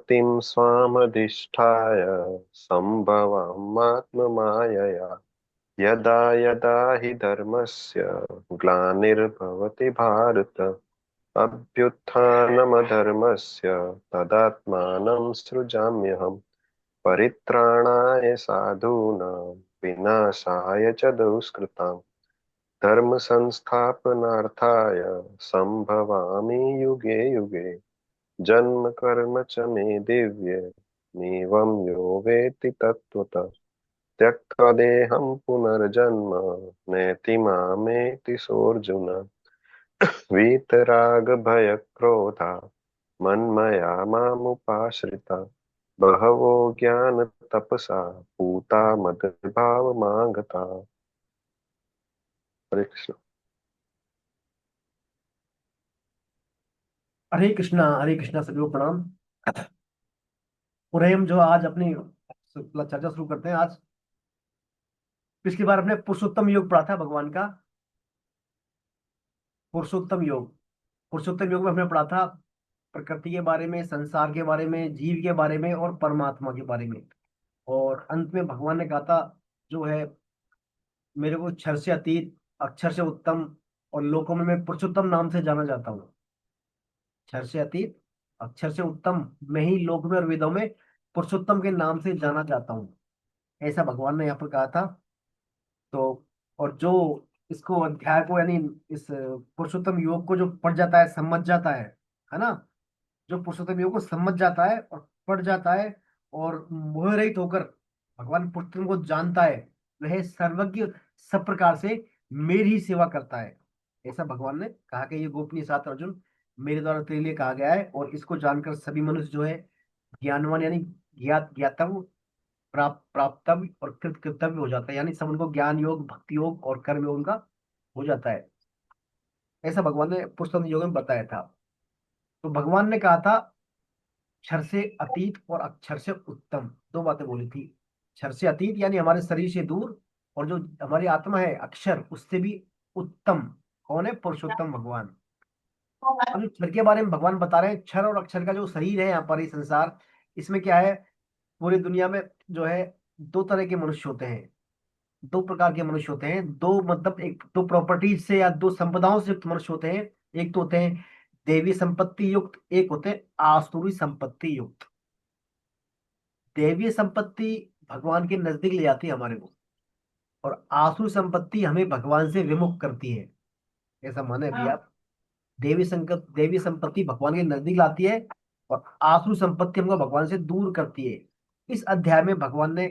प्रकृतिं स्वामधिष्ठाय सम्भवामात्ममायया। यदा यदा हि धर्मस्य ग्लानिर्भवति भारत, अभ्युत्थानमधर्मस्य तदात्मानं सृजाम्यहम्। परित्राणाय साधूनां विनाशाय च दुष्कृताम् धर्म संस्थापनार्थाय संभवामि युगे युगे। जन्म कर्म च मे दिव्य नैवं यो वेत्ति तत्त्वतः। त्यक्त्वा देहं पुनर्जन्म नयति मामेति सोऽर्जुन। वीतरागभयक्रोधा मन्मया मामुपाश्रिता बहवो ज्ञानतपसा पूता मद्भावमागता। हरे कृष्ण। हरे कृष्णा सभी को प्रणाम। और हम जो आज अपनी चर्चा शुरू करते हैं। आज पिछली बार अपने पुरुषोत्तम योग पढ़ा था भगवान का। पुरुषोत्तम योग, पुरुषोत्तम योग में हमने पढ़ा था प्रकृति के बारे में, संसार के बारे में, जीव के बारे में और परमात्मा के बारे में। और अंत में भगवान ने कहा था जो है, मेरे को क्षर से अतीत, अक्षर से उत्तम और लोकों में मैं पुरुषोत्तम नाम से जाना जाता हूँ। क्षर से अतीत, अक्षर से उत्तम, मैं ही लोक में और वेदों में पुरुषोत्तम के नाम से जाना जाता हूँ। ऐसा भगवान ने यहाँ पर कहा था। तो और जो इसको अध्याय को यानी इस पुरुषोत्तम योग को जो पढ़ जाता है, समझ जाता है ना, जो पुरुषोत्तम योग को समझ जाता है और पढ़ जाता है और मोह रहित होकर भगवान पुरुषोत्तम को जानता है, वह सर्वज्ञ सब प्रकार से मेरी ही सेवा करता है। ऐसा भगवान ने कहा कि ये गोपनीय शास्त्र अर्जुन मेरे द्वारा तेरे लिए कहा गया है, और इसको जानकर सभी मनुष्य जो है ज्ञानवान यानी ज्ञातव्य, प्राप्तव्य और कृतव्य हो जाता है। यानी सब उनको ज्ञान योग, भक्ति योग और कर्म योग उनका हो जाता है। ऐसा भगवान ने पुरुषोत्तम योग में बताया था। तो भगवान ने कहा था क्षर से अतीत और अक्षर से उत्तम, दो बातें बोली थी। क्षर से अतीत यानी हमारे शरीर से दूर, और जो हमारी आत्मा है अक्षर, उससे भी उत्तम। कौन है? पुरुषोत्तम भगवान। अब जो क्षर के बारे में भगवान बता रहे हैं, क्षर और अक्षर का जो शरीर है यहाँ पर, ये संसार, इसमें क्या है, पूरी दुनिया में जो है दो तरह के मनुष्य होते हैं, दो प्रकार के मनुष्य होते हैं। दो मतलब एक दो प्रॉपर्टीज से या दो संपदाओं से युक्त मनुष्य होते हैं। एक तो होते हैं देवी संपत्ति युक्त, एक होते हैं आसुरी संपत्ति युक्त। देवी संपत्ति भगवान के नजदीक ले जाती है हमारे को, और आसुरी संपत्ति हमें भगवान से विमुख करती है। ऐसा माने अभी आप। देवी संपत्ति भगवान के नजदीक लाती है, और आसुरी संपत्ति हमको भगवान से दूर करती है। इस अध्याय में भगवान ने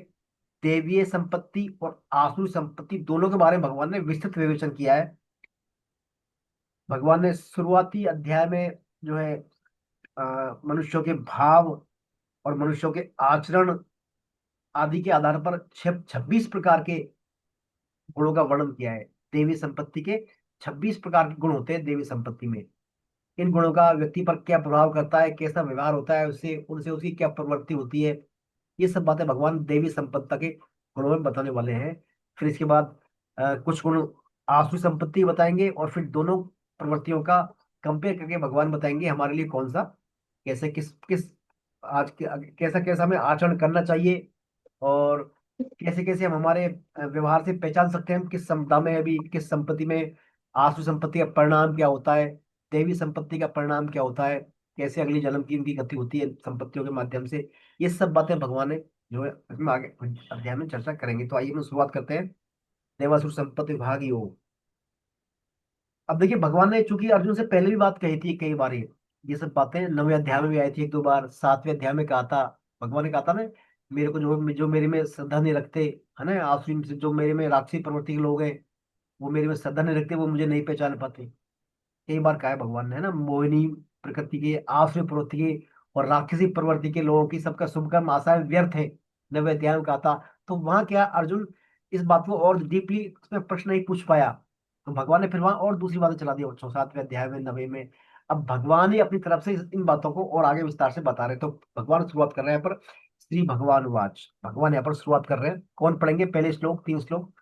देवीय संपत्ति और आसुरी संपत्ति दोनों के बारे में भगवान ने विस्तृत विवेचन किया है। भगवान ने शुरुआती अध्याय में जो है मनुष्यों के भाव और मनुष्यों के आचरण आदि के आधार पर 26 प्रकार के गुणों का वर्णन किया है। देवी संपत्ति के 26 प्रकार के गुण होते हैं देवी संपत्ति में। इन गुणों का व्यक्ति पर क्या प्रभाव करता है, कैसा व्यवहार होता है उससे, उनसे उसकी क्या प्रवृत्ति होती है, ये सब बातें भगवान देवी संपत्ति के गुणों में बताने वाले हैं। फिर इसके बाद कुछ गुण आसुरी संपत्ति बताएंगे, और फिर दोनों प्रवृत्तियों का कंपेयर करके भगवान बताएंगे हमारे लिए कौन सा, कैसे किस किस कैसा कैसा हमें आचरण करना चाहिए, और कैसे कैसे हम हमारे व्यवहार से पहचान सकते हैं हम किस संपदा में, अभी किस संपत्ति में आसुरी संपत्ति का परिणाम क्या होता है, देवी संपत्ति का परिणाम क्या होता है, कैसे अगली जन्म की इनकी गति होती है संपत्तियों के माध्यम से। ये सब बातें भगवान ने जो है इसमें आगे अध्याय में चर्चा करेंगे। तो आइए हम शुरुआत करते हैं। देवासुर संपत्ति विभाग योग। अब देखिए, भगवान ने चूंकि अर्जुन से पहले भी बात कही थी कई बार, ये सब बातें 9वें अध्याय में भी आई थी एक दो बार, 7वें अध्याय में कहा था। भगवान ने कहा था ना, मेरे को जो मेरे में श्रद्धा नहीं रखते, है ना, आसुरी में से जो मेरे में राक्षसी प्रवृत्ति के लोग हैं, वो मेरे में श्रद्धा नहीं रखते, वो मुझे नहीं पहचान पाते। कई बार कहा है भगवान ने, है ना, मोहिनी प्रकृति के, आसुरी प्रवृत्ति के और राक्षसी प्रवृत्ति के लोगों की सबका शुभ कर्म आशाएं व्यर्थ है। 9वें अध्याय में कहा था। तो वहां क्या अर्जुन इस बात को और डीपली उसमें प्रश्न नहीं पूछ पाया, तो भगवान ने फिर वहां और दूसरी बातें चला दी 7वें अध्याय में, 9वें में। अब भगवान ही अपनी तरफ से इन बातों को और आगे विस्तार से बता रहे हैं। तो भगवान शुरुआत कर रहे हैं यहाँ पर। श्री भगवान वाच, भगवान यहाँ पर शुरुआत कर रहे हैं। कौन पढ़ेंगे पहले श्लोक, 3 श्लोक?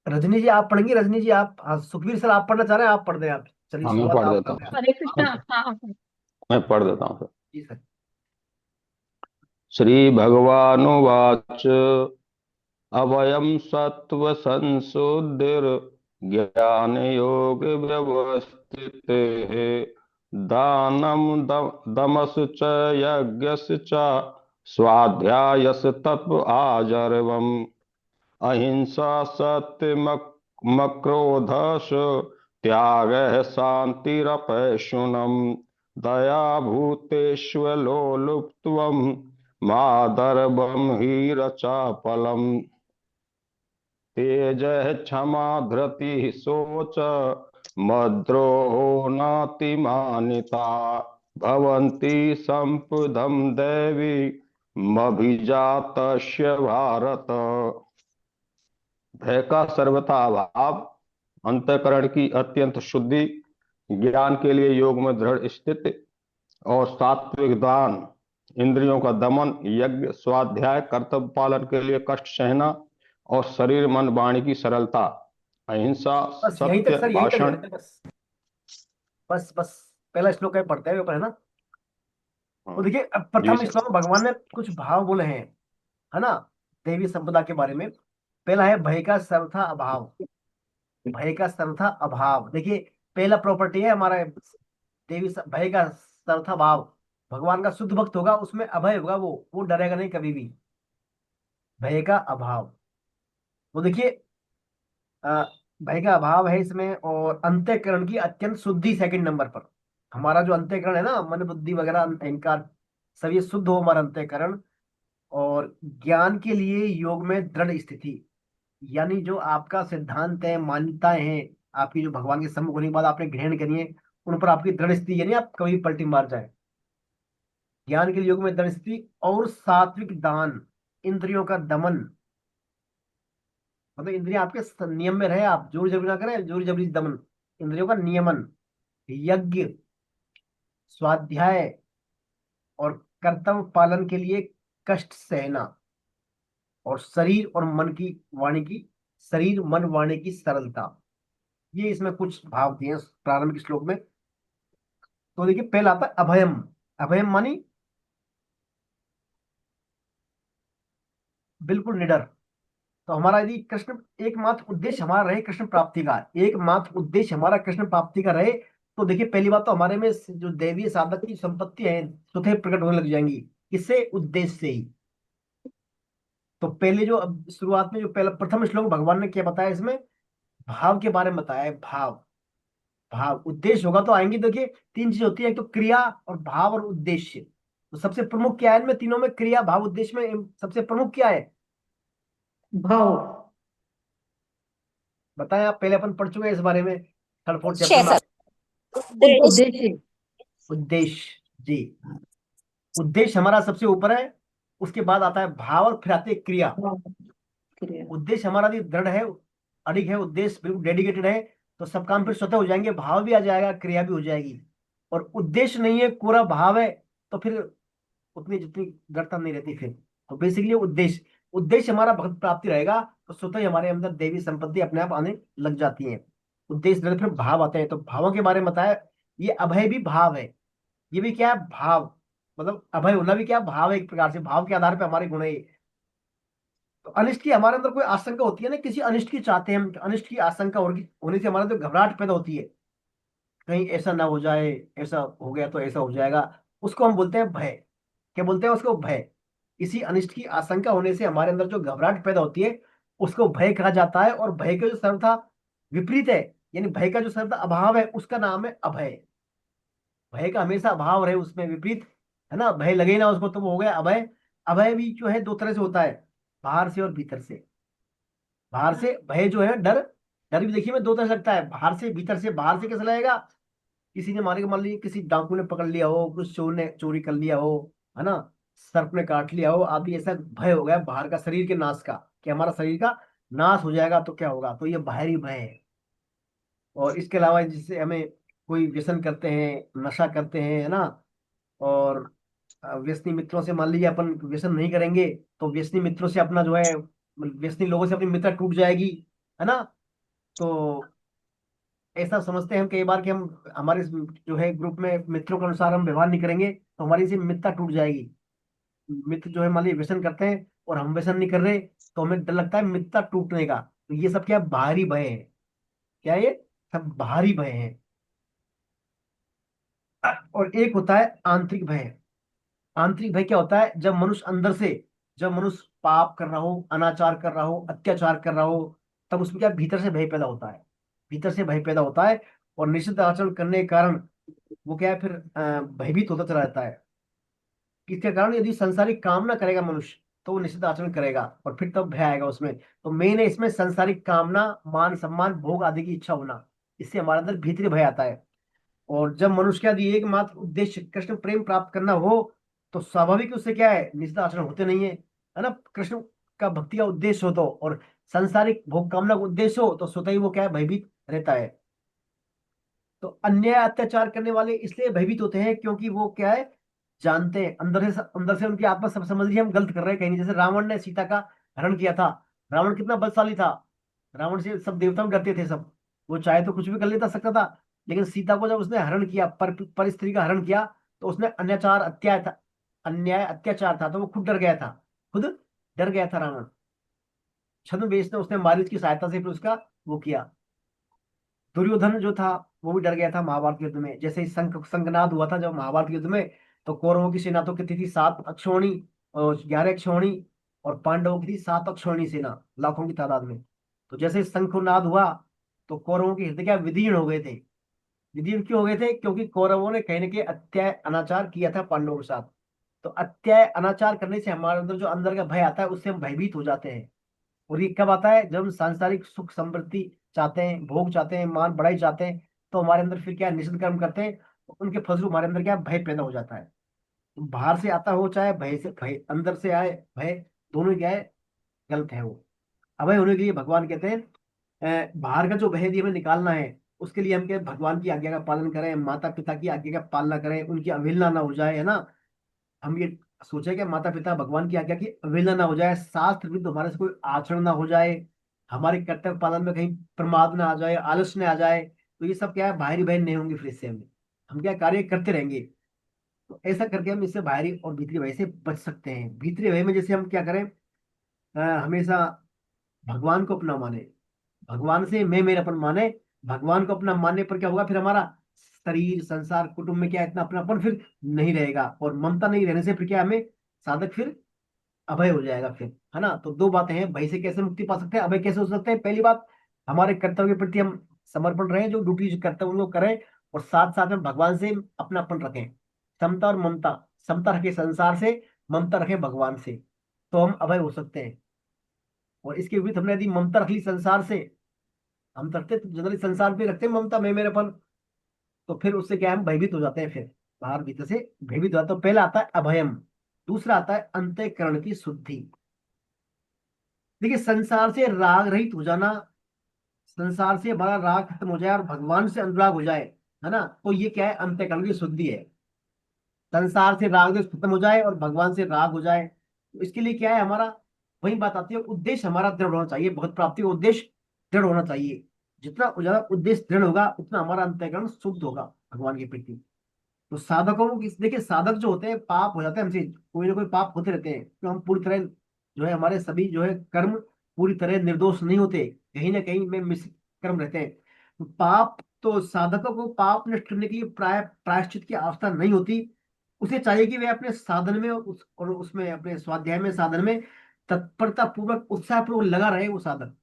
रजनी जी आप पढ़ेंगे? रजनी जी आप, हाँ, सुखवीर सर आप पढ़ना चाह रहे हैं, आप पढ़ दें आप। चलिए हाँ मैं शुरुआत पढ़ आप देता कर हूँ। दें। हरे कृष्णा। ओके। हाँ हाँ। मैं पढ़ देता हूँ सर। जी सर। श्री भगवानुवाच अभयं सत्त्वसंशुद्धिर् ज्ञानयोगव्यवस्थितेः दानं दमश्च च यज्ञश्च च स्वाध्यायस् तप आजर्वम् अहिंसा सत्यमक्रोधः त्यागः शान्तिरपैशुनम् दया भूतेष्वलोलुप्त्वम् मादर्भं हीरचापलम् तेज क्षमा धृति शोच मद्रोहो नातिमानिता भवन्ति सम्पदं दैवी मभिजातस्य भारत। भय का सर्वथा अभाव, अंतःकरण की अत्यंत शुद्धि, ज्ञान के लिए योग में दृढ़ स्थिति और सात्विक दान, इंद्रियों का दमन, यज्ञ, स्वाध्याय, कर्तव्य पालन के लिए कष्ट सहना और शरीर मन वाणी की सरलता, अहिंसा, बस यहीं तक सत्य सर, यहीं तक भाषण। रहते हैं बस। बस बस पहला श्लोक है, पढ़ते हैं ऊपर, है ना। तो हाँ, देखिए, अब जी प्रथम सर। श्लोक में भगवान ने कुछ भाव बोले हैं, है ना, देवी संपदा के बारे में। पहला है भय का सर्वथा अभाव। भय का सर्वथा अभाव, देखिए पहला प्रॉपर्टी है हमारा भय का सर्वथा भाव। भगवान का शुद्ध भक्त होगा, उसमें अभय होगा, वो डरेगा नहीं कभी भी। भय का अभाव, वो देखिए, अ, भय का अभाव है इसमें। और अंतःकरण की अत्यंत शुद्धि सेकंड नंबर पर। हमारा जो अंतःकरण है ना, मन बुद्धि वगैरह अहंकार, सब ये शुद्ध हो हमारा अंतःकरण। और ज्ञान के लिए योग में दृढ़ स्थिति, यानी जो आपका सिद्धांत है, मान्यताएं हैं आपकी, जो भगवान के सम्मुख होने के बाद आपने ग्रहण करी है, उन पर आपकी दृढ़ स्थिति, यानी आप कभी पलटी मार जाए। ज्ञान के लिए योग में दृढ़ स्थिति और सात्विक दान, इंद्रियों का दमन, मतलब इंद्रियां आपके नियम में रहे, आप जोर जबरी ना करें, जोर जबरी दमन, इंद्रियों का नियमन। यज्ञ, स्वाध्याय और कर्तव्य पालन के लिए कष्ट सहना। और शरीर और मन की वाणी की, शरीर मन वाणी की सरलता। ये इसमें कुछ भाव दिए हैं प्रारंभिक श्लोक में। तो देखिए, पहला आता है अभयम। अभयम मानी बिल्कुल निडर। तो हमारा यदि कृष्ण, एकमात्र उद्देश्य हमारा रहे कृष्ण प्राप्ति का, एकमात्र उद्देश्य हमारा कृष्ण प्राप्ति का रहे, तो देखिए पहली बात तो हमारे में जो दैवीय साधक की संपत्ति है स्वतः प्रकट होने लग जाएंगी। किससे? उद्देश्य से ही। तो पहले जो अब शुरुआत में जो पहला प्रथम श्लोक भगवान ने क्या बताया इसमें, भाव के बारे में बताया है। भाव, भाव उद्देश्य होगा तो आएंगे। देखिए तीन चीज होती है, एक तो क्रिया और भाव और उद्देश्य। तो सबसे प्रमुख क्या है इनमें तीनों में, क्रिया भाव उद्देश्य में सबसे प्रमुख क्या है? भाव। बताएं आप, पहले अपन पढ़ चुके हैं इस बारे में, थर्ड फोर्थ चैप्टर में। शेषर उद्देश्य। उद्देश्य। उद्देश्य, जी। उद्देश्य हमारा सबसे ऊपर है, उसके बाद आता है भाव और फिर आती है क्रिया। भाव, क्रिया। उद्देश्य हमारा भी दृढ़ है, अड़िग है, उद्देश्य बिल्कुल डेडिकेटेड है, तो सब काम फिर स्वतः हो जाएंगे, भाव भी आ जाएगा, क्रिया भी हो जाएगी। और उद्देश्य नहीं है, पूरा भाव है, तो फिर उतनी जितनी दृढ़ता नहीं रहती फिर। तो बेसिकली उद्देश्य, उद्देश्य हमारा भक्त प्राप्ति रहेगा, तो स्वतः ही हमारे अंदर देवी संपत्ति अपने आप आने लग जाती है। उद्देश्य दृढ़, फिर भाव आते हैं। तो भावों के बारे में बताया, ये अभय भी भाव है। ये भी क्या है? भाव। मतलब अभय होना भी क्या है? भाव है, एक प्रकार से भाव के आधार पर हमारे गुण है ये। तो अनिष्ट की हमारे अंदर कोई आशंका होती है ना, किसी अनिष्ट की चाहते हैं हम, अनिष्ट की आशंका होने से हमारे अंदर घबराहट पैदा होती है, कहीं ऐसा ना हो जाए, ऐसा हो गया तो ऐसा हो जाएगा, उसको हम बोलते हैं भय। क्या बोलते हैं उसको? भय। किसी अनिष्ट की आशंका होने से हमारे अंदर जो घबराहट पैदा होती है, उसको भय कहा जाता है। और भय का जो सर्वथा विपरीत है, यानी भय का जो सर्वथा अभाव है, उसका नाम है अभय। भय का हमेशा अभाव रहे, उसमें विपरीत, है ना, भय लगे ना उसको, तो वो हो गया अभय। अभय भी जो है दो तरह से होता है, बाहर से और भीतर से। बाहर से भय जो है डर, डर भी देखिए में दो तरह से लगता है, बाहर से भीतर से। बाहर से कैसे लगेगा? किसी ने मारे, मान लीजिए किसी डाकू ने पकड़ लिया हो, कुछ चोर ने चोरी कर लिया हो, है ना, सर्प ने काट लिया हो, आदि ऐसा भय हो गया बाहर का, शरीर के नाश का, कि हमारा शरीर का नाश हो जाएगा तो क्या होगा, तो ये बाहरी भय है। और इसके अलावा जिससे हमें कोई व्यसन करते हैं, नशा करते हैं, है ना, और व्यसनी मित्रों से, मान लीजिए अपन व्यसन नहीं करेंगे, तो व्यसनी मित्रों से अपना जो है, व्यसनी लोगों से अपनी मित्रता टूट जाएगी, है ना। तो ऐसा समझते हैं हम कई बार कि हम हमारे जो है ग्रुप में मित्रों के अनुसार हम व्यवहार नहीं करेंगे तो हमारी से मित्रता टूट जाएगी। मित्र जो है मान लीजिए व्यसन करते हैं और हम व्यसन नहीं कर रहे तो हमें डर लगता है मित्रता टूटने का। तो ये सब क्या है? बाहरी भय है। क्या ये सब बाहरी भय है। और एक होता है आंतरिक भय। आंतरिक भय क्या होता है? जब मनुष्य अंदर से, जब मनुष्य पाप कर रहा हो, अनाचार कर रहा हो, अत्याचार कर रहा हो, तब उसमें क्या भीतर से भय पैदा होता है। भीतर से भय पैदा होता है और निश्चित आचरण करने के कारण वो क्या है फिर भयभीत होता चला जाता है। इसके कारण यदि संसारिक कामना करेगा मनुष्य तो वो निश्चित आचरण करेगा और फिर तब भय आएगा उसमें। तो मेन है इसमें संसारिक कामना, मान सम्मान, भोग आदि की इच्छा होना। इससे हमारे अंदर भीतरी भय आता है। और जब मनुष्य का यदि एकमात्र उद्देश्य कृष्ण प्रेम प्राप्त करना हो तो स्वाभाविक उससे क्या है? निश्चित आचरण होते नहीं है ना। कृष्ण का भक्ति का उद्देश्य हो तो और संसारिक भोग कामना का उद्देश्य हो तो स्वतः ही वो क्या है? भयभीत रहता है। तो अन्याय अत्याचार करने वाले इसलिए भयभीत होते हैं क्योंकि वो क्या है? जानते हैं अंदर से उनकी आत्मा सब समझ रही है हम गलत कर रहे हैं कहीं नहीं। जैसे रावण ने सीता का हरण किया था। रावण कितना बलशाली था। रावण से सब देवता भी डरते थे सब। वो चाहे तो कुछ भी कर लेता सकता था। लेकिन सीता को जब उसने हरण किया, पर स्त्री का हरण किया तो उसने अन्याय अत्याचार था तो वो खुद डर गया था। खुद डर गया था रावण। छद्मवेश ने उसने मारीच की सहायता से फिर उसका वो किया। दुर्योधन जो था वो भी डर गया था महाभारत युद्ध में। जैसे ही संगनाद हुआ था जब महाभारत युद्ध में, तो कौरवों की सेना तो कितनी थी? 7 अक्षौहिणी और 11 अक्षौहिणी। और पांडवों की थी 7 अक्षौहिणी सेना, लाखों की तादाद में। तो जैसे ही शंखनाद हुआ तो कौरवों के हृदय क्या विदीर्ण हो गए थे। विदीर्ण क्यों हो गए थे? क्योंकि कौरवों ने कहीं ना कहीं अत्याय अनाचार किया था पांडवों के साथ। तो अत्याय अनाचार करने से हमारे अंदर जो अंदर का भय आता है उससे हम भयभीत हो जाते हैं। और ये कब आता है? जब हम सांसारिक सुख समृद्धि चाहते हैं, भोग चाहते हैं, मान बढ़ाई चाहते हैं, तो हमारे अंदर फिर क्या है? निषिद्ध कर्म करते हैं तो उनके फलस्वरूप हमारे अंदर क्या है? भय पैदा हो जाता है। तो बाहर से आता हो चाहे भय से, भय अंदर से आए भय, दोनों ही क्या है? गलत है वो। अभय होने के लिए भगवान कहते हैं बाहर का जो भय यदि हमें निकालना है उसके लिए हम क्या भगवान की आज्ञा का पालन करें, माता पिता की आज्ञा का पालना करें, उनकी अवहेलना ना हो जाए, है ना। हम ये सोचे कि माता पिता भगवान की आज्ञा की अवहेलना ना हो जाए, शास्त्र विरुद्ध हमारे से कोई आचरण ना हो जाए, हमारे कर्तव्य पालन में कहीं प्रमाद ना आ जाए, आलस्य ना आ जाए। तो ये सब क्या है? बाहरी भय नहीं होंगे फिर इससे हम क्या कार्य करते रहेंगे। तो ऐसा करके हम इससे बाहरी और भीतरी भय से बच सकते हैं। भीतरी भय में जैसे हम क्या करें? हमेशा भगवान को अपना माने, भगवान से मैं मेरापन माने। भगवान को अपना मानने पर क्या होगा? फिर हमारा शरीर, संसार, कुटुंब में क्या इतना अपनापन फिर नहीं रहेगा। और ममता नहीं रहने से फिर क्या हमें साधक फिर अभय हो जाएगा फिर, है ना। तो दो बातें हैं, भय से कैसे मुक्ति पा सकते हैं, अभय कैसे हो सकते हैं। पहली बात, हमारे कर्तव्य के प्रति हम समर्पण रहें, जो ड्यूटी जो कर्तव्य उनको करें। और साथ साथ में भगवान से अपनापन रखें, समता और ममता। समता रखें संसार से, ममता रखें भगवान से, तो हम अभय हो सकते हैं। और इसके विपरीत हमने यदि ममता रख ली संसार से, हम करते तो जनरली संसार पे रखते हैं ममता, मैं मेरेपन, तो फिर उससे क्या है? हम भयभीत हो जाते हैं फिर, बाहर भीतर से भयभीत हो जाते हैं। तो पहला आता है अभयम, दूसरा आता है अंतःकरण की शुद्धि। देखिए, संसार से राग रहित हो जाना, संसार से हमारा राग खत्म हो जाए और भगवान से अनुराग हो जाए, है ना, तो ये क्या है? अंतःकरण की शुद्धि है। संसार से राग द्वेष खत्म हो जाए और भगवान से राग हो जाए, तो इसके लिए क्या है हमारा? वही बात आती है, उद्देश्य हमारा दृढ़ होना चाहिए, बहुत प्राप्ति का उद्देश्य दृढ़ होना चाहिए। जितना ज्यादा उद्देश्य दृढ़ होगा उतना हमारा अंतःकरण शुद्ध होगा भगवान के प्रति। तो साधकों को देखिए, साधक जो होते हैं पाप हो जाते हैं हमसे, कोई ना कोई पाप होते रहते हैं, तो हम पूरी तरह जो है हमारे सभी जो है कर्म पूरी तरह निर्दोष नहीं होते, कहीं ना कहीं में मिश्र कर्म रहते हैं। तो पाप, तो साधकों को पाप नष्ट करने के लिए प्रायश्चित की आवश्यकता नहीं होती। उसे चाहिए कि वे अपने साधन में और उसमें अपने स्वाध्याय में, साधन में तत्परता पूर्वक, उत्साह पूर्वक लगा रहे वो साधक।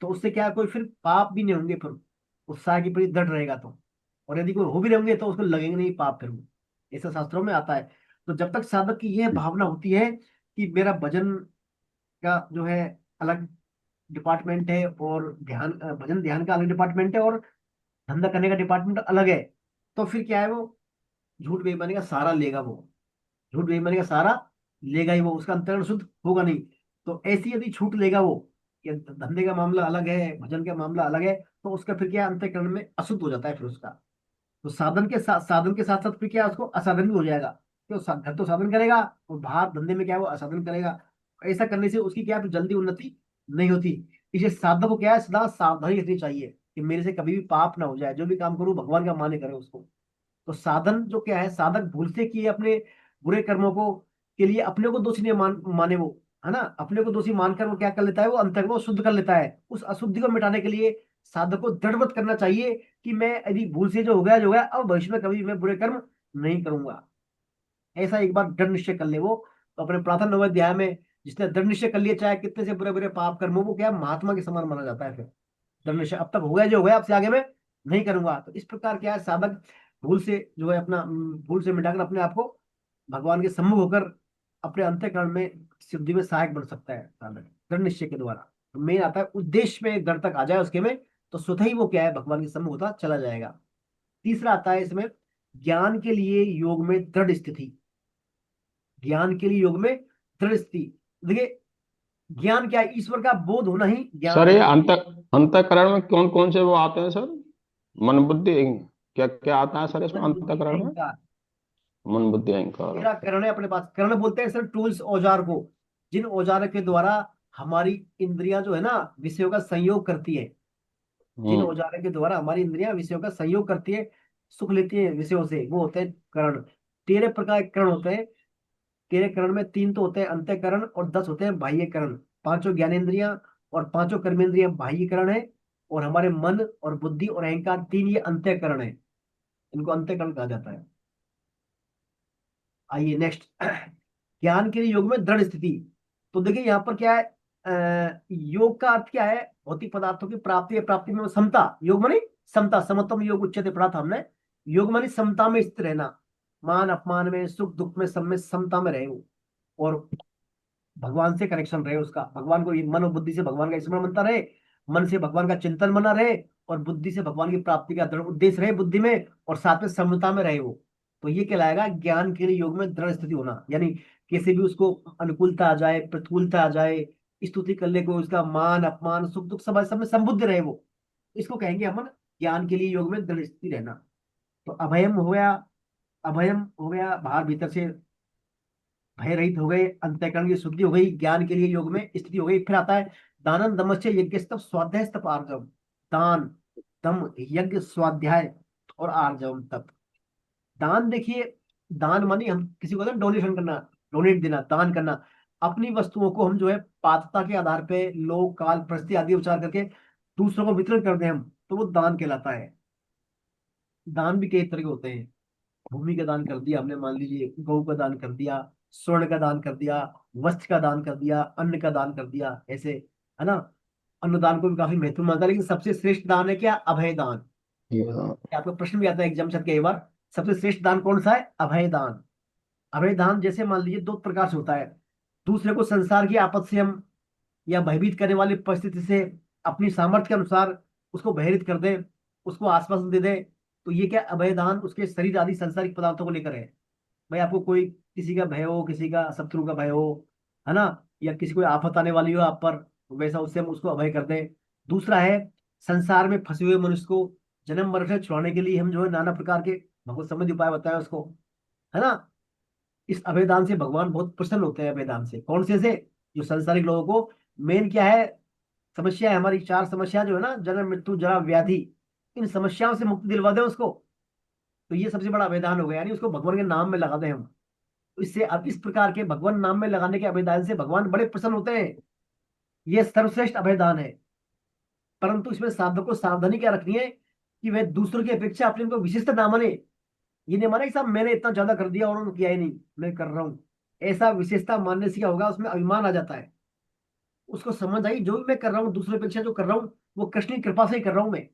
तो उससे क्या है? कोई फिर पाप भी नहीं होंगे फिर, उत्साह की प्रति दृढ़ रहेगा तो। और यदि कोई हो भी रहेंगे तो उसको लगेंगे नहीं पाप फिर वो, ऐसा शास्त्रों में आता है। तो जब तक साधक की यह भावना होती है कि मेरा भजन का जो है अलग डिपार्टमेंट है और भजन ध्यान का अलग डिपार्टमेंट है और धंधा करने का डिपार्टमेंट अलग है, तो फिर क्या है? वो झूठ बेईमानी का सहारा लेगा, वो झूठ बेईमानी का सहारा लेगा ही, वो उसका अंतरण शुद्ध होगा नहीं। तो ऐसी यदि छूट लेगा वो कि धंधे का मामला अलग है, भजन का मामला अलग है, तो उसका फिर क्या है? अंतःकरण में अशुद्ध हो जाता है फिर उसका। तो साधन के साथ साथ फिर क्या है? उसको असाधन भी हो जाएगा। क्यों? घर तो साधन करेगा और बाहर धंधे में क्या है? वो असाधन करेगा। ऐसा करने से उसकी क्या है? फिर जल्दी उन्नति नहीं होती। इसलिए साधक को क्या है? सदा सावधानी रखनी चाहिए कि मेरे से कभी भी पाप ना हो जाए, जो भी काम करूँ भगवान का माने करे उसको। तो साधन जो क्या है, साधक भूल से किए अपने बुरे कर्मों को के लिए अपने को दोषी नहीं माने वो, है ना, अपने को दोषी मानकर वो क्या कर लेता है, वो अंतर्गत को शुद्ध कर लेता है। उस अशुद्धि को मिटाने के लिए साधक को दृढ़व्रत करना चाहिए कि मैं यदि भूल से जो हो गया अब भविष्य में कभी मैं बुरे कर्म नहीं करूंगा। ऐसा एक बार दृढ़ निश्चय कर ले वो, तो अपने प्रार्थना 9वें अध्याय में जिसने दृढ़ निश्चय कर लिया, चाहे कितने से बुरे बुरे पाप कर्म हो, वो क्या है, महात्मा के समान माना जाता है फिर। दृढ़ निश्चय अब तक हो गया जो हो गया, अब से आगे मैं नहीं करूंगा। तो इस प्रकार क्या है, साधक भूल से जो है अपना भूल से मिटाकर अपने आप को भगवान के सम्मुख होकर अपने अंतःकरण में सिद्धि में सहायक बन सकता है साधक दृढ़ निश्चय के द्वारा। तो मेन आता है उद्देश्य में दृढ़ तक आ जाए उसके में, तो स्वतः ही वो क्या है, भगवान के सम्मुख होता चला जाएगा। तीसरा आता है इसमें ज्ञान के लिए योग में दृढ़ स्थिति। ज्ञान के लिए योग में दृढ़ स्थिति, देखिए ज्ञान क्या है, ईश्वर का बोध होना ही ज्ञान सर ये है। अंतःकरण में कौन कौन से वो आते हैं सर? मन बुद्धि, क्या क्या आता है सर इसमें मन बुद्धि अंतःकरण में? अहंकार, मन बुद्धि अहंकार, तेरा ओके। करण है अपने पास। करण बोलते हैं सर टूल्स, औजार को, जिन औजारों के द्वारा हमारी इंद्रियां जो है ना विषयों का संयोग करती है। जिन हम्म। औजारों के द्वारा हमारी इंद्रियां विषयों का संयोग करती है, सुख लेती है विषयों से, वो होते हैं करण। 13 प्रकार के करण होते हैं। 13 करण में 3 तो होते हैं अंतःकरण और 10 होते हैं बाह्य करण। पांचों ज्ञानेंद्रियां और पांचों कर्मेंद्रियां बाह्य करण है, और हमारे मन और बुद्धि और अहंकार 3 ये अंतःकरण है। इनको अंतःकरण कहा जाता है। आइए नेक्स्ट, ज्ञान के लिए योग में दृढ़ स्थिति। तो देखिए यहाँ पर क्या है, योग का अर्थ क्या है, भौतिक पदार्थों की प्राप्ति है, प्राप्ति में समता, योग मानी समता, समत्वम योग उच्चते पढ़ा था हमने। योग मानी समता में स्थित रहना, मान अपमान में सुख दुख में सब में समता में रहे वो, और भगवान से कनेक्शन रहे उसका, भगवान को मन और बुद्धि से भगवान का स्मरण बनता रहे, मन से भगवान का चिंतन बना रहे, और बुद्धि से भगवान की प्राप्ति का दृढ़ उद्देश्य रहे बुद्धि में, और साथ में समता में रहे वो। तो ये कहलाएगा ज्ञान के लिए योग में दृढ़ स्थिति होना, यानी किसी भी उसको अनुकूलता आ जाए प्रतिकूलता आ जाए, स्तुति करने को उसका मान अपमान सुख दुख सब में संबुद्ध रहे वो, इसको कहेंगे हम ज्ञान के लिए योग में दृढ़ स्थिति रहना। तो अभयम हो गया, अभयम हो गया बाहर भीतर से भय रहित हो गए, अंतःकरण की शुद्धि हो गई, ज्ञान के लिए योग में स्थिति हो गई। फिर आता है दानम दमश्च यज्ञ स्तप स्वाध्याय स्तप आर्जव। दान, दम, यज्ञ, स्वाध्याय और आर्जव तप। दान देखिए, दान मानी हम किसी को डोनेशन करना, डोनेट देना, दान करना। अपनी वस्तुओं को हम जो है पात्रता के आधार पे लोक काल परिस्थिति आदि विचार करके दूसरों को वितरण कर दें हम, तो वो दान कहलाता है। दान भी कई तरह के होते हैं। भूमि का दान कर दिया हमने, मान लीजिए गौ का दान कर दिया, स्वर्ण का दान कर दिया, वस्त्र का दान कर दिया, अन्न का दान कर दिया, ऐसे, है ना। अन्नदान को भी काफी महत्व मानता है, लेकिन सबसे श्रेष्ठ दान है क्या, अभय दान। हाँ। आपका प्रश्न भी आता है एग्जाम कई बार, सबसे श्रेष्ठ दान कौन सा है, अभय दान। अभय दान जैसे मान लीजिए 2 प्रकार से होता है। दूसरे को संसार की आपद से हम या भयभीत करने वाली परिस्थिति से अपनी सामर्थ्य के अनुसार उसको भयभीत कर दे, उसको आश्वासन दे दे, तो ये क्या अभय दान उसके शरीर आदि सांसारिक पदार्थों को लेकर है। भाई आपको कोई किसी का भय हो, किसी का शत्रु का भय हो, है ना, या किसी कोई आफत आने वाली हो आप पर, तो वैसा उससे हम उसको अभय कर दें। दूसरा है संसार में फंसे हुए मनुष्य को जन्म मरण से छुड़ाने के लिए हम जो है नाना प्रकार के भगवत संबंधी उपाय बताए उसको, है ना। इस अभयदान से भगवान बहुत प्रसन्न होते हैं। अभयदान से कौन से जो संसारिक लोगों को, मेन क्या है, समस्या है हमारी 4 समस्या जो है ना, जन्म मृत्यु जरा व्याधि, इन समस्याओं से मुक्ति दिलवा दें उसको, तो ये सबसे बड़ा अभयदान हो गया, यानी उसको भगवान के नाम में लगा दें हम। तो इससे अब इस प्रकार के भगवान नाम में लगाने के अभयदान से भगवान बड़े प्रसन्न होते हैं। ये सर्वश्रेष्ठ अभयदान है। परंतु इसमें साधक को सावधानी क्या रखनी है कि वह दूसरों की अपेक्षा अपने को विशिष्ट ना माने। ये नहीं माना कि साहब मैंने इतना ज्यादा कर दिया और उन्होंने किया ही नहीं, मैं कर रहा हूँ। ऐसा विशेषता मानने से क्या होगा, उसमें अभिमान आ जाता है। उसको समझ आई जो भी मैं कर रहा हूँ दूसरों की अपेक्षा जो कर रहा हूँ वो कृष्ण की कृपा से ही कर रहा हूँ मैं।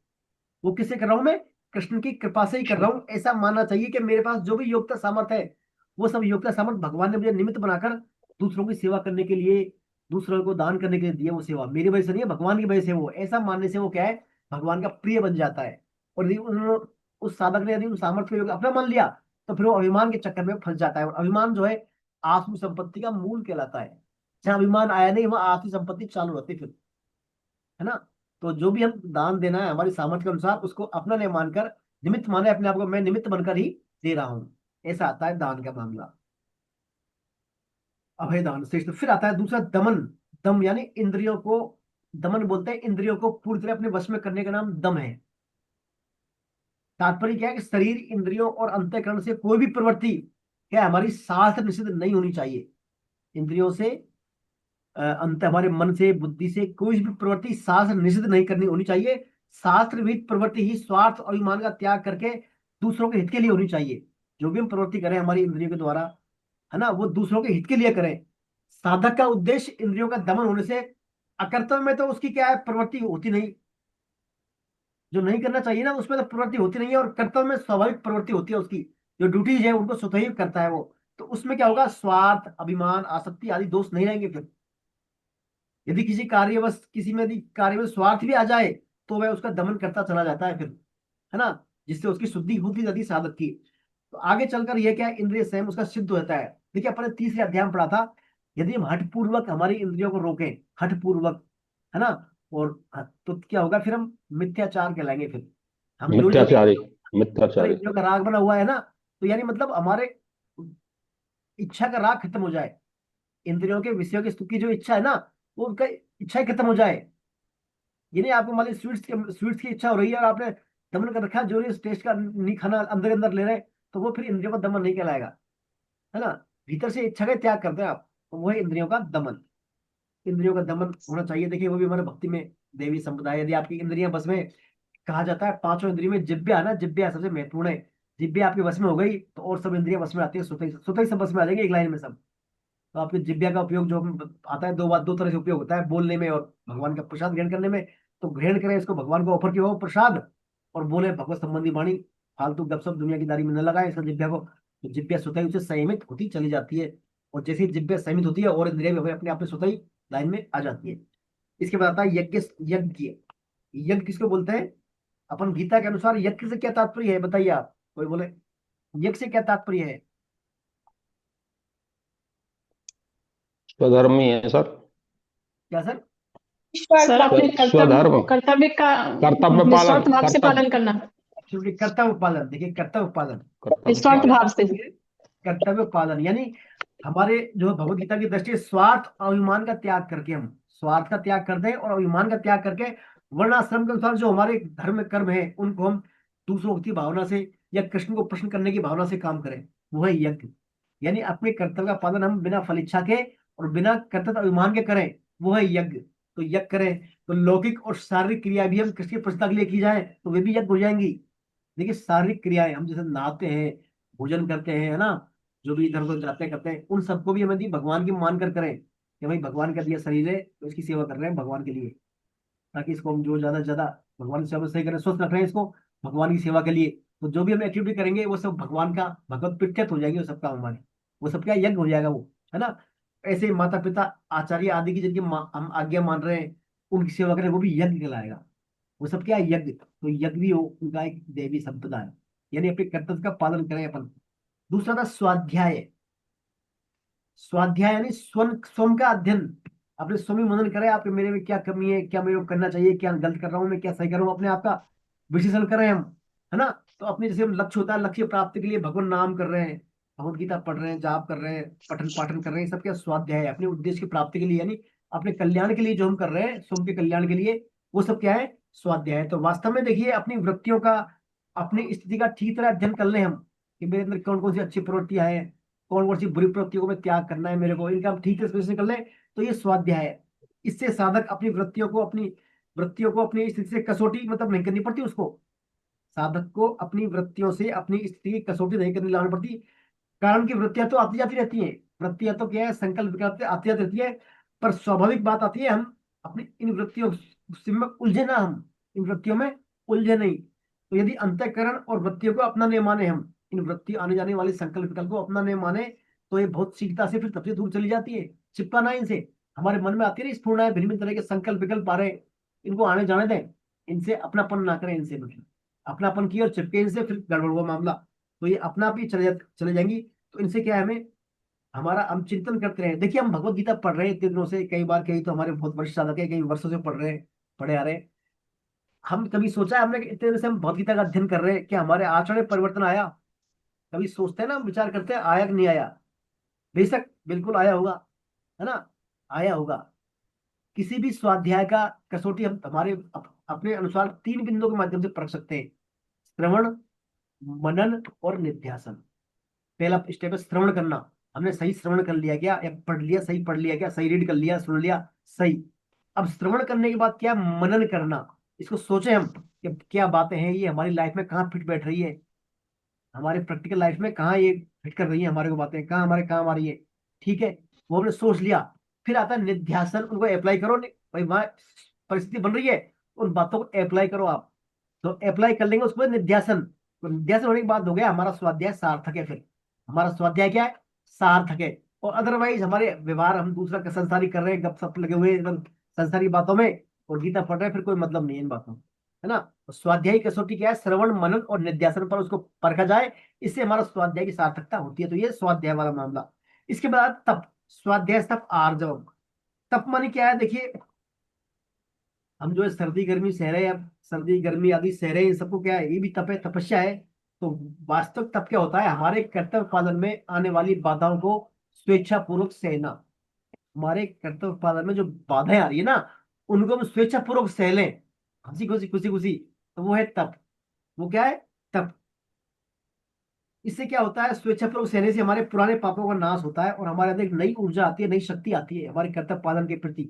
वो किससे कर रहा हूँ मैं, कृष्ण की कृपा से ही कर रहा हूँ। ऐसा मानना चाहिए कि मेरे पास जो भी योग्यता सामर्थ्य है, वो सब योग्यता सामर्थ्य भगवान ने मुझे निमित्त बनाकर दूसरों की सेवा करने के लिए, दूसरों को दान करने के लिए दिया। वो सेवा मेरी वजह से नहीं है, भगवान की वजह से। वो ऐसा मानने से वो क्या है, भगवान का प्रिय बन जाता है। और यदि उन्होंने उस साधक ने यदि उस सामर्थ्य को योग्य अपना मान लिया, तो फिर वो अभिमान के चक्कर में फंस जाता है। और अभिमान जो है आत्म संपत्ति का मूल कहलाता है। जहाँ अभिमान आया नहीं वहां आत्म संपत्ति चालू रहती फिर, है ना। तो जो भी हम दान देना है हमारी सामर्थ्य के अनुसार उसको अपना नहीं मानकर निमित्त माने अपने आप को, मैं निमित्त बनकर ही दे रहा हूं। ऐसा आता है दान का मामला, अभय दान श्रेष्ठ। फिर आता है दूसरा दमन, दम यानी इंद्रियों को दमन बोलते हैं इंद्रियों को पूरी तरह अपने वश में करने का नाम दम है। तात्पर्य क्या है कि शरीर, इंद्रियों और अंतःकरण से कोई भी प्रवृत्ति क्या है, हमारी शास्त्र निषिद्ध नहीं होनी चाहिए। इंद्रियों से अंत हमारे मन से, बुद्धि से कोई भी प्रवृत्ति शास्त्र निषिद्ध नहीं करनी होनी चाहिए। शास्त्र विहित प्रवृत्ति ही स्वार्थ और अभिमान का त्याग करके दूसरों के हित के लिए होनी चाहिए। जो भी हम प्रवृत्ति करें हमारी इंद्रियों के द्वारा, है ना, वो दूसरों के हित के लिए करें। साधक का उद्देश्य इंद्रियों का दमन होने से, अकर्तव्य में तो उसकी क्या है, प्रवृत्ति होती नहीं। जो नहीं करना चाहिए ना उसमें तो प्रवृत्ति होती नहीं है, और कर्तव्य में स्वाभाविक प्रवृत्ति होती है उसकी। जो ड्यूटीज है उनको स्वतः ही करता है वो। तो उसमें क्या होगा, स्वार्थ, अभिमान, आसक्ति आदि दोष नहीं रहेंगे फिर। यदि किसी कार्यवश, किसी में यदि कार्य में स्वार्थ भी आ जाए तो वह उसका दमन करता चला जाता है फिर, है ना, जिससे उसकी शुद्धि होती जाती है साधक की। तो आगे चलकर यह क्या है, इंद्रिय संयम उसका सिद्ध होता है। देखिए अपन ने तीसरे अध्याय में पढ़ा था, यदि हम हठपूर्वक हमारी इंद्रियों को रोकें, हठपूर्वक, है ना, और तो क्या होगा, फिर हम मिथ्याचार कहलाएंगे फिर। हम जो जो मिथ्याचारी, हमारे मिथ्याचारी। इंद्रियों का राग बना हुआ है ना, तो यानी मतलब हमारे इच्छा का राग खत्म हो जाए। इंद्रियों के विषयों की सुख की जो इच्छा है ना, वो उनका इच्छा ही खत्म हो जाए। यानी आपको मान लीजिए स्वीट्स की इच्छा हो रही है और आपने दमन कर रखा है, जो इस टेस्ट का नहीं खाना, अंदर अंदर ले रहे हैं, तो वो फिर इंद्रियों का दमन नहीं कहलाएगा, है ना। भीतर से इच्छा का त्याग करते हैं आप, तो वो है इंद्रियों का दमन। इंद्रियों का दमन होना चाहिए। देखिए वो भी हमारे भक्ति में देवी संप्रदाय, यदि आपकी इंद्रियां बस में, कहा जाता है पांचों इंद्रियों में जिब्या है ना, जिब्या सबसे महत्वपूर्ण है। जिब्या आपके बस में हो गई तो और सब इंद्रियां बस में आती है, स्वतः ही सब बस में आ जाएंगे एक लाइन में सब। तो आपकी जिब्या का उपयोग जो आता है, दो तरह से उपयोग होता है, बोलने में और भगवान का प्रसाद ग्रहण करने में। तो ग्रहण करें इसको, भगवान को ऑफर किया हो प्रसाद, और बोले भगवत संबंधी वाणी, फालतू गपशप दुनियादारी में न लगाए इसका जिब्या को। तो जिब्या स्वतः ही उससे संयमित होती चली जाती है। और जैसे ही जिब्या संयमित होती है और इंद्रिया भी अपने आप में स्वतः ही लाइन में आ जाती है। इसके बाद आता है यज्ञ। यज्ञ, यज्ञ किसको बोलते हैं? अपन गीता के अनुसार यज्ञ से क्या तात्पर्य है, बताइए आप, कोई बोले यज्ञ से क्या तात्पर्य है? स्वधर्मी है सर। क्या सर? सर अपने स्वधर्म, कर्तव्य का कर्तव्य पालन, निस्वार्थ भाव से कर्तव्य, पालन करना। एक्चुअली कर्तव्य पालन, देखिए कर्तव्य पालन, कर्तव्य निस्वार्थ पालन। भाव से। कर्तव्य पालन यानी हमारे जो भगवत गीता की दृष्टि है, स्वार्थ और अभिमान का त्याग करके, हम स्वार्थ का त्याग कर दें और अभिमान का त्याग करके वर्णाश्रम के अनुसार जो हमारे धर्म कर्म है उनको हम दूसरों की भावना से या कृष्ण को प्रश्न करने की भावना से काम करें, वो है यज्ञ। यानी अपने कर्तव्य का पालन हम बिना फल इच्छा के और बिना कर्तव्य अभिमान के करें, वो है यज्ञ। तो यज्ञ करें तो लौकिक और शारीरिक क्रिया भी हम कृष्ण की प्रसन्नता के लिए की जाए तो वे भी यज्ञ हो जाएंगी। देखिए शारीरिक क्रियाएं, हम जैसे नहाते हैं, भोजन करते हैं, है ना, जो भी इधर उधर जाते करते हैं, उन सबको भी हम यदि भगवान की मान कर करें कि भाई भगवान का दिया शरीर है तो इसकी सेवा कर रहे हैं भगवान के लिए, ताकि इसको हम जो ज्यादा से ज्यादा भगवान की सेवा में सही करें, स्वस्थ रख रहे हैं इसको भगवान की सेवा के लिए। तो जो भी हम एक्टिविटी करेंगे वो सब भगवान का, भगवत प्रीत्यर्थ हो जाएगी वो सब काम हमारे, वो सब क्या यज्ञ हो जाएगा वो, है ना। ऐसे ही माता पिता, आचार्य आदि की जिनकी हम आज्ञा मान रहे हैं, उनकी सेवा करें, वो भी यज्ञ कहलाएगा। वो सब क्या है, यज्ञ। तो यज्ञ भी हो उनका एक देवी संपदा है, यानी अपने कर्तव्य का पालन करें अपन। दूसरा था स्वाध्याय। स्वाध्याय यानी स्वयं, स्वयं का अध्ययन, अपने स्वयं मनन करें, आप मेरे में क्या कमी है, क्या मेरे को करना चाहिए, क्या गलत कर रहा हूँ मैं, क्या सही कर रहा हूँ, अपने आप का विश्लेषण करें हम, है ना। तो अपने जैसे हम लक्ष्य होता है, लक्ष्य प्राप्ति के लिए भगवान नाम कर रहे हैं, भगवत गीता पढ़ रहे हैं, जाप कर रहे हैं, पठन पाठन कर रहे हैं, सब क्या स्वाध्याय है, अपने उद्देश्य की प्राप्ति के लिए, यानी अपने कल्याण के लिए जो हम कर रहे हैं, स्वयं के कल्याण के लिए, वो सब क्या है, स्वाध्याय है। तो वास्तव में देखिए अपनी वृत्तियों का, अपनी स्थिति का ठीक तरह अध्ययन कर लें हम, कि मेरे अंदर कौन कौन सी अच्छी प्रवृत्तियां हैं, कौन कौन सी बुरी प्रवृत्तियों को मैं त्याग करना है मेरे को, इनका हम ठीक से कर लें, तो ये स्वाध्याय है। इससे साधक अपनी वृत्तियों को अपनी स्थिति से कसौटी मतलब नहीं करनी पड़ती उसको। साधक को अपनी वृत्तियों से अपनी स्थिति की कसौटी नहीं करनी लानी पड़ती। कारण की वृत्तियां तो आती जाती रहती हैं, वृत्तियां तो क्या है, संकल्प विकल्प से आती जाती रहती है। पर स्वाभाविक बात आती है, हम अपनी इन वृत्तियों में उलझे ना, हम इन वृत्तियों में उलझे नहीं। तो यदि अंतःकरण और वृत्तियों को अपना नहीं माने, हम इन वृत्ति आने जाने वाले संकल्प विकल्प को अपना नहीं माने, तो ये बहुत शीघ्रता से फिर तब से दूर चली जाती है। चिपकाना इनसे, हमारे मन में आती है ना स्फूर्णाएं, भिन्न भिन्न तरह के संकल्प विकल्प आ रहे हैं, इनको आने जाने दें, इनसे अपनापन ना करें, इनसे मतलब अपनापन की और चिपके इनसे फिर गड़बड़ हुआ मामला। तो ये अपना आप ही चले जाएंगी। तो इनसे क्या है, हमें हमारा हम चिंतन करते रहे। देखिए हम भगवत गीता पढ़ रहे हैं इतने दिनों से, कई बार, कई तो हमारे बहुत वर्ष साधक है, कई वर्षों से पढ़ रहे हैं, पढ़े आ रहे हैं। हम कभी सोचा है हमने कि इतने दिन से हम भगवत गीता का अध्ययन कर रहे हैं, क्या हमारे आचरण में परिवर्तन आया? कभी सोचते हैं ना, हम विचार करते हैं आया कि नहीं आया? बेशक बिल्कुल आया होगा, है ना, आया होगा। किसी भी स्वाध्याय का कसौटी हम हमारे अपने अनुसार 3 बिंदुओं के माध्यम से परख सकते हैं: श्रवण, मनन और निध्यासन। पहला स्टेप है श्रवण करना। हमने सही श्रवण कर लिया क्या, या पढ़ लिया, सही पढ़ लिया क्या, सही रीड कर लिया, सुन लिया, सही। अब श्रवण करने के बाद क्या, मनन करना। इसको सोचे हम कि क्या बातें हैं ये हमारी लाइफ में कहाँ फिट बैठ रही है, हमारे प्रैक्टिकल लाइफ में कहाँ ये फिट कर रही है, हमारे को बातें कहाँ हमारे काम आ रही है। ठीक है, वो हमने सोच लिया। फिर आता है निध्यासन, उनको अप्लाई करो। भाई वहां परिस्थिति बन रही है, उन बातों को अप्लाई करो आप। तो अप्लाई कर लेंगे उसके बाद निध्यासन। तो निध्यासन होने के बाद हो गया हमारा स्वाध्याय सार्थक है। फिर हमारा स्वाध्याय क्या है, सार्थक है। और अदरवाइज हमारे व्यवहार, हम दूसरा का संसारी कर रहे हैं, गप सप लगे हुए हैं एकदम संसारी बातों में, और गीता पढ़ रहे हैं, फिर कोई मतलब नहीं है इन बातों, है ना। तो स्वाध्याय की कसौटी क्या है, श्रवण मनन और निध्यासन पर उसको परखा जाए, इससे हमारा स्वाध्याय की सार्थकता होती है। तो ये स्वाध्याय वाला मामला। इसके बाद तप, स्वाध्याय तप आर्जवम। तप माने क्या है, देखिए हम जो है सर्दी गर्मी सह रहे हैं, अब सर्दी गर्मी आदि सह रहे हैं, इन सबको क्या है, ये भी तप है, तपस्या है। तो वास्तविक तप क्या होता है, हमारे कर्तव्य पालन में आने वाली बाधाओं को स्वेच्छा पूर्वक सहना। हमारे कर्तव्य पालन में जो बाधाएं आ रही है ना, उनको हम स्वेच्छा पूर्वक सह लें, हंसी खुशी खुशी खुशी, तो वो है तप। वो क्या है, तप। इससे क्या होता है, स्वेच्छापूर्वक सहने से हमारे पुराने पापों का नाश होता है, और हमारे अंदर एक नई ऊर्जा आती है, नई शक्ति आती है हमारे कर्तव्य पालन के प्रति।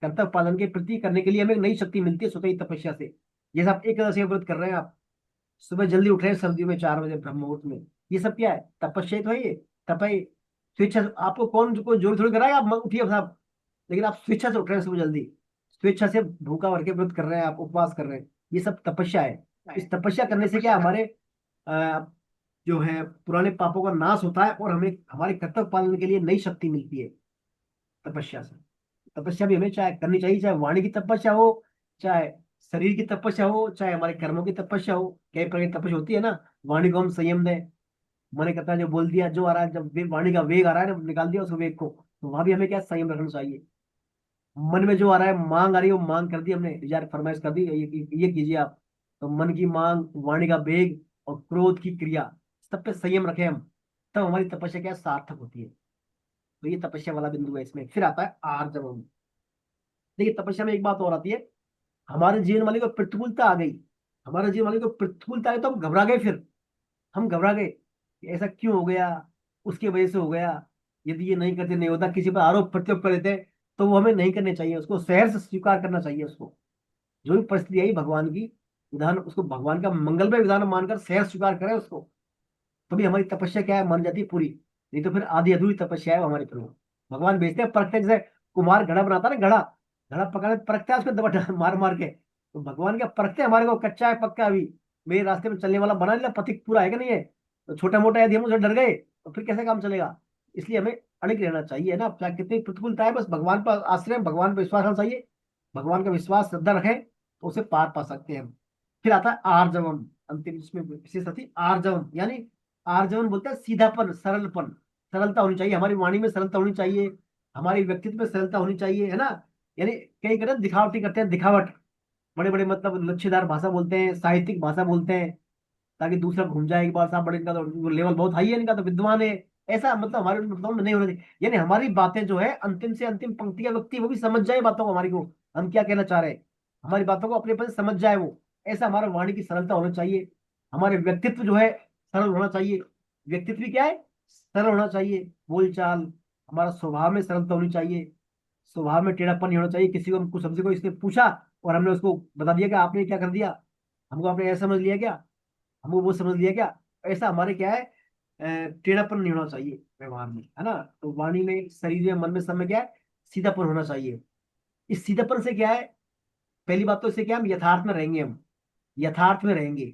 कर्तव्य पालन के प्रति करने के लिए हमें एक नई शक्ति मिलती है स्वतः ही तपस्या से। जैसे आप एकादशी का व्रत कर रहे हैं, आप सुबह जल्दी उठ रहे हैं सर्दियों में 4 बजे ब्रह्म मुहूर्त में, ये सब क्या है, तपस्या तो है ये। तप है, स्वेच्छा। आपको कौन कोई जोर थोड़ी कराएगा, आप उठिए साहब, लेकिन आप स्वेच्छा से उठ रहे हैं सुबह जल्दी, स्वेच्छा से भूखा भर के व्रत कर रहे हैं, आप उपवास कर रहे हैं, ये सब तपस्या है। इस तपस्या करने से क्या हमारे जो है पुराने पापों का नाश होता है, और हमें हमारे कर्तव्य पालन के लिए नई शक्ति मिलती है तपस्या से। तपस्या भी हमें चाहे करनी चाहिए, चाहे वाणी की तपस्या हो, चाहे शरीर की तपस्या हो, चाहे हमारे कर्मों की तपस्या हो। कई प्रकार की तपस्या होती है ना। वाणी को हम संयम दें, मन करता है जो बोल दिया, जो आ रहा है, जब वाणी का वेग आ रहा है ना, निकाल दिया उस वेग को, तो वहां भी हमें क्या संयम रखना चाहिए। मन में जो आ रहा है, मांग आ रही है, वो मांग कर दी हमने, डिजायर फरमाइश कर दी, ये कीजिए आप। तो मन की मांग, वाणी का वेग और क्रोध की क्रिया, सब पे संयम रखें हम, तब हमारी तपस्या क्या है, सार्थक होती है। तो ये तपस्या वाला बिंदु है इसमें। फिर आता है आर्जवम। देखिए तपस्या में एक बात और आती है, हमारे जीवन वाले को प्रतिकूलता आ गई, हमारे जीवन वाले को प्रतिकूलता आई तो हम घबरा गए। फिर हम घबरा गए कि ऐसा क्यों हो गया, उसकी वजह से हो गया, यदि ये नहीं करते नहीं होता, किसी पर आरोप प्रत्यारोप कर देते, तो वो हमें नहीं करने चाहिए, उसको सहर से स्वीकार करना चाहिए। उसको जो भी परिस्थिति आई भगवान की विधान, उसको भगवान का मंगलमय विधान मानकर सहर स्वीकार करें उसको, तभी हमारी तपस्या क्या है, मान जाती है पूरी। नहीं तो फिर आधी अधूरी तपस्या है वो हमारी प्रभु। भगवान भेजते हैं, परखते हैं, जैसे कुम्हार घड़ा बनाता है ना, घड़ा घड़ा पकाने परखता है उसको दबा मार मार के। तो भगवान क्या परखते हैं हमारे को, कच्चा है पक्का अभी, मेरे रास्ते में चलने वाला बना लिया, पथिक पूरा है कि नहीं है। तो छोटा मोटा यदि हम उसे डर गए तो फिर कैसे काम चलेगा। इसलिए हमें अड़िग रहना चाहिए ना, चाहे कितनी प्रतिकूलता है, बस भगवान पर आश्रय, भगवान पर विश्वास रखना चाहिए। भगवान का विश्वास श्रद्धा रखें तो उसे पार पा सकते हैं हम। फिर आता है आर्जवम, अंतिम इसमें विशेष आती है आर्जवम, यानी आर्जवन बोलते हैं सीधापन, सरलपन। सरलता होनी चाहिए हमारी वाणी में, सरलता होनी चाहिए हमारे व्यक्तित्व में, सरलता होनी चाहिए, है ना। यानी कई करते दिखावटी करते हैं, दिखावट, बड़े बड़े मतलब लच्छेदार भाषा बोलते हैं, साहित्यिक भाषा बोलते हैं, ताकि दूसरा घूम जाए एक बार, साहब बड़े इनका तो लेवल बहुत हाई है, इनका तो विद्वान है, ऐसा मतलब हमारे मतलब में नहीं होना चाहिए। यानी हमारी बातें जो है, अंतिम से अंतिम पंक्ति का व्यक्ति वो भी समझ जाए बातों को, हमारी को हम क्या कहना चाह रहे हैं, हमारी बातों को अपने पर समझ जाए वो, ऐसा हमारा वाणी की सरलता होना चाहिए। हमारे व्यक्तित्व जो है सरल होना चाहिए। व्यक्तित्व भी क्या है, सरल होना चाहिए। बोलचाल, हमारा स्वभाव में सरलता होनी चाहिए, स्वभाव में टेढ़ापन नहीं होना चाहिए। किसी को हम कुछ हमसे कोई इसने पूछा और हमने उसको बता दिया कि आपने क्या कर दिया, हमको आपने ऐसा समझ लिया क्या, हमको वो समझ लिया क्या, ऐसा हमारे क्या है, टेढ़ापन नहीं होना चाहिए व्यवहार में, है ना। तो वाणी में, शरीर में, मन में, सब में क्या है, सीधापन होना चाहिए। इस सीधापन से क्या है, पहली बात तो इससे क्या, हम यथार्थ में रहेंगे, हम यथार्थ में रहेंगे,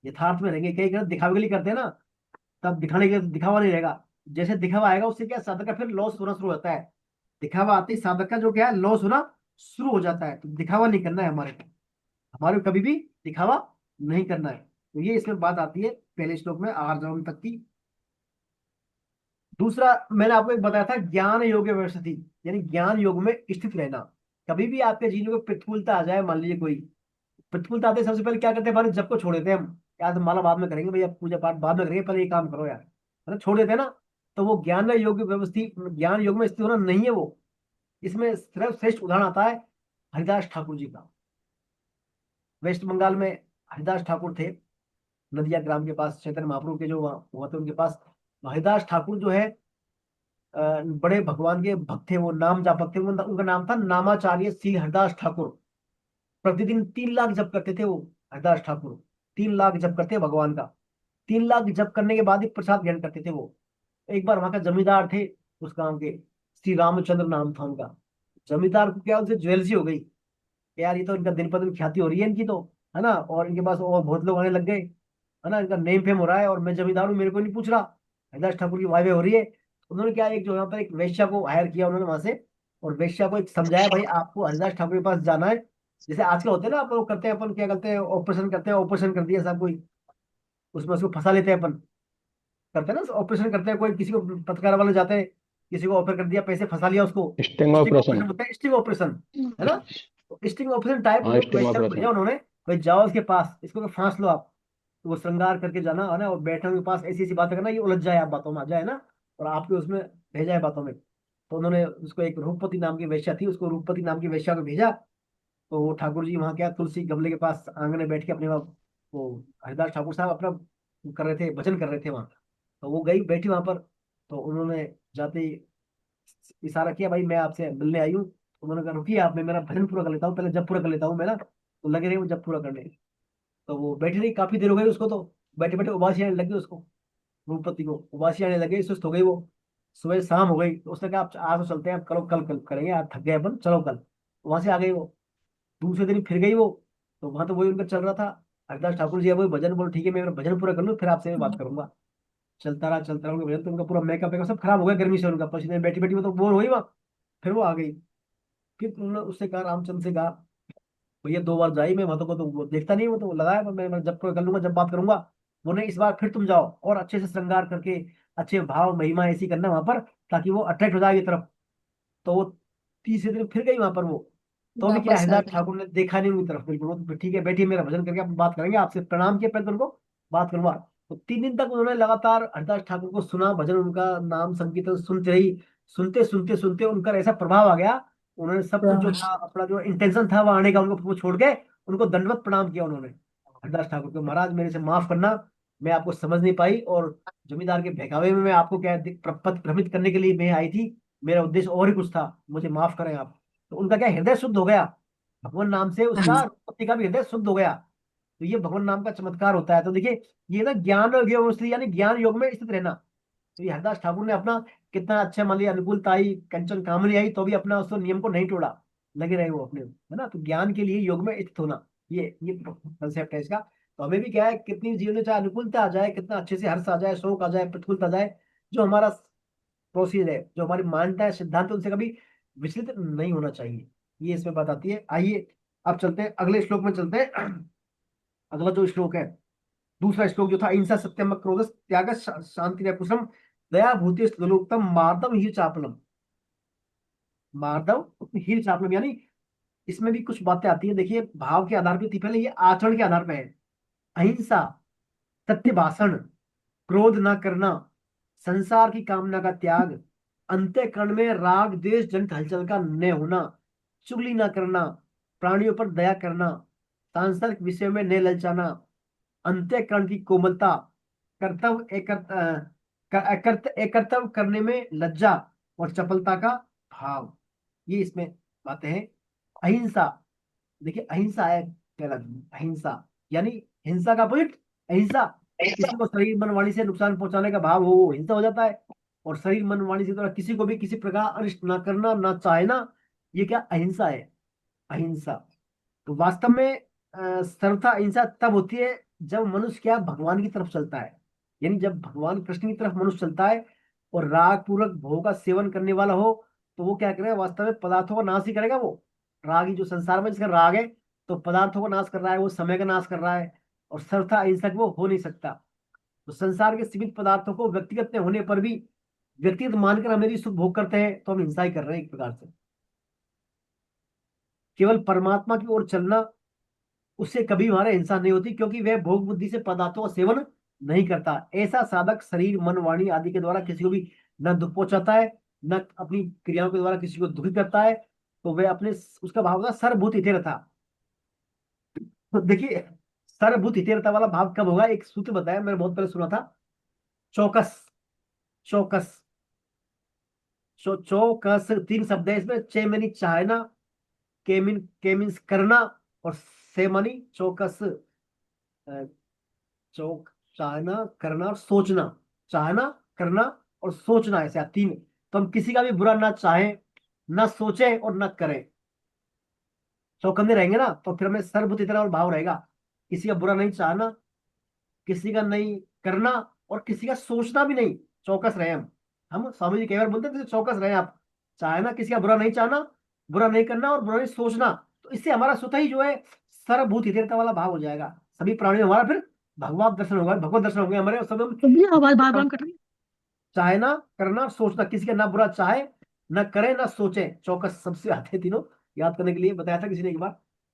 यथार्थ में रहेंगे। कई गलत दिखावे के लिए करते हैं ना, तब दिखाने के लिए दिखावा नहीं रहेगा। जैसे दिखावा आएगा उससे क्या, साधक का फिर लॉस होना शुरू होता है। दिखावा आते ही साधक का जो क्या है, लॉस होना शुरू हो जाता है। तो दिखावा नहीं करना है हमारे को, हमारे को कभी भी दिखावा नहीं करना है। तो ये इसमें बात आती है पहले श्लोक में आर्जवम तक की। दूसरा मैंने आपको एक बताया था, ज्ञान योग व्यवस्थिति, यानी ज्ञान योग में स्थित रहना। कभी भी आपके जीवन में प्रतिकूलता आ जाए, मान लीजिए कोई प्रतिकूलता आते, सबसे पहले क्या करते हैं, हमारे जब को छोड़ देते हैं हम, यार तो माला बाद में करेंगे भैया, पूजा पाठ बाद में करेंगे, पहले ये काम करो यार, है ना, छोड़ देते हैं ना। तो वो ज्ञान योग व्यवस्थित, ज्ञान योग में स्थित होना नहीं है वो। इसमें सिर्फ श्रेष्ठ उदाहरण आता है हरिदास ठाकुर जी का। वेस्ट बंगाल में हरिदास ठाकुर थे, नदिया ग्राम के पास, चैतन्य महाप्रभु के जो वहाँ हुआ थे उनके पास। हरिदास ठाकुर जो है बड़े भगवान के भक्त थे, वो नाम जापक थे। उनका नाम था नामाचार्य श्री हरिदास ठाकुर। प्रतिदिन 3 लाख जप करते थे वो हरिदास ठाकुर। 3 लाख जप करते भगवान का। 3 लाख जप करने के बाद ही प्रसाद ग्रहण करते थे वो। एक बार वहां का जमींदार थे उस गांव के, श्री रामचंद्र नाम था उनका। जमींदार को क्या, उनसे ज्वेलसी हो गई कि यार ये तो इनका दिन पर दिन ख्याति हो रही है इनकी तो, है ना, और इनके पास और बहुत लोग आने लग गए, है ना, इनका नेम फेम हो रहा है, और मैं जमींदार हूँ, मेरे को नहीं पूछ रहा, हरिदास ठाकुर की वाइवे हो रही है। उन्होंने क्या, एक जो यहाँ पर एक वेश्या को हायर किया उन्होंने वहां से, और वेश्या को एक समझाया, भाई आपको हरिदास ठाकुर के पास जाना है। जैसे आजकल होते हैं ना, अपन करते हैं, अपन क्या करते हैं, ऑपरेशन करते हैं, ऑपरेशन कर दिया सब कोई, उसमें उसको फंसा लेते हैं अपन, करते हैं ना ऑपरेशन करते हैं, कोई किसी को पत्रकार वाले जाते हैं, किसी को ऑफर कर दिया, पैसे फंसा लिया उसको, स्टिंग स्टिंग ऑपरेशन। ऑपरेशन होता है, स्टिंग ऑपरेशन, है ना। तो स्टिंग ऑपरेशन टाइप हाँ, उन्होंने स्टिंग वैश्या को ऑपरेशन। भेजा उन्होंने, भाई जाओ इसके पास, इसको तो फांस लो आप। तो वो श्रृंगार करके जाना, है ना, और बैठने के पास ऐसी ऐसी बातें करना, ये उलझ जाए, आप बातों में आ जाए ना, और आपके उसमें भेजा है बातों में। तो उन्होंने उसको, एक रूपपति नाम की वेश्या थी, उसको रूपपति नाम की वेश्या को भेजा। तो वो ठाकुर जी वहाँ क्या, तुलसी गमले के पास आंगन में बैठ के अपने वहाँ, वो हरिदास ठाकुर साहब अपना कर रहे थे, भजन कर रहे थे वहाँ। तो वो गई बैठी वहां पर। तो उन्होंने जाते ही इशारा किया, भाई मैं आपसे मिलने आई हूँ। उन्होंने कहा रुकिए आप, मैं मेरा भजन पूरा कर लेता हूँ, पहले जब पूरा कर लेता हूँ मैं ना। तो लगे रहे वो जब पूरा करने। तो वो बैठी रही, काफी देर हो गई उसको, तो बैठे बैठे उबासी आने लगी उसको, रूपपति को उबासी आने लगी, सुस्त हो गई वो। सुबह शाम हो गई, तो उसने कहा आप आज तो चलते हैं, आप कल कल कल करेंगे, आज थक गए अपन, चलो कल। वहां से आ गई वो। दूसरे दिन फिर गई वो। तो वहां तो वही उनका चल रहा था, हरिदास ठाकुर जी अब वही भजन बोलो, ठीक है मैं मेरा भजन पूरा कर लूँ फिर आपसे मैं बात करूंगा। चलता रहा उनका भजन, तो उनका पूरा मेकअप वेकअप सब खराब हो गया गर्मी से, उनका पसीने में बैठी बैठी वो तो बोर हो गई वहाँ। फिर वो आ गई। फिर उन्होंने उससे कहा, रामचंद्र से कहा, भैया 2 बार जाई मैं वहां, तो वो देखता नहीं, वो तो लगाया, मैं जब पूरा कर लूंगा, जब बात करूंगा। वो नहीं, इस बार फिर तुम जाओ और अच्छे से श्रृंगार करके, अच्छे भाव महिमा ऐसी करना वहां पर, ताकि वो अट्रैक्ट हो जाए ये तरफ। तो वो तीसरे दिन फिर गई वहां पर वो। तो भी क्या, वापस आ हरिदास गए। ठाकुर ने देखा नहीं उनकी तरफ बिल्कुल। वो तो ठीक है बैठिए, मेरा भजन करके आप बात करेंगे, आपसे प्रणाम किया पहले तो उनको बात करूंगा। तो 3 दिन तक उन्होंने लगातार हरिदास ठाकुर को सुना, भजन उनका, नाम संकीर्तन सुनते रही। सुनते सुनते सुनते उनका ऐसा प्रभाव आ गया, उन्होंने सब कुछ जो था, अपना जो इंटेंशन था वहां आने का, उनको छोड़ के उनको दंडवत प्रणाम किया उन्होंने हरिदास ठाकुर को, महाराज मेरे से माफ करना, मैं आपको समझ नहीं पाई, और जमींदार के बहकावे में मैं आपको क्या पथ भ्रमित करने के लिए मैं आई थी, मेरा उद्देश्य और ही कुछ था, मुझे माफ करें आप। तो उनका क्या, हृदय शुद्ध हो गया भगवान नाम से, उसका पति का भी हृदय शुद्ध हो गया। तो ये भगवान नाम का चमत्कार होता है। तो देखिए, ये ना ज्ञान और योग स्थिति, यानी ज्ञान योग में स्थित रहना। तो ये हरदास ठाकुर ने अपना कितना अच्छा, मान लिया अनुकूलता आई, कंचन कामनी आई, तो भी अपना उस नियम को नहीं तोड़ा, लगे रहे वो अपने, है ना। तो ज्ञान के लिए योग में स्थित होना, ये कंसेप्ट है इसका। तो हमें भी क्या है, कितनी जीवन में चाहे अनुकूलता आ जाए, कितना अच्छे से हर्ष आ जाए, शोक आ जाए, प्रतिकूलता आ जाए, जो हमारा प्रोसीजर है, जो हमारी मान्यता है, सिद्धांत है, उनसे कभी विचलित नहीं होना चाहिए। ये इसमें बात आती है। आइए अब चलते हैं अगले श्लोक में, चलते हैं। अगला जो श्लोक है, दूसरा श्लोक जो था, अहिंसा सत्यम क्रोध त्याग शांति कुशलम दया भूति लोकोत्तम मार्दव ही चापलम। मार्दव ही चापलम, यानी इसमें भी कुछ बातें आती है, देखिए भाव के आधार पे थी पहले, ये आचरण के आधार पे है। अहिंसा, सत्य भाषण, क्रोध न करना, संसार की कामना का त्याग, अंतःकरण में राग द्वेष जनित हलचल का न होना, चुगली न करना, प्राणियों पर दया करना, सांसारिक विषयों में न ललचाना, अंतःकरण की कोमलता, कर्तव्य एकर्तव्य करने में लज्जा, और चपलता का भाव, ये इसमें बातें हैं। अहिंसा, देखिए अहिंसा है पहला, अहिंसा यानी हिंसा का अपोजिट अहिंसा। किसी को शरीर मन वाणी से नुकसान पहुंचाने का भाव हो, वो हिंसा हो जाता है। और शरीर मन वाणी से द्वारा किसी को भी किसी प्रकार अनिष्ट ना करना, ना चाहना, ये क्या, अहिंसा है। अहिंसा तो वास्तव में सर्वथा अहिंसा तब होती है जब मनुष्य क्या, भगवान की तरफ चलता है, यानी जब भगवान कृष्ण की तरफ मनुष्य चलता है और राग पूर्वक भोग का सेवन करने वाला हो, तो वो क्या करेगा, वास्तव में पदार्थों का नाश ही करेगा वो। राग ही, जो संसार में जिसका राग है, तो पदार्थों का नाश कर रहा है, वो समय का नाश कर रहा है, और सर्वथा अहिंसक वो हो नहीं सकता। तो संसार के सीमित पदार्थों को व्यक्तिगत में होने पर भी व्यक्तिगत मानकर हम यदि सुख भोग करते हैं, तो हम हिंसा ही कर रहे हैं एक प्रकार से। केवल परमात्मा की ओर चलना, उससे कभी हमारा हिंसा नहीं होती, क्योंकि वह भोग बुद्धि से पदार्थों का सेवन नहीं करता। ऐसा साधक शरीर मन वाणी आदि के द्वारा किसी को भी न दुख पहुंचाता है, न अपनी क्रियाओं के द्वारा किसी को दुखी करता है, तो वह अपने उसका भाव होगा सर्वभूत हितेरता। तो देखिए, सर्वभूत हितेरता वाला भाव कब होगा? एक सूत्र बताया, मैंने बहुत पहले सुना था, चौकस। चौकस, चौकस तीन शब्द है इसमें। चे मनी चाहना, के मीन्स करना, और से मनी चौकस। अ, चौक, चाहना, करना और सोचना। चाहना, करना और सोचना, ऐसे तीन। तो हम किसी का भी बुरा ना चाहें, ना सोचें और ना करें, चौकन्ने रहेंगे ना, तो फिर हमें सर्वभूत इतना और भाव रहेगा। किसी का बुरा नहीं चाहना, किसी का नहीं करना, और किसी का सोचना भी नहीं। चौकस रहे हम स्वामी जी कई बार बोलते थे चौकस रहे आप। चाहना, किसी का बुरा नहीं चाहना, बुरा नहीं करना और बुरा नहीं सोचना। तो इससे हमारा स्वतः ही जो है सर्वभूत हितेरता वाला भाव हो जाएगा। सभी प्राणियों में हमारा फिर भगवत दर्शन होगा, भगवत दर्शन होंगे हमारे, और सब हम तो भैया आवाज बार बार कट रही है। चाहना, करना, सोचना, किसी का ना बुरा चाहे, ना करे, ना सोचे। चौकस सबसे आते हैं तीनों, याद करने के लिए बताया था किसी ने एक बार।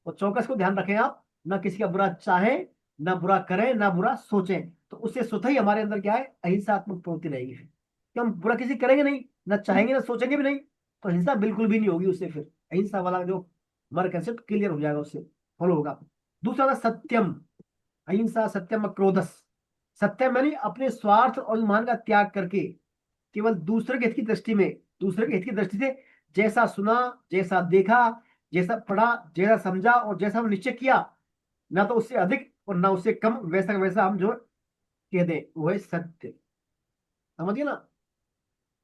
तो चौकस को ध्यान रखें आप, ना किसी का बुरा चाहे, ना बुरा करें, ना बुरा सोचें। तो उससे स्वतः ही हमारे अंदर क्या है, अहिंसात्मक प्रवृत्ति रहेगी फिर, कि हम बुरा किसी करेंगे नहीं, ना चाहेंगे, ना सोचेंगे भी नहीं। तो हिंसा बिल्कुल भी नहीं होगी उससे, फिर अहिंसा वाला जो हमारा कंसेप्ट क्लियर हो जाएगा, उससे फॉलो होगा। दूसरा था सत्यम। अहिंसा सत्यम क्रोधस। सत्यम यानी अपने स्वार्थ और अभिमान का त्याग करके केवल दूसरे के हित की दृष्टि में, दूसरे के हित की दृष्टि से जैसा सुना, जैसा देखा, जैसा पढ़ा, जैसा समझा और जैसा हम निश्चय किया, ना तो उससे अधिक और ना उससे कम, वैसा का वैसा हम जो कह दें, वो है सत्य। समझिए ना,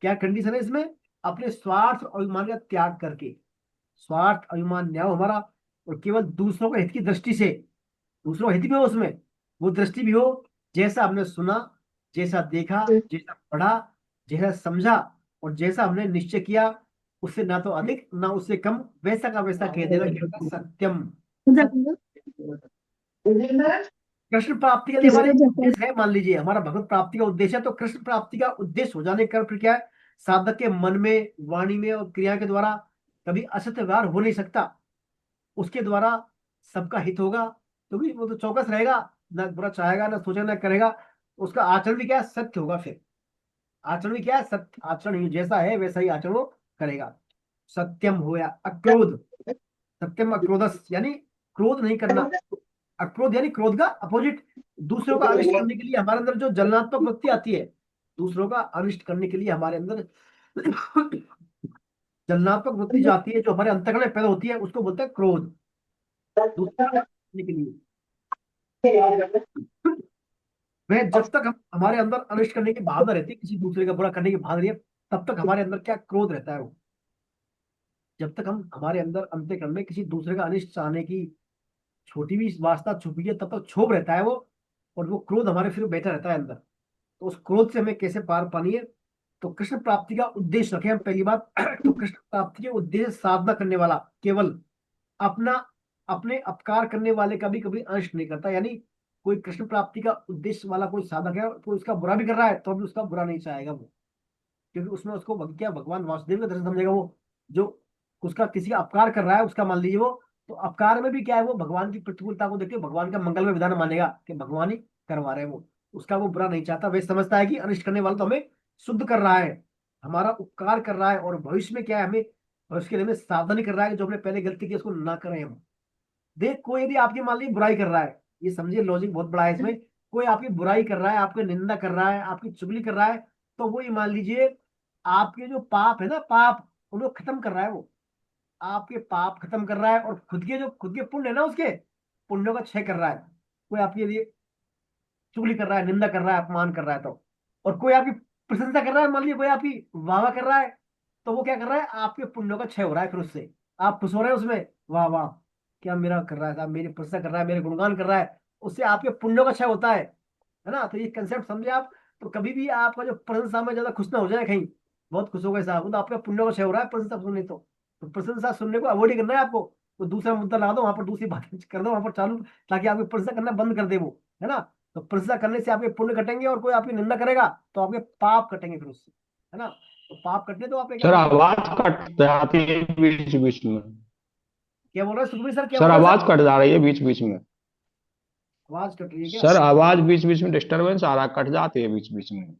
क्या कंडीशन है इसमें? अपने स्वार्थ और अभिमान का त्याग करके, स्वार्थ अभिमान न्याय हमारा, और केवल दूसरों के हित की दृष्टि से, दूसरों का हित भी हो उसमें, वो दृष्टि भी हो, जैसा हमने सुना, जैसा देखा, जैसा पढ़ा, जैसा समझा और जैसा हमने निश्चय किया, उससे ना तो अधिक ना उससे कम, वैसा का वैसा कह देना क्या होता है? सत्यम। सत्य। कृष्ण प्राप्ति के लिए हमारे उद्देश्य है, मान लीजिए हमारा भगवत प्राप्ति का उद्देश्य है, तो कृष्ण प्राप्ति का उद्देश्य हो जाने का फिर क्या है? साधक के मन में, वाणी में और क्रिया के द्वारा कभी असत्य व्यवहार हो नहीं सकता। उसके द्वारा सबका हित होगा, क्योंकि वो तो चौकस रहेगा, ना बुरा चाहेगा, ना सोचेगा, ना करेगा। उसका आचरण भी क्या है? सत्य होगा फिर। आचरण भी क्या है? सत्य आचरण, ही जैसा है वैसा ही आचरण वो करेगा। सत्यम हो या अक्रोध। सत्यम अक्रोधस यानी क्रोध नहीं करना। अक्रोध यानी क्रोध का अपोजिट। दूसरों का अनिष्ट करने के लिए हमारे अंदर जो जलनात्मक वृत्ति आती है, दूसरों का अनिष्ट करने के लिए हमारे अंदर जलनात्मक वृत्ति जो आती है, जो हमारे अंतःकरण में पैदा होती है, उसको बोलते हैं क्रोध। दूसरों का अनिष्ट करने के लिए वह, जब तक हम हमारे अंदर अनिष्ट करने की भावना रहती है, किसी दूसरे का बुरा करने की भावना रहती है, तब तक हमारे अंदर क्या क्रोध रहता है वो। जब तक हम हमारे अंदर अंतःकरण में किसी दूसरे का अनिष्ट चाहने की छोटी भी वासना छुपी है, तब तक क्षोभ रहता है वो, और वो क्रोध हमारे फिर बैठा रहता है अंदर। तो उस क्रोध से हमें कैसे पार पानी है? तो कृष्ण प्राप्ति का उद्देश्य रखें हम पहली बात। तो कृष्ण प्राप्ति के उद्देश्य साधना करने वाला केवल अपना, अपने अपकार करने वाले का भी कभी अंश नहीं करता। यानी कोई कृष्ण प्राप्ति का उद्देश्य वाला कोई साधक है, कोई उसका बुरा भी कर रहा है तो भी उसका बुरा नहीं चाहेगा वो, क्योंकि उसमें उसको क्या भगवान वासुदेव का दर्शन समझेगा वो। जो उसका किसी का अपकार कर रहा है उसका, मान लीजिए वो, तो अपकार में भी क्या है, वो भगवान की प्रतिकूलता को देख के भगवान का मंगल में विधान मानेगा कि भगवान ही करवा रहे हैं वो। उसका वो बुरा नहीं चाहता, वह समझता है कि अनिष्ट करने वाला तो हमें शुद्ध कर रहा है, हमारा उपकार कर रहा है, और भविष्य में क्या है, हमें भविष्य के लिए हमें सावधानी कर रहा है कि जो हमने पहले गलती की उसको ना करें हम। देख, कोई यदि आपकी मान लीजिए बुराई कर रहा है, ये समझिए लॉजिक बहुत बड़ा है इसमें। कोई आपकी बुराई कर रहा है, आपकी निंदा कर रहा है, आपकी चुगली कर रहा है, तो वो ये मान लीजिए आपके जो पाप है ना, पाप उनको खत्म कर रहा है वो। आपके पाप खत्म कर रहा है, और खुद के जो खुद के पुण्य है ना, उसके पुण्यों का क्षय कर रहा है। कोई आपके लिए चुगली कर रहा है, निंदा कर रहा है, अपमान कर रहा है, तो और कोई आपकी प्रशंसा कर रहा है, मान लीजिए कोई आपकी वाह कर रहा है, तो वो क्या कर रहा है? आपके पुण्यों का क्षय हो रहा है फिर उससे। आप खुश हो रहे हैं उसमें, वाह वाह, क्या मेरा कर रहा है साहब, मेरी प्रशंसा कर रहा है, मेरे गुणगान कर रहा है, उससे आपके पुण्यों का क्षय होता है ना? तो ये कंसेप्ट समझे आप। तो कभी भी आपका जो प्रशंसा में ज्यादा खुश ना हो जाए, कहीं बहुत खुश हो गए साहब, वो तो आपका पुण्यों का क्षय हो रहा है प्रशंसा सुनने। तो प्रशंसा सुनने को अवॉइड ही करना है आपको। तो दूसरा मुद्दा लगा दो वहां पर, दूसरी बात कर दो वहां पर चालू, ताकि आपकी प्रशंसा करना बंद कर दे वो, है ना? तो प्रशंसा करने से आपके पुण्य कटेंगे, और कोई आपकी निंदा करेगा तो आपके पाप कटेंगे फिर उससे, है ना? तो पाप कटने तो आप एक सर काम करो। आवाज कट जाती है बीच बीच में। क्या बोल रहे हैं सुखबीर सर, क्या सर बोल रहे हैं आवाज सर? कट जा रही है बीच बीच में। आवाज कट रही है क्या? सर आवाज बीच बीच में डिस्टरबेंस आ रहा है, कट जाती है बीच बीच में।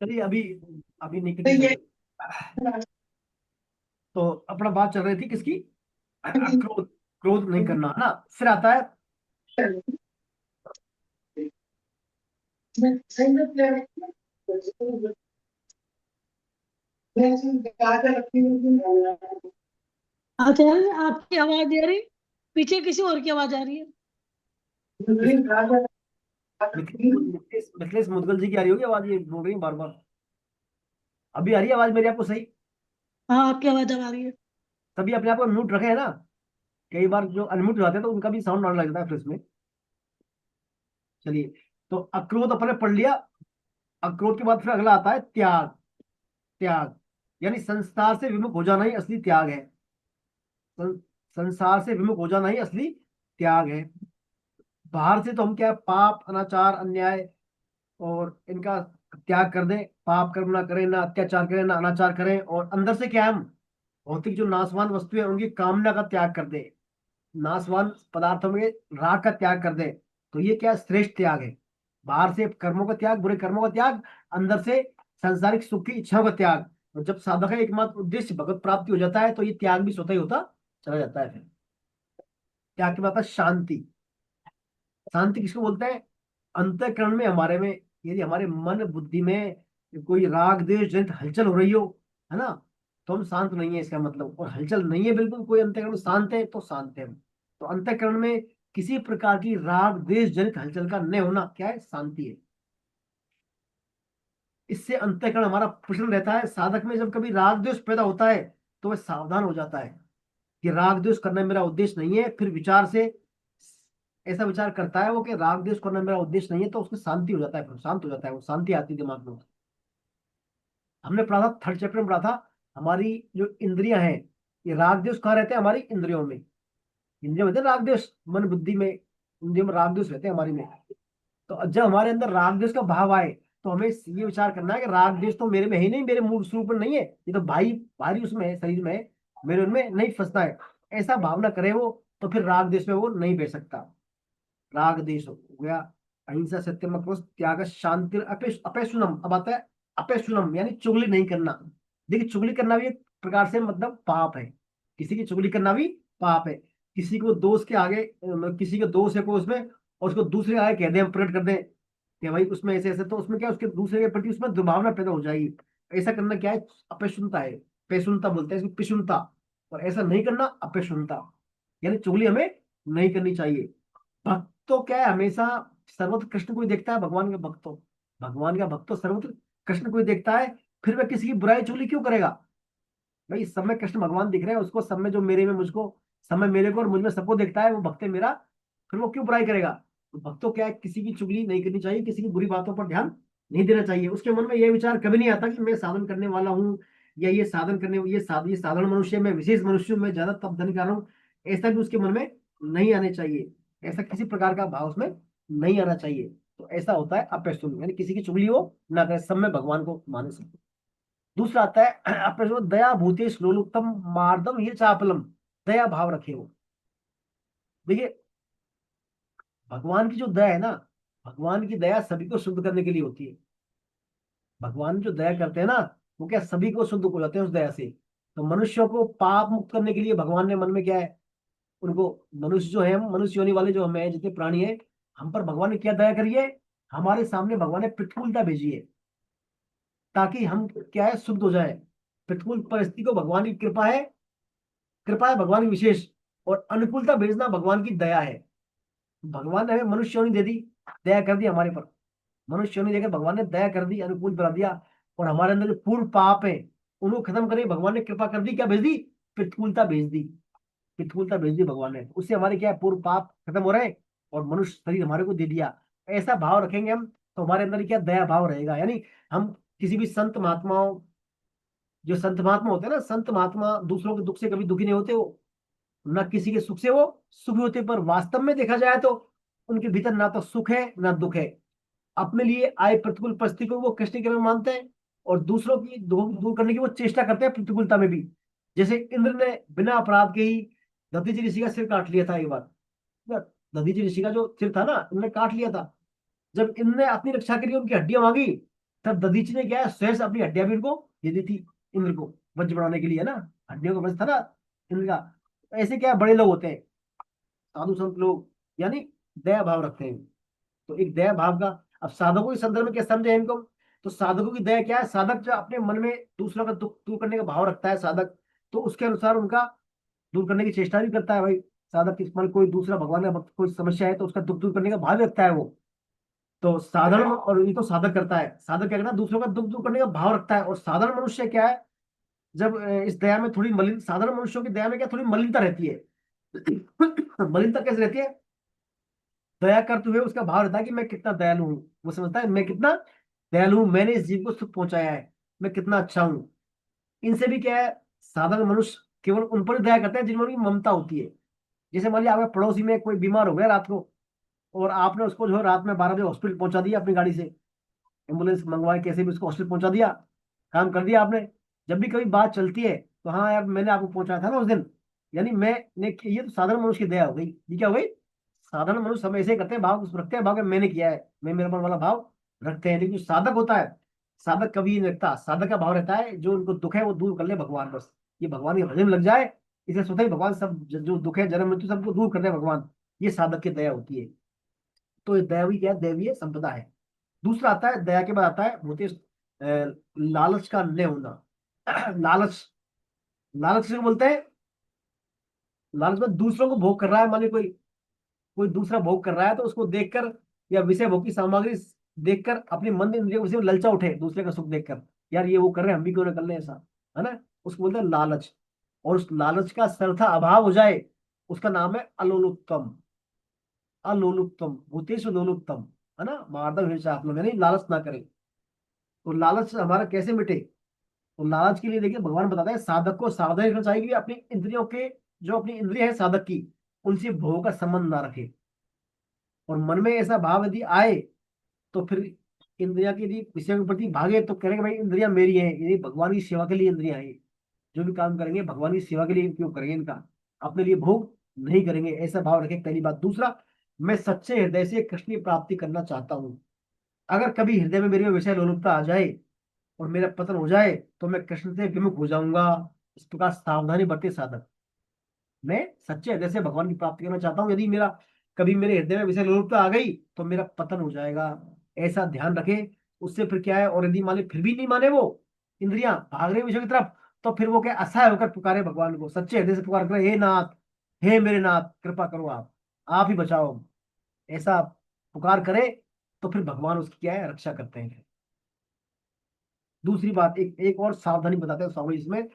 चलिए अभी अभी निकली है। तो अपना बात चल रही थी किसकी, क्रोध, क्रोध नहीं करना है ना। फिर आता है आचार्य आपकी आवाज आ रही, पीछे किसी और की आवाज आ रही है। मिथिलेश मुदगल जी की आ रही होगी आवाज, ये बोल रही है बार बार। अभी आ रही है आवाज मेरी आपको सही? हाँ आपकी आवाज अब आ रही है। तभी अपने आप को म्यूट रखे है ना। कई बार जो अनम्यूट हो जाते हैं तो उनका भी साउंड आने लग जाता है फिर इसमें। चलिए, तो अक्रोध अपने पढ़ लिया। अक्रोध के बाद फिर अगला आता है त्याग। त्याग यानी संसार से विमुख हो जाना ही असली त्याग है। सं- संसार से विमुख हो जाना ही असली त्याग है। बाहर से तो हम क्या है, पाप अनाचार अन्याय और इनका त्याग कर दें, पाप कर्म ना करें, ना अत्याचार करें, ना अनाचार करें, और अंदर से क्या है, हम भौतिक जो नाशवान वस्तु है उनकी कामना का त्याग कर दें, नाशवान पदार्थों में राग का त्याग कर दें। तो ये क्या श्रेष्ठ त्याग है। बाहर से कर्मों का त्याग, बुरे कर्मों का त्याग, अंदर से सांसारिक सुख की इच्छाओं का त्याग। और जब साधक का एकमात्र उद्देश्य भगवत प्राप्ति हो जाता है तो ये त्याग भी स्वतः ही होता चला जाता है। फिर त्याग के बाद आता है शांति। शांति किसको बोलते हैं? अंतःकरण में हमारे में यदि हमारे मन बुद्धि में कोई राग द्वेष जनित हलचल हो रही हो, है ना, तो हम शांत नहीं है इसका मतलब। और हलचल नहीं है बिल्कुल, कोई अंतःकरण शांत है तो शांत है हम। तो अंतःकरण में किसी प्रकार की राग द्वेष जनित हलचल का न होना क्या है? शांति है। इससे अंतःकरण हमारा प्रसन्न रहता है। साधक में जब कभी राग द्वेष पैदा होता है तो वह सावधान हो जाता है कि राग द्वेष करना मेरा उद्देश्य नहीं है। फिर विचार से ऐसा विचार करता है वो कि राग द्वेष करना मेरा उद्देश्य नहीं है, तो उसकी शांति हो जाता है, फिर शांत हो जाता है, वो शांति आती है दिमाग में। हमने पढ़ा था, थर्ड चैप्टर में पढ़ा था, हमारी जो इंद्रियां हैं, ये राग द्वेष कहाँ रहते हैं? हमारी इंद्रियों में। इंद्रियों में रहते हैं राग द्वेष, मन बुद्धि में, इंद्रियों में राग द्वेष रहते हैं हमारी में। तो जब हमारे अंदर राग द्वेष का भाव आए तो हमें ये विचार करना है कि राग द्वेष तो मेरे में ही नहीं, मेरे मूल स्वरूप में नहीं है, ये तो भाई भारी उसमें है, शरीर में है, मेरे उनमें नहीं फंसता है। ऐसा भावना करे वो, तो फिर राग द्वेष में वो नहीं बैठ सकता। राग द्वेष हो गया। अहिंसा सत्यम अक्रोध त्याग शांति अपेशुनम। अब आता है अपेशुनम, यानी चुगली नहीं करना। देखिए चुगली करना भी एक प्रकार से मतलब पाप है। किसी की चुगली करना भी पाप है। किसी को दोष के आगे किसी का दोष है कोई उसमें, और उसको दूसरे के आगे कह दें, प्रकट कर दें कि भाई उसमें ऐसे ऐसे, तो उसमें क्या उसके दूसरे के प्रति उसमें दुर्भावना पैदा हो जाएगी। ऐसा करना क्या है? अपेशुनता है। पेशुनता बोलते हैं इसको, पिशुनता। और ऐसा नहीं करना अपेशुनता, यानी चुगली हमें नहीं करनी चाहिए। भक्त तो क्या है, हमेशा सर्वत्र कृष्ण को ही देखता है। भगवान का भक्त तो, भगवान का भक्त तो सर्वत्र कृष्ण को ही देखता है। फिर वह किसी की बुराई चुगली क्यों करेगा? भाई सब में कृष्ण भगवान दिख रहे हैं उसको, सब में जो मेरे में मुझको, सब में मेरे को और मुझ में सबको देखता है, वो भक्त है मेरा। फिर वो क्यों बुराई करेगा? तो भक्त तो क्या है, किसी की चुगली नहीं करनी चाहिए, किसी की बुरी बातों पर ध्यान नहीं देना चाहिए। उसके मन में यह विचार कभी नहीं आता कि मैं साधन करने वाला हूँ, या ये साधन करने, ये साधारण मनुष्य, मैं विशेष मनुष्य हूं, मैं ज्यादा तप धन कर रहा हूँ। ऐसा भी उसके मन में नहीं आने चाहिए। ऐसा किसी प्रकार का भाव उसमें नहीं आना चाहिए। तो ऐसा होता है अपेशुन, यानी किसी की चुगली हो ना करे, सब में भगवान को माने सब। दूसरा आता है अपेशुन दया भूतेश लोलुप्तम मार्दम ये चापलम। दया भाव रखे हो। देखिए भगवान की जो दया है ना, भगवान की दया सभी को शुद्ध करने के लिए होती है। भगवान जो दया करते हैं ना, वो क्या सभी को शुद्ध हो जाते हैं उस दया से। तो मनुष्यों को पाप मुक्त करने के लिए भगवान ने मन में क्या है, उनको, मनुष्य जो है, मनुष्य योनि वाले जो हम हैं, जितने प्राणी हैं, हम पर भगवान ने क्या दया करी है? हमारे सामने भगवान ने प्रतिकूलता भेजी है ताकि हम क्या है, शुद्ध हो जाए। प्रतिकूल परिस्थिति को भगवान की कृपा है, कृपा है भगवान की विशेष, और अनुकूलता भेजना भगवान की दया है। भगवान ने हमें मनुष्य योनि दे दी, दया कर दी हमारे पर। मनुष्य योनि देकर भगवान ने दया कर दी, अनुकूल बना दिया। और हमारे अंदर जो पूर्व पाप है उनको खत्म करके भगवान ने कृपा कर दी, क्या भेज दी? प्रतिकूलता भेज दी। प्रतिकूलता भेज दी भगवान ने, उससे हमारे क्या है, पूर्व पाप खत्म हो रहे हैं, और मनुष्य शरीर हमारे को दे दिया। ऐसा भाव रखेंगे हम तो हमारे अंदर क्या दया भाव रहेगा। यानी हम किसी भी संत महात्माओं, जो संत महात्मा होते हैं ना, संत महात्मा दूसरों के दुख से कभी दुखी नहीं होते, वो ना किसी के सुख से वो सुखी होते। पर वास्तव में देखा जाए तो उनके भीतर ना तो सुख है ना दुख है। अपने लिए आए प्रतिकूल परिस्थिति को वो कृष्ण के में मानते हैं, और दूसरों की दूर दूर करने की वो चेष्टा करते हैं प्रतिकूलता में भी। जैसे इंद्र ने बिना अपराध के ही दधीचि ऋषि का सिर काट लिया था एक बार। दधीचि ऋषि का जो सिर था ना, इन्होंने काट लिया था। जब इनने अपनी रक्षा के लिए उनकी हड्डियां मांगी, तब दधीचि ने क्या है, स्वयं से अपनी हड्डियां भी उनको दे दी थी, इंद्र को वज्र बनाने के लिए, है ना। हड्डियों का वज्र था ना इंद्र का। ऐसे क्या है, बड़े लोग होते हैं, साधु संत लोग, यानी दया भाव रखते हैं। तो एक दया भाव का, अब साधकों के संदर्भ में क्या समझे इनको। तो साधकों की दया क्या है, साधक जो अपने मन में दूसरों का दुख दूर करने का भाव रखता है साधक, तो उसके अनुसार उनका दूर करने की चेष्टा भी करता है भाई। साधक इस मन कोई दूसरा भगवान का भक्त कोई समस्या है तो उसका दुख दूर करने का भाव रखता है वो। तो साधारण, और ये तो साधक करता है, साधक क्या करता है, दूसरों का दुख दूर करने का भाव रखता है। और साधारण मनुष्य क्या है, जब इस दया में थोड़ी मलिन, साधारण मनुष्यों की दया में क्या थोड़ी मलिनता रहती है। मलिनता कैसे रहती है, दया करते हुए उसका भाव रहता है कि मैं कितना दयालु हूँ। वो समझता है मैं कितना दयालु हूँ, मैंने इस जीव को सुख पहुंचाया है, मैं कितना अच्छा हूँ। इनसे भी क्या है, साधारण मनुष्य केवल उन पर ही दया करते हैं जिनमें उनकी ममता होती है। जैसे मान लिया आपके पड़ोसी में कोई बीमार हो गया रात को, और आपने उसको जो है रात में 12 बजे हॉस्पिटल पहुंचा दिया अपनी गाड़ी से, एम्बुलेंस मंगवाए कैसे भी उसको हॉस्पिटल पहुंचा दिया, काम कर दिया आपने। जब भी कभी बात चलती है तो हाँ यार मैंने आपको पहुंचाया था ना उस दिन, यानी मैंने, ये तो साधारण मनुष्य की दया हो गई। ये क्या हो गई, साधारण मनुष्य हम ऐसे करते हैं, भाव रखते हैं, भाव कि मैंने किया है, मैं मेरे मन वाला भाव रखते हैं। लेकिन जो साधक होता है, साधक कभी नहीं रखता। साधक का भाव रहता है जो उनको दुख है वो दूर कर ले भगवान, बस ये भगवान के भजन में लग जाए। इसे सोचता है भगवान सब जो दुख है, जन्म मृत्यु सबको दूर कर दे भगवान। ये साधक की दया होती है। तो ये दैवी क्या है, दैवीय संपदा है। दूसरा आता है, दया के बाद आता है भूतेश, लालच का न होना। लालच, लालच किसे बोलते हैं, लालच में दूसरों को भोग कर रहा है। मान ली कोई कोई दूसरा भोग कर रहा है तो उसको देखकर, या विषय भोग की सामग्री देखकर अपने मन इंद्रियों को ललचा उठे दूसरे का सुख देखकर, यार ये वो कर रहे हैं हम भी क्यों ना कर लें ऐसा, है ना। उसको बोलते हैं लालच। और उस लालच का सर्वथा अभाव हो जाए, उसका नाम है अलोलुप्तम। अलोलुप्तम भूतेषु लोलुप्तम, है ना, मार्दव हिंसा, आप लोग यानी लालच ना करें। तो लालच हमारा कैसे मिटे, तो लालच के लिए देखिए भगवान बताते हैं साधक को सावधानी रखना चाहिए कि अपनी इंद्रियों के, जो अपनी इंद्रिय है साधक की, उनसे भोग का संबंध ना रखे। और मन में ऐसा भाव यदि आए तो फिर इंद्रिया के यदि विषय के प्रति भागे तो करेंगे भाई इंद्रिया मेरी है, ये भगवान की सेवा के लिए इंद्रिया है, जो भी काम करेंगे भगवान की सेवा के लिए उपयोग करेंगे इनका, अपने लिए भोग नहीं करेंगे, ऐसा भाव रखें। पहली बात। दूसरा, मैं सच्चे हृदय से कृष्ण की प्राप्ति करना चाहता हूँ। अगर कभी हृदय में मेरे में विषय लोलुपता आ जाए और मेरा पतन हो जाए तो मैं कृष्ण से विमुख हो जाऊंगा। इस प्रकार सावधानी बरते साधक। मैं सच्चे हृदय से भगवान की प्राप्ति करना चाहता हूँ, यदि मेरा कभी मेरे हृदय में विषय लोलुपता आ गई तो मेरा पतन हो जाएगा, ऐसा ध्यान रखे। उससे फिर क्या है, और यदि माने फिर भी नहीं माने वो इंद्रियां भाग रही विषय की तरफ, तो फिर वो क्या असहाय होकर पुकारे भगवान को, सच्चे हृदय से पुकार करे, हे नाथ, हे मेरे नाथ कृपा करो, आप ही बचाओ, ऐसा पुकार करे। तो फिर भगवान उसकी क्या है, रक्षा करते हैं। दूसरी बात, एक और सावधानी बताते हैं स्वामी इसमें।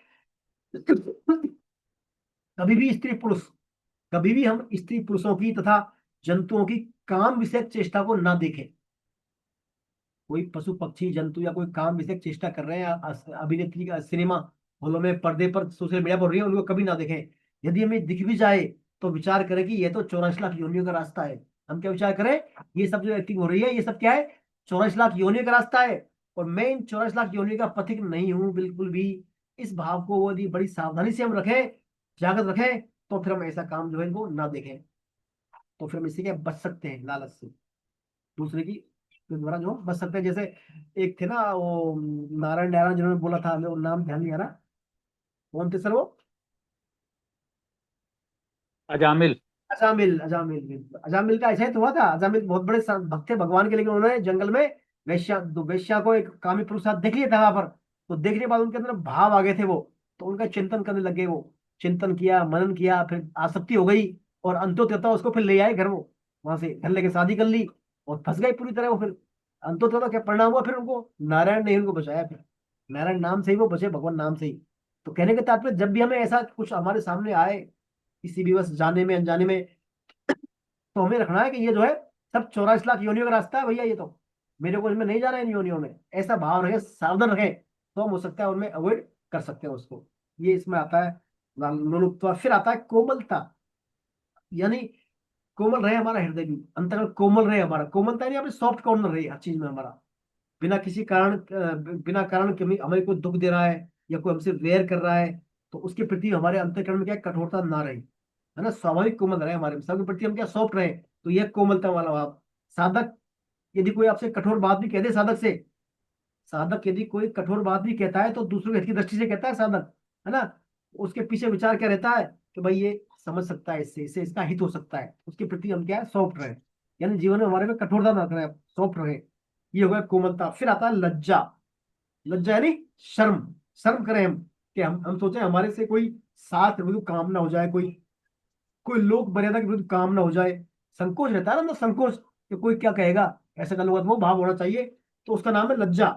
कभी भी स्त्री पुरुष, कभी भी हम स्त्री पुरुषों की तथा जंतुओं की काम विषयक चेष्टा को ना देखें। कोई पशु पक्षी जंतु या कोई काम विषयक चेष्टा कर रहे हैं, अभिनेत्री का सिनेमा हॉलों में पर्दे पर सोशल मीडिया पर हो रही है, उनको कभी ना देखें। यदि हमें दिख भी जाए तो विचार करें कि ये तो 84 लाख योनियों का रास्ता है। हम क्या विचार करें, ये सब जो एक्टिंग हो रही है ये सब क्या है, 84 लाख योनियों का रास्ता है, और मैं इन 84 लाख योनियों का पथिक नहीं हूं बिल्कुल भी। इस भाव को यदि बड़ी सावधानी से हम रखें, जागृत रखें, तो फिर हम ऐसा काम जो है इनको ना देखें। तो फिर हम इससे क्या बच सकते हैं, लालच से, दूसरे की के द्वारा जो बच सकते हैं। जैसे एक थे ना वो नारायण नारायण जिन्होंने बोला था, हमें वो नाम ध्यान नहीं आ रहा, कौन थे सर वो, अजामिल। अजामिल। अजामिल का ऐसा ही तो हुआ था। अजामिल बहुत बड़े भक्त थे भगवान के, लेकिन उन्होंने जंगल में वेश्या को, एक कामी पुरुष साथ देख लिया था वहां पर। तो देखने के बाद उनके अंदर भाव आ गए थे वो, तो उनका चिंतन करने लगे वो, चिंतन किया मनन किया, फिर आसक्ति हो गई, और अंतोतः उसको फिर ले आए घर, वो वहां से घर लेके शादी कर ली, और फंस गए पूरी तरह वो। फिर अंतोतः क्या परिणाम हुआ, फिर उनको नारायण ने उनको बचाया। फिर नारायण नाम से ही वो बचे, भगवान नाम से ही। तो कहने का तात्पर्य, जब भी हमें ऐसा कुछ हमारे सामने आए, किसी भी बस जाने में अनजाने में, तो हमें रखना है कि ये जो है सब 84 लाख योनियों का रास्ता है भैया, ये तो मेरे को इसमें नहीं जाना है इन योनियों में, ऐसा भाव रहे, सावधान रहे, तो हम हो सकता है उनमें अवॉइड कर सकते हैं उसको। ये इसमें आता है लोलुपता। फिर आता है कोमलता, यानी कोमल रहे हमारा हृदय भी, अंतर्गत कोमल रहे हमारा, कोमलता यानी अपने सॉफ्ट कॉर्नर रहे हर चीज में हमारा, बिना किसी कारण बिना कारण के हमें कोई दुख दे रहा है या कोई हमसे वैर कर रहा है, तो उसके प्रति हमारे अंतःकरण में क्या है, कठोरता ना रहे, है ना, स्वाभाविक कोमल रहे, हमारे सबके प्रति हम क्या सॉफ्ट रहे, तो यह कोमलता वाला भाव। साधक यदि कोई आपसे कठोर बात भी कह दे, साधक यदि कोई कठोर बात भी कहता है तो दूसरों के हित की दृष्टि से कहता है साधक, है ना। उसके पीछे विचार क्या रहता है कि भाई ये समझ सकता है, इससे इसका हित हो सकता है, उसके प्रति हम क्या है, सॉफ्ट रहे, यानी जीवन में हमारे में कठोरता ना करें, सॉफ्ट रहे। ये हो गया कोमलता। फिर आता है लज्जा। लज्जा यानी शर्म। शर्म करें हम, कि हम सोचें हमारे से कोई साथ के विरुद्ध काम ना हो जाए, कोई कोई लोक मर्यादा के विरुद्ध काम ना हो जाए। संकोच रहता है ना, मतलब संकोच कि कोई क्या कहेगा, ऐसा कर लूंगा, तो वो भाव होना चाहिए, तो उसका नाम है लज्जा।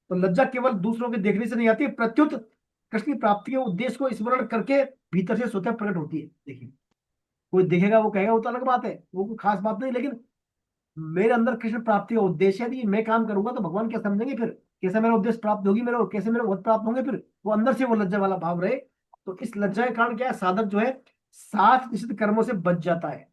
तो लज्जा केवल दूसरों के देखने से नहीं आती, प्रत्युत कृष्ण की प्राप्ति के उद्देश्य को स्मरण करके भीतर से स्वतः प्रकट होती है। देखिए, कोई देखेगा वो कहेगा, वो तो अलग बात है, वो कोई खास बात नहीं, लेकिन मेरे अंदर कृष्ण प्राप्ति का उद्देश्य है, यदि मैं काम करूंगा तो भगवान क्या समझेंगे फिर, कैसे मेरा उद्देश्य प्राप्त होगी, मेरे कैसे मेरे वध प्राप्त होंगे, फिर वो अंदर से वो लज्जा वाला भाव रहे। तो इस लज्जा के कारण क्या है, साधक जो है 7 निश्चित कर्मों से बच जाता है,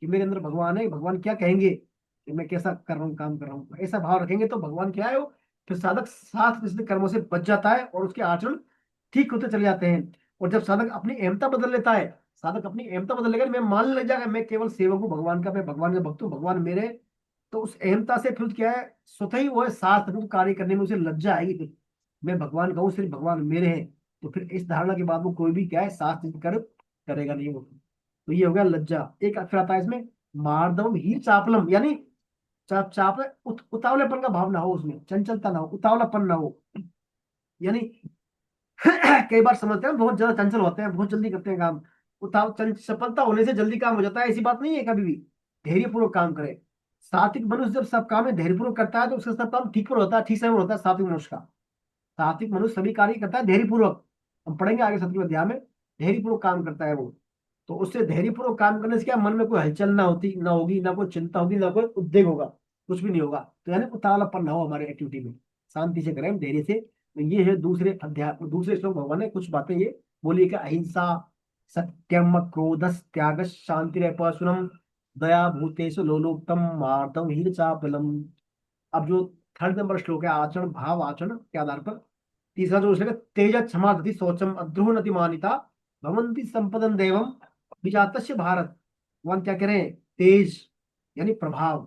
कि मेरे अंदर भगवान है, भगवान क्या कहेंगे कि मैं कैसा कर रहा हूँ, काम कर रहा हूँ, ऐसा भाव रखेंगे तो भगवान क्या है वो, फिर साधक 7 निश्चित कर्मों से बच जाता है और उसके आचरण ठीक होते चले जाते हैं। और जब साधक अपनी अहमता बदल लेता है, साधक अपनी अहमता बदल लेगा, मैं मानने लग जाएगा मैं केवल सेवक हूँ भगवान का, मैं भगवान का भक्त हूँ, भगवान मेरे, तो उस अहमता से फिर क्या है, स्वतः ही वो है शास्त्र कार्य करने में उसे लज्जा आएगी, फिर मैं भगवान का हूँ, सिर्फ भगवान मेरे हैं। तो फिर इस धारणा के बाद वो कोई भी क्या है, शास्त्र कर्म करेगा नहीं वो। तो ये हो गया लज्जा। एक अक्षर आता है इसमें मार्दव ही चापलम, यानी चाप उतावलेपन का भाव ना हो, उसमें चंचलता ना हो, उतावलापन ना हो, यानी कई बार समझते हैं बहुत ज्यादा चंचल होते हैं, बहुत जल्दी करते हैं काम, चपलता होने से जल्दी काम हो जाता है, ऐसी बात नहीं है, कभी भी धैर्य पूर्वक काम करे। सात्विक मनुष्य जब सब काम में धैर्य पूर्वक करता है तो उसका सब काम ठीक पर होता है, ठीक समय पर होता है। सात्विक मनुष्य का, सात्विक मनुष्य सभी कार्य करता है धैर्य पूर्वक, हम पढ़ेंगे आगे सत्य अध्याय में, धैर्य पूर्वक काम करता है वो। तो उससे धैर्य पूर्वक काम करने से क्या, मन में कोई हलचल ना होती, ना होगी, ना कोई चिंता होगी, ना कोई उद्वेग होगा, कुछ भी नहीं होगा। तो यानी उतावलापन ना हो हमारे एक्टिविटी में, शांति से करें, धैर्य से। तो ये है दूसरे अध्याय, दूसरे श्लोक भगवान ने कुछ बातें ये बोली कि अहिंसा, सत्यम, क्रोध त्याग, शांति शुनम, दया भूतेषु लोलुप्तम, मार्दव हीर चापलम। अब जो थर्ड नंबर श्लोक है, आचरण भाव आचरण के आधार पर, तीसरा जो श्लोक है, तेज क्षमा धति शौचम अद्रोह नति मानिता भवंति संपदन देवम विजातस्य भारत। भगवान क्या कह रहे हैं, तेज यानी प्रभाव,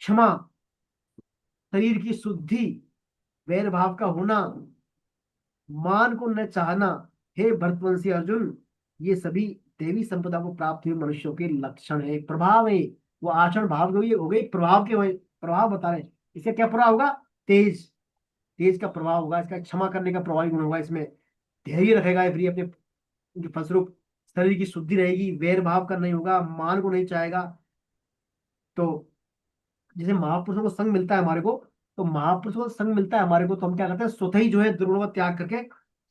क्षमा शरीर की शुद्धि, वैर भाव का होना, मान को न चाहना, हे भरतवंशी अर्जुन, ये सभी देवी संपदा को प्राप्त हुए मनुष्यों के लक्षण है, प्रभाव है। वो आचरण भाव के हो गए, प्रभाव के हुए, प्रभाव बता रहे हैं। इसका क्या प्रभाव होगा, तेज, तेज का प्रभाव होगा, इसका क्षमा करने का प्रभावी गुण होगा, इसमें धैर्य रखेगा फ्री अपने उनके फलस्वरूप, शरीर की शुद्धि रहेगी, वैर भाव का नहीं होगा, मान को नहीं चाहेगा। तो जैसे महापुरुषों को संग मिलता है हमारे को, तो महापुरुषों को संग मिलता है हमारे को, तो हम क्या करते हैं, स्वतः ही जो है दुर्गुणों का त्याग करके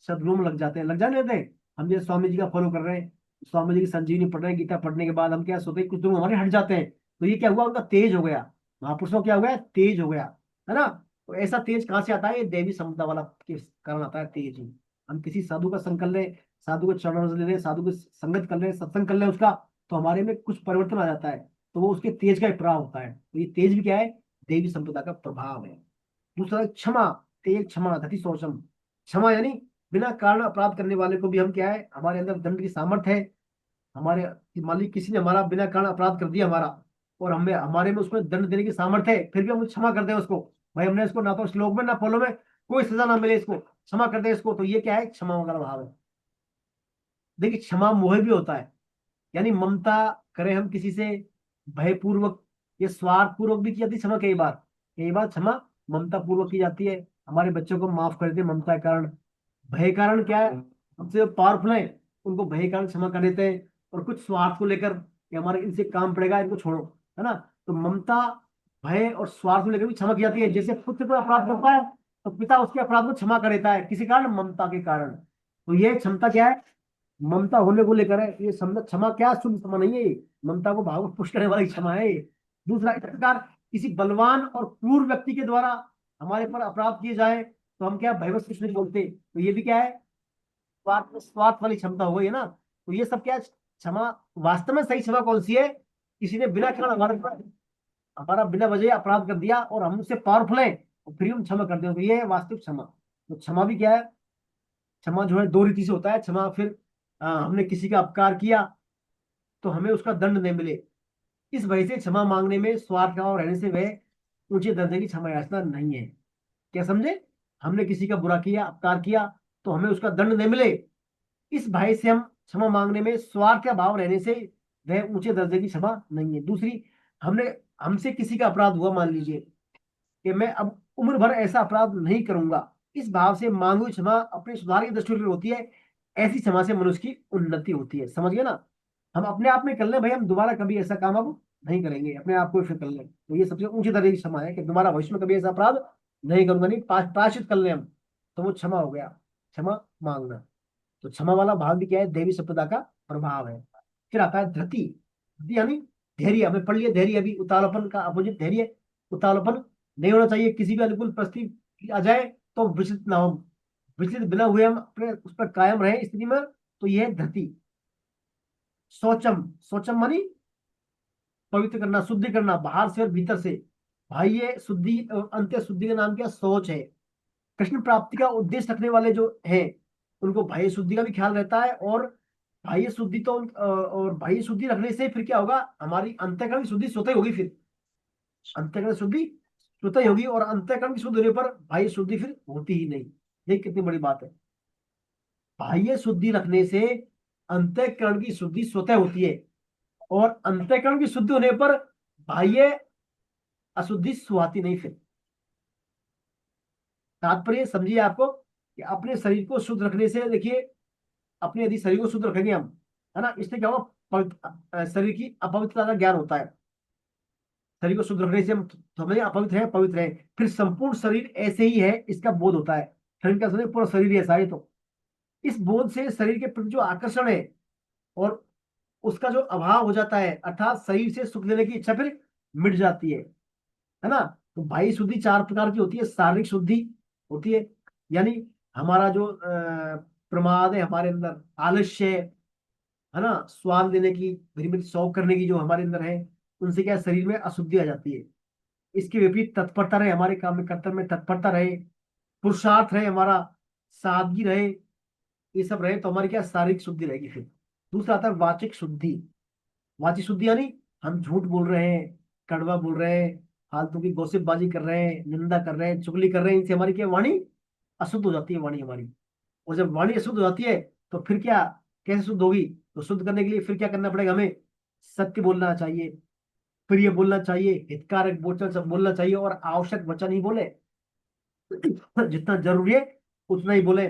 सद्गुणों में लग जाते हैं, लग जाने देते हैं। हम जैसे स्वामी जी का फॉलो कर रहे हैं, स्वामी जी की संजीवनी पढ़ रहे हैं, गीता पढ़ने के बाद हम क्या, स्वतः ही कुछ दुर्गुण हमारे हट जाते हैं, तो ये क्या हुआ, उनका तेज हो गया, महापुरुषों को क्या हो गया, तेज हो गया, है ना। तो ऐसा तेज कहाँ से आता है, ये देवी संपदा वाला के कारण आता है तेज ही। हम किसी साधु का संग कर ले, साधु के चरणों से ले रहे, साधु की संगत कर ले, सत्संग कर ले उसका, तो हमारे में कुछ परिवर्तन आ जाता है, तो वो उसके तेज का ही प्रभाव होता है। तो ये तेज भी क्या है, देवी संपदा का प्रभाव है। दूसरा है क्षमा, तेज क्षमा धति शोषम। क्षमा यानी बिना कारण अपराध करने वाले को भी हम क्या है, हमारे अंदर दंड की सामर्थ्य है, हमारे, मान ली किसी ने हमारा बिना कारण अपराध कर दिया हमारा, और हमें हमारे में उसको दंड देने की सामर्थ्य है, फिर भी हम क्षमा कर दें उसको, भाई हमने इसको ना तो श्लोक में ना फॉलो में कोई सजा ना मिले, इसको क्षमा कर दे इसको, तो ये क्या है, क्षमा वगैरह भाव है। देखिए क्षमा मोह भी होता है, यानी ममता करें हम किसी से भयपूर्वक या स्वार्थ पूर्वक भी की जाती है क्षमा, कई बार क्षमा ममता पूर्वक की जाती है, हमारे बच्चों को माफ कर देते हैं ममता के कारण। भय कारण क्या है, हमसे पावरफुल है, उनको भय कारण क्षमा कर देते हैं, और कुछ स्वार्थ को लेकर कि हमारे इनसे काम पड़ेगा, इनको छोड़ो, है ना। तो ममता, भय और स्वार्थ को लेकर भी क्षमा की जाती है। जैसे पुत्र कोई अपराध करता है तो पिता उसके अपराध को क्षमा कर देता है, किसी कारण, ममता के कारण। तो ये क्षमता क्या है, ममता होने को लेकर है, ये क्षमा क्या शुद्ध क्षमा नहीं है, ये ममता को भाव पुष्ट करने वाली क्षमा है ये। दूसरा, इस प्रकार किसी बलवान और क्रूर व्यक्ति के द्वारा हमारे पर अपराध किए जाए तो हम क्या, भयवश कुछ नहीं बोलते, तो ये भी क्या है, स्वार्थ वाली क्षमता हो गई है ना। तो ये सब क्या है, क्षमा। वास्तव में सही क्षमा कौन सी है, किसी ने बिना कारण हमारे पर हमारा बिना वजह अपराध कर दिया और हम उससे पावरफुल है और फिर हम क्षमा कर दे, तो ये है वास्तविक क्षमा। तो क्षमा भी क्या है, क्षमा जो है दो रीति से होता है। क्षमा फिर हमने किसी का अपकार किया तो हमें उसका दंड नहीं मिले, इस वजह से क्षमा मांगने में स्वार्थ भाव रहने से वह ऊंचे दर्जे की क्षमा याचना नहीं है। क्या समझे? हमने किसी का बुरा किया, अपकार किया, तो हमें उसका दंड नहीं मिले, इस भय से हम क्षमा मांगने में स्वार्थ का भाव रहने से वह ऊंचे दर्जे की क्षमा नहीं है। दूसरी, हमने हमसे किसी का अपराध हुआ, मान लीजिए कि मैं अब उम्र भर ऐसा अपराध नहीं करूंगा, इस भाव से मांगी हुई क्षमा अपने सुधार की दृष्टि से होती है। ऐसी क्षमा से मनुष्य की उन्नति होती है। समझ गए ना? हम अपने आप में कर लें भाई, हम दोबारा कभी ऐसा काम अब नहीं करेंगे, अपने आप को फिर कर लें, तो ये सबसे ऊंची दर्जे की क्षमा है कि दोबारा भविष्य में कभी ऐसा अपराध नहीं करूंगा, नहीं प्रायश्चित कर लें हम, तो वो क्षमा हो गया, क्षमा मांगना। तो क्षमा वाला भाव भी क्या है, देवी संपदा का प्रभाव है। फिर आता है धृति। धृति यानी धैर्य। हमें पढ़ लिया धैर्य अभी, उतावलापन का अपोजिट धैर्य। उतावलापन नहीं होना चाहिए, किसी भी अनुकूल परिस्थिति आ जाए तो विचलित ना हो, विचलित बिना हुए हम अपने उस पर कायम रहे स्थिति में, तो यह है धृति। शौचम, शौचम मानी पवित्र करना, शुद्धि करना, बाहर से और भीतर से। भाई ये शुद्धि, अंत्य शुद्धि का नाम क्या? शौच है। कृष्ण प्राप्ति का उद्देश्य रखने वाले जो है उनको बाह्य शुद्धि का भी ख्याल रहता है, और बाह्य शुद्धि तो और बाह्य शुद्धि रखने से फिर क्या होगा, हमारी अंतःकरण की शुद्धि स्वतः ही होगी। फिर अंतःकरण शुद्धि स्वतः ही होगी, और अंतःकरण की शुद्धि होने पर बाह्य शुद्धि फिर होती ही नहीं। ये कितनी बड़ी बात है। बाह्य शुद्धि रखने से अंतःकरण की शुद्धि स्वतः होती है, और अंतःकरण की शुद्धि होने पर बाह्य अशुद्धि सुहाती नहीं। फिर तात्पर्य समझिए आपको कि अपने शरीर को शुद्ध रखने से, देखिए अपने यदि शरीर को शुद्ध रखेंगे हम, है ना, इससे क्या होगा, शरीर की अपवित्रता का ज्ञान होता है। शरीर को शुद्ध रखने से हम समझे अपवित्र है, पवित्र है, फिर संपूर्ण शरीर ऐसे ही है इसका बोध होता है। शरीर का समझे पूरा शरीर ऐसा है, तो इस बोध से शरीर के प्रति जो आकर्षण है और उसका जो अभाव हो जाता है, अर्थात शरीर से सुख लेने की इच्छा फिर मिट जाती है ना। तो बाह्य शुद्धि चार प्रकार की होती है। शारीरिक शुद्धि होती है, यानी हमारा जो प्रमाद है हमारे अंदर, आलस्य है ना, स्वाद लेने की, भरी भरी शौक करने की जो हमारे अंदर है, उनसे क्या है, शरीर में अशुद्धि आ जाती है। इसके विपरीत तत्परता रहे, हमारे काम में कर्तव्य में तत्परता रहे, पुरुषार्थ रहे हमारा, सादगी रहे, ये सब रहे, तो हमारी क्या शारीरिक शुद्धि रहेगी। फिर दूसरा आता है वाचिक शुद्धि। वाचिक शुद्धि यानी हम झूठ बोल रहे हैं, कड़वा बोल रहे हैं, फालतू की गॉसिपबाजी कर रहे हैं, निंदा कर रहे हैं, चुगली कर रहे हैं, इनसे हमारी क्या वाणी अशुद्ध हो जाती है, वाणी हमारी। और जब वाणी अशुद्ध हो जाती है तो फिर क्या, कैसे शुद्ध होगी? तो शुद्ध करने के लिए फिर क्या करना पड़ेगा हमें? सत्य बोलना चाहिए, प्रिय बोलना चाहिए, हितकारक वचन सब बोलना चाहिए, और आवश्यक वचन ही बोले, जितना जरूरी है उतना ही बोले,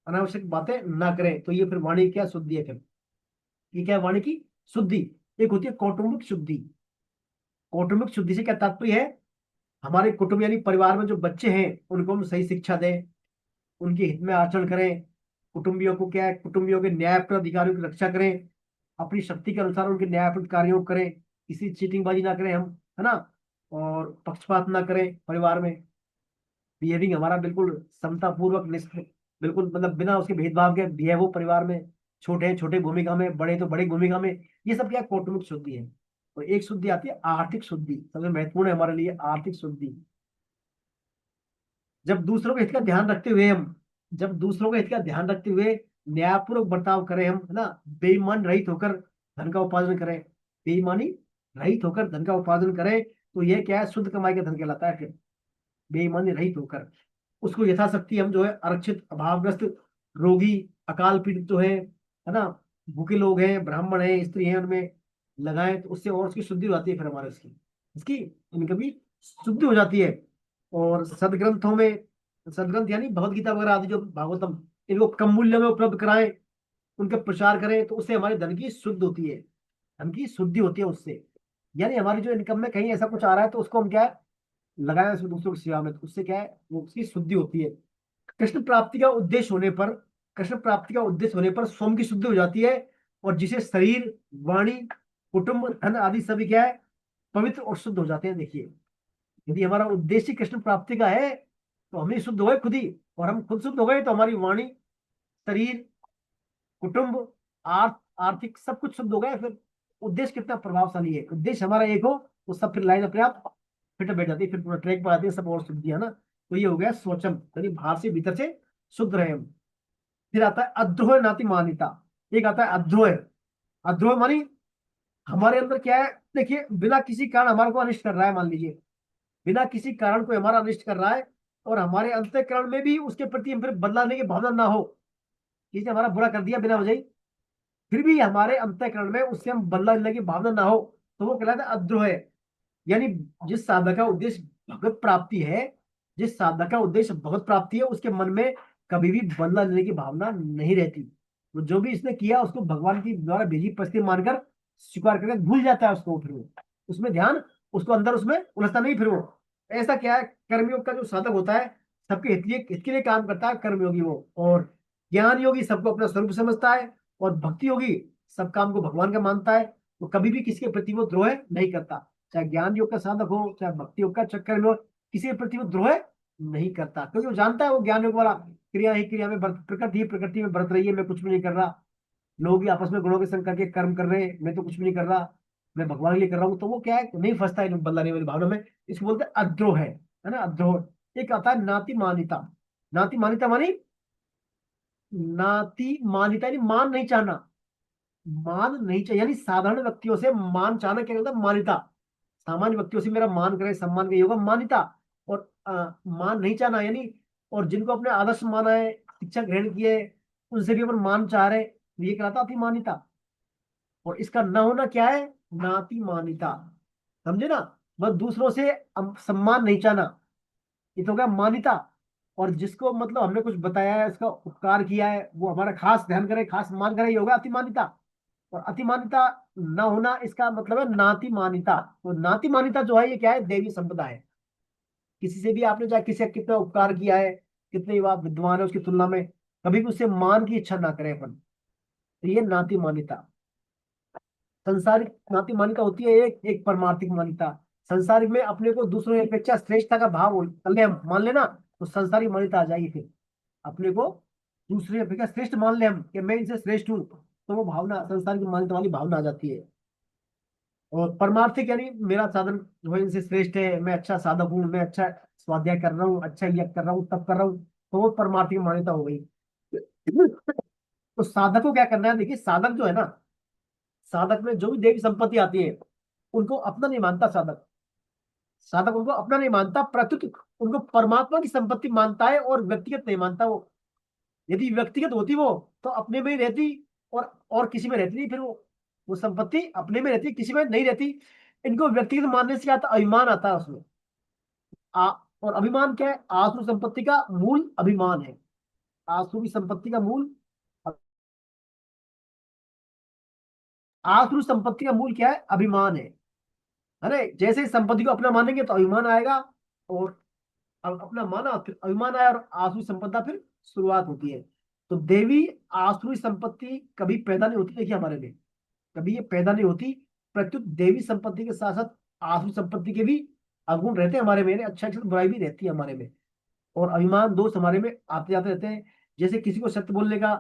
अनावश्यक बातें ना करें। तो ये फिर वाणी क्या शुद्धि है। फिर ये क्या है, वाणी की शुद्धि। एक होती है कौटुंबिक शुद्धि। कौटुंबिक शुद्धि से क्या तात्पर्य है, हमारे कुटुंब यानी परिवार में जो बच्चे हैं उनको हम सही शिक्षा दें, उनके हित में आचरण करें, कुटुंबियों को क्या है, कुटुंबियों के न्यायप्रद अधिकारियों की रक्षा करें, अपनी शक्ति के अनुसार उनके न्यायप्रद कार्यों को करें, किसी चीटिंगबाजी ना करें हम, है ना, और पक्षपात ना करें परिवार में, बिहेविंग हमारा बिल्कुल समतापूर्वक, बिल्कुल मतलब बिना उसके भेदभाव के बिहेव हो परिवार में। छोटे हैं छोटे भूमिका में, बड़े तो बड़ी भूमिका में। ये सब क्या है, कौटुंबिक शुद्धि है। और एक शुद्धि आती है आर्थिक शुद्धि, सबसे महत्वपूर्ण है हमारे लिए आर्थिक शुद्धि। जब दूसरों के हित का ध्यान रखते हुए हम, जब दूसरों के हित का ध्यान रखते हुए न्यायपूर्वक बर्ताव करें हम, है ना, बेईमान रहित होकर धन का उपार्जन करें, बेईमानी रहित होकर धन का उपार्जन करें, तो यह क्या है, शुद्ध कमाई का धन कहलाता है। फिर बेईमानी रहित होकर उसको यथाशक्ति हम जो है आरक्षित, अभावग्रस्त, रोगी, अकाल पीड़ित जो है ना, भूखे लोग हैं, ब्राह्मण हैं, स्त्री हैं, उनमें लगाएं, तो उससे और उसकी शुद्धि हो जाती है। फिर हमारे उसकी इसकी इनकी भी शुद्धि हो जाती है। और सदग्रंथों में, सदग्रंथ यानी भगवत गीता वगैरह आदि जो भागवतम, इनको कम मूल्य में उपलब्ध कराएं, उनके प्रचार करें, तो उससे हमारे धन की शुद्ध होती है, धन की शुद्धि होती है उससे। यानी हमारी जो इनकम में कहीं ऐसा कुछ आ रहा है तो उसको हम क्या है, लगाया उसमें दूसरों की सेवा में, तो उससे क्या है, वो उसकी शुद्धि होती है। कृष्ण प्राप्ति का उद्देश्य होने पर, कृष्ण प्राप्ति का उद्देश्य होने पर स्वयं की शुद्धि हो जाती है, और जिसे शरीर, वाणी, कुटुंब, धन आदि सभी क्या है, पवित्र और शुद्ध हो जाते हैं। देखिए यदि हमारा उद्देश्य कृष्ण प्राप्ति का है तो हम ही शुद्ध हो गए खुद ही, और हम खुद शुद्ध हो गए तो हमारी वाणी, शरीर, कुटुंब, आर्थिक सब कुछ शुद्ध हो गए। फिर उद्देश्य कितना प्रभावशाली है। उद्देश्य हमारा एक हो वो सब फिर लाइन अपने आप फिट बैठ जाती है, फिर पूरा ट्रैक पर आती है सब और शुद्धि है ना। तो ये हो गया स्वचम, यानी बाहर से भीतर से शुद्ध रहे हम। फिर आता है अद्रोह नाति मानिता। एक आता है अद्रोह। अद्रोह मानी हमारे अंदर क्या है, देखिए बिना किसी कारण हमारे को अनिष्ट कर रहा है, मान लीजिए बिना किसी कारण को हमारा अनिष्ट कर रहा है, और हमारे अंतःकरण में भी उसके प्रति हम फिर बदला लेने की भावना ना हो, किसी ने हमारा बुरा कर दिया बिना वजह ही, फिर भी हमारे अंतःकरण में उससे हम बदला लेने की भावना ना हो, तो वो कहलाता है अद्रोह। यानी जिस साधक का उद्देश्य भगवत प्राप्ति है, जिस साधक का उद्देश्य भगवत प्राप्ति है, उसके मन में कभी भी बदला लेने की भावना नहीं रहती। तो जो भी इसने किया उसको भगवान की द्वारा भेजी परिस्थिति मानकर स्वीकार करके भूल जाता है उसको, फिर वो उसमें ध्यान, उसको अंदर उसमें उलझता नहीं फिर वो। ऐसा क्या है, कर्मयोग का जो साधक होता है सबके हित के लिए काम करता है कर्मयोगी वो, और ज्ञान योगी सबको अपना स्वरूप समझता है, और भक्ति योगी सब काम को भगवान का मानता है। तो कभी भी किसी के प्रति वो द्रोह नहीं करता, चाहे ज्ञान योग का साधक हो चाहे भक्ति योग का चक्कर में हो, किसी के प्रति वो द्रोह नहीं करता, क्योंकि वो जानता है वो ज्ञान योग वाला क्रिया ही क्रिया में प्रकृति ही प्रकृति में बरत रही है, मैं कुछ भी नहीं कर रहा। लोग ही आपस में गुणों के संग करके कर्म कर रहे हैं, मैं तो कुछ भी नहीं कर रहा, मैं भगवान के लिए कर रहा हूँ, तो वो क्या है नहीं फंसता है बदला लेने वाली भावना में। इसको बोलते हैं अद्रोह है ना, अद्रोह। एक आता है नाति मानिता। नाति मानिता मानी, नाति मानिता यानी मान नहीं चाहना, मान नहीं चाहिए, यानी साधारण व्यक्तियों से मान चाहना क्या होता है, मान्यता। सामान्य व्यक्तियों से मेरा मान करे, सम्मान का होगा मान्यता। और मान नहीं चाहना यानी, और जिनको अपने आदर्श माना है, शिक्षा ग्रहण की है, उनसे भी अपन मान चाह रहे, तो ये कहलाता अति मान्यता। और इसका न होना क्या है, नाति मान्यता, समझे ना। बस दूसरों से सम्मान नहीं चाहना, ये तो हो गया मान्यता। और जिसको मतलब हमने कुछ बताया है, उसका उपकार किया है, वो हमारा खास ध्यान करे, खास सम्मान करे, ये होगा अति मान्यता। और अतिमानिता न होना, इसका मतलब है नाति मान्यता। तो नाति मान्यता जो है ये क्या है, देवी संपदा है। किसी से भी आपने चाहे किसी का कितना उपकार किया है, कितने ही आप विद्वान है उसकी तुलना में, कभी भी उससे मान की इच्छा ना करें अपन, तो ये नाति मान्यता। संसारिक नाति मान्यता होती है एक एक परमार्थिक मान्यता। संसारिक में अपने को दूसरों की अपेक्षा श्रेष्ठता का भाव कर ले हम, मान लेना, तो संसारिक मान्यता आ जाएगी। फिर अपने को दूसरे की अपेक्षा श्रेष्ठ मान ले हम कि मैं इनसे श्रेष्ठ हूँ, तो वो भावना संसारिक मान्यता वाली भावना आ जाती है। और परमार्थिक यानी मेरा साधन जो है इनसे श्रेष्ठ है, मैं अच्छा साधक हूँ, मैं अच्छा स्वाध्याय कर रहा हूँ, अच्छा यज्ञ कर रहा हूँ, तब कर रहा हूँ, तो वो परमार्थिक मान्यता हो गई। तो साधक को क्या करना है, देखिए साधक जो है ना, साधक में जो भी देवी संपत्ति आती है उनको अपना नहीं मानता साधक। साधक उनको अपना नहीं मानता, प्रत्युत उनको परमात्मा की संपत्ति मानता है, और व्यक्तिगत नहीं मानता वो। यदि व्यक्तिगत होती वो तो अपने में ही रहती, और किसी में रहती नहीं, फिर वो संपत्ति अपने में रहती, किसी में नहीं रहती। इनको व्यक्तिगत मानने से क्या आता है, अभिमान आता है उसमें। आ, और अभिमान क्या है, आसुरी संपत्ति का मूल अभिमान है। आसुरी संपत्ति का मूल, आसुरी संपत्ति का मूल क्या है, अभिमान है। अरे जैसे ही संपत्ति को अपना मानेंगे तो अभिमान आएगा, और अब अपना माना फिर अभिमान आया, और आसुरी संपदा फिर शुरुआत होती है। तो देवी आसुरी संपत्ति कभी पैदा नहीं होती, देखिए हमारे में कभी ये पैदा नहीं होती। प्रत्युत देवी संपत्ति के साथ साथ आसुरी संपत्ति के भी अवगुण रहते हैं हमारे में, अच्छा अच्छा बुराई भी रहती है हमारे में। और अभिमान दोष हमारे में आते जाते रहते हैं। जैसे किसी को सत्य बोलने का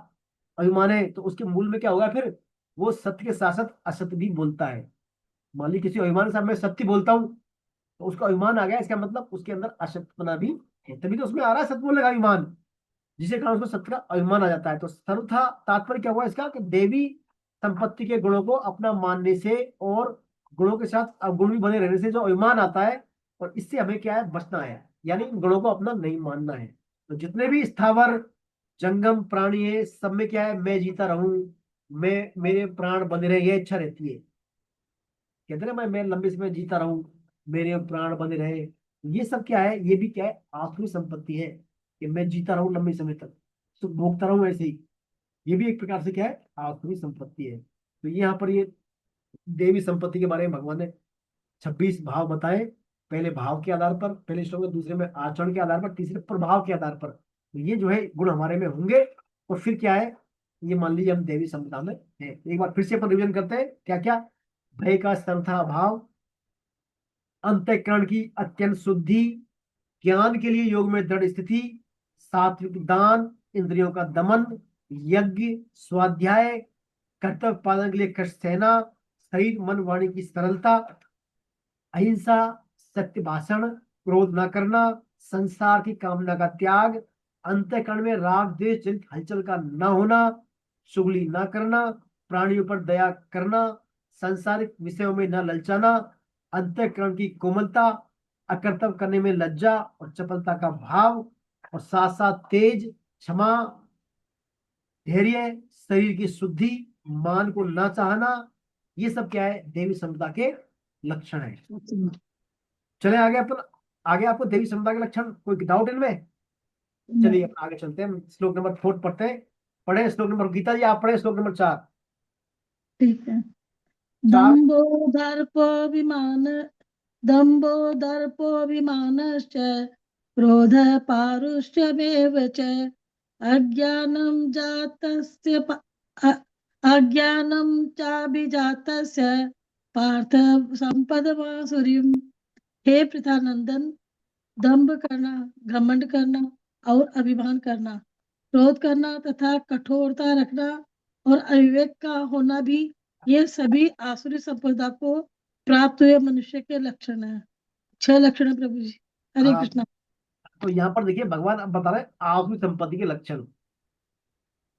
अभिमान है, तो उसके मूल में क्या होगा, फिर वो सत्य के साथ साथ असत्य भी बोलता है। मान ली किसी अभिमान के साथ मैं सत्य बोलता हूँ, तो उसको अभिमान आ गया, इसका मतलब उसके अंदर असत्यपना भी है, तभी तो उसमें आ रहा है सत्य बोलने का अभिमान, जिसे कारण उसको सत्य का अभिमान आ जाता है। तो सर्वथा तात्पर्य क्या हुआ इसका, कि देवी संपत्ति के गुणों को अपना मानने से, और गुणों के साथ अवगुण भी बने रहने से जो अभिमान आता है, और इससे हमें क्या है, बचना है, यानी इन गुणों को अपना नहीं मानना है। तो जितने भी स्थावर जंगम प्राणी है, सब में क्या है, मैं जीता रहूं, मैं मेरे प्राण बने रहे, ये इच्छा रहती है। कहते हैं ना, मैं लंबे समय जीता रहूं, मेरे प्राण बने रहे, ये सब क्या है, ये भी क्या है, आसुरी संपत्ति है, कि मैं जीता रहूं लंबे समय तक, सुख भोगता रहूं ऐसे ही। ये भी एक प्रकार से क्या है, आसुरी संपत्ति है। तो यहाँ पर ये देवी संपत्ति के बारे में भगवान ने 26 भाव बताए। पहले भाव के आधार पर, पहले श्लोक में, दूसरे में आचरण के आधार पर, तीसरे प्रभाव के आधार पर। तो ये जो है गुण हमारे में होंगे, और फिर क्या है, ये मान लीजिए हम देवी संपदा में है। एक बार फिर से अपन रिवीजन करते हैं, क्या क्या, भय का सर्वथा अभाव, अंतःकरण की अत्यंत शुद्धि, ज्ञान के लिए योग में दृढ़ स्थिति, सात्विक दान, इंद्रियों का दमन, यज्ञ, स्वाध्याय, कर्तव्य पालन के लिए कष्ट सहना, शरीर मन वाणी की सरलता, अहिंसा, सत्य भाषण, क्रोध न करना, संसार की कामना का त्याग, अंतःकरण में राग द्वेष जनित हलचल का न होना, चुगली न करना, प्राणियों पर दया करना, सांसारिक विषयों में न ललचाना, अंतःकरण की कोमलता, अकर्तव्य करने में लज्जा और चपलता का भाव, और साथ साथ तेज, क्षमा, धैर्य, शरीर की शुद्धि, मान को न चाहना, ये सब क्या है, देवी क्षमता के लक्षण है। चले आगे अपन, आगे आपको देवी क्षमता के लक्षण कोई डाउट इनमें? चलिए अपन आगे चलते हैं, श्लोक नंबर 4 पढ़ते हैं। पढ़े श्लोक नंबर, गीता जी आप पढ़े श्लोक नंबर 4। ठीक है। 4 दम्भो दर्पोऽभिमान दम्भो दर्पोऽभिमानश्च क्रोध पारुष्यमेव च अज्ञानं जातस्य अज्ञानं चाभिजातस्य पार्थ संपदमासुरीम्। हे पृथानंदन, दंभ करना, घमंड करना और अभिमान करना, क्रोध करना तथा कठोरता रखना और अविवेक का होना भी, ये सभी आसुरी संपदा को प्राप्त हुए मनुष्य के लक्षण है। 6 लक्षण है प्रभु जी। हरे हाँ, कृष्णा। तो यहाँ पर देखिए भगवान अब बता रहे हैं आसुरी संपत्ति के लक्षण।